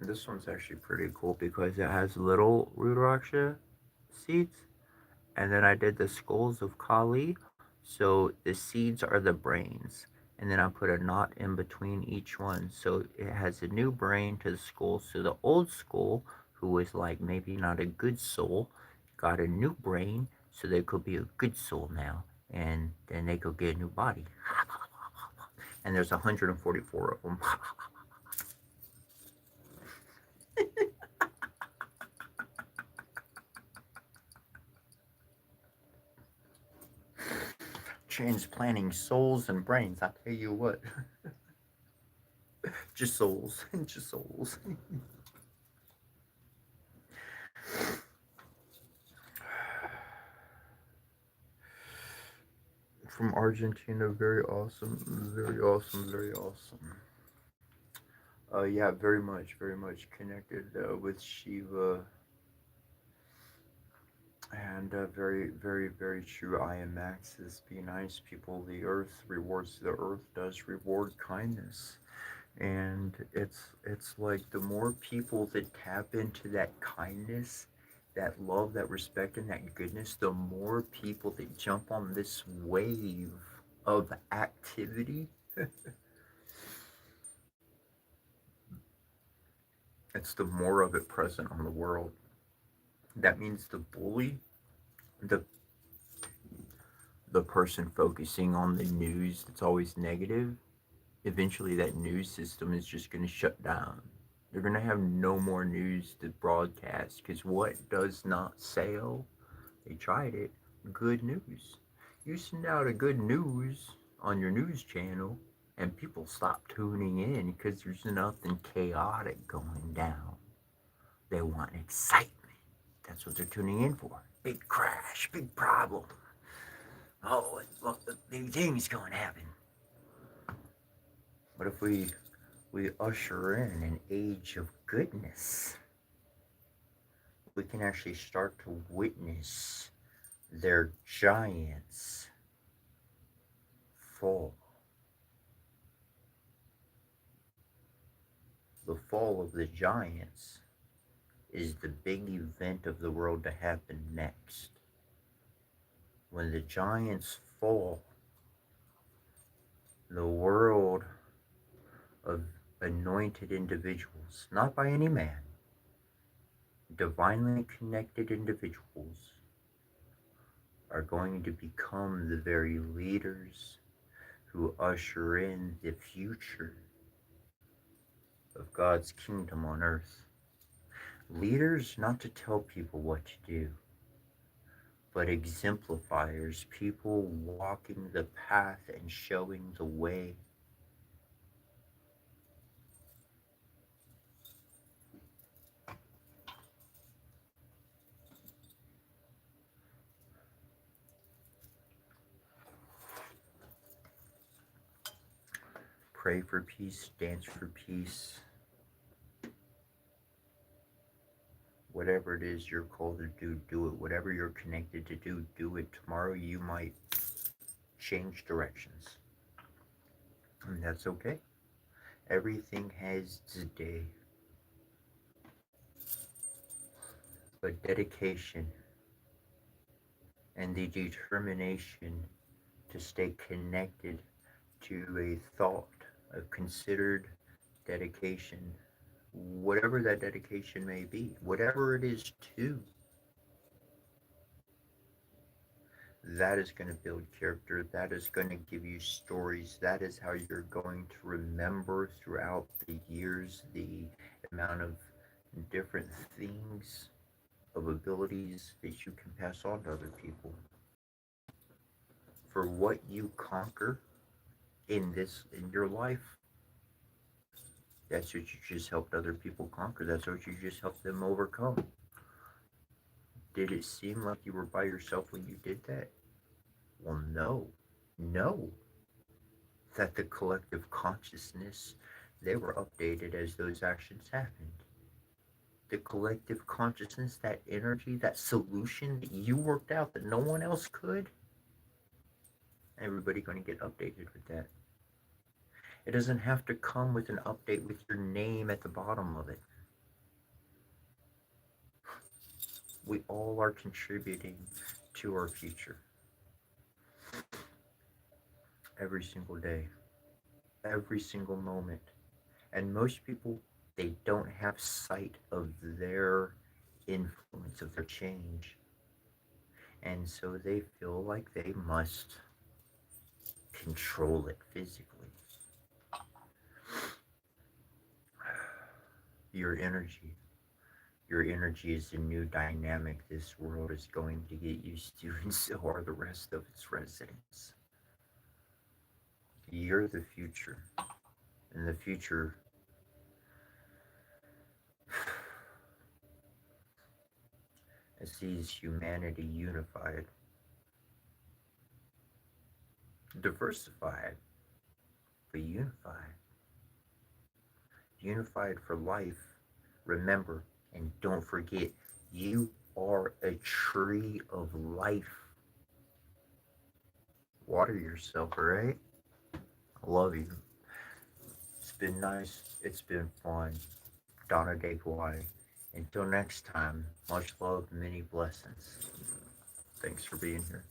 this one's actually pretty cool because it has little Rudraksha seeds, and then I did the skulls of Kali. So the seeds are the brains, and then I put a knot in between each one. So it has a new brain to the skull. So the old skull, who was like maybe not a good soul, got a new brain, so they could be a good soul now, and then they could get a new body. And there's 144 of them. Transplanting souls and brains. I tell you what, just souls, just souls. From Argentina, very awesome, very awesome, very awesome. Yeah, very much connected with Shiva, and very true. I am Maxis. Be nice, people. The earth rewards. The earth does reward kindness, and it's like the more people that tap into that kindness, that love, that respect, and that goodness, the more people that jump on this wave of activity. It's the more of it present on the world. That means the bully, the the person focusing on the news that's always negative, eventually that news system is just going to shut down. They're going to have no more news to broadcast because what does not sell? They tried it. Good news. You send out a good news on your news channel and people stop tuning in because there's nothing chaotic going down. They want excitement. That's what they're tuning in for. Big crash, big problem. Oh, look, big things going to happen. But if we usher in an age of goodness, we can actually start to witness their giants fall. The fall of the giants is the big event of the world to happen next. When the giants fall, the world of anointed individuals, not by any man, divinely connected individuals, are going to become the very leaders who usher in the future of God's kingdom on earth. Leaders not to tell people what to do, but exemplifiers, people walking the path and showing the way. Pray for peace, dance for peace. Whatever it is you're called to do, do it. Whatever you're connected to do, do it. Tomorrow you might change directions, and that's okay. Everything has its day, but dedication and the determination to stay connected to a thought, a considered dedication, whatever that dedication may be, whatever it is to, that is going to build character. That is going to give you stories. That is how you're going to remember throughout the years the amount of different things, of abilities that you can pass on to other people. For what you conquer in your life, That's what you just helped other people conquer. That's what you just helped them overcome. Did it seem like you were by yourself when you did that? Well, no. No. That the collective consciousness, they were updated as those actions happened. The collective consciousness, that energy, that solution that you worked out that no one else could, everybody going to get updated with that. It doesn't have to come with an update with your name at the bottom of it. We all are contributing to our future every single day, every single moment. And most people, they don't have sight of their influence, of their change. And so they feel like they must control it physically. Your energy. Your energy is the new dynamic this world is going to get used to, and so are the rest of its residents. You're the future. And the future, it sees humanity unified, diversified, but unified. Unified for life. Remember, and don't forget, you are a tree of life. Water yourself, alright? I love you. It's been nice. It's been fun. Donna De Guai. Until next time, much love, many blessings. Thanks for being here.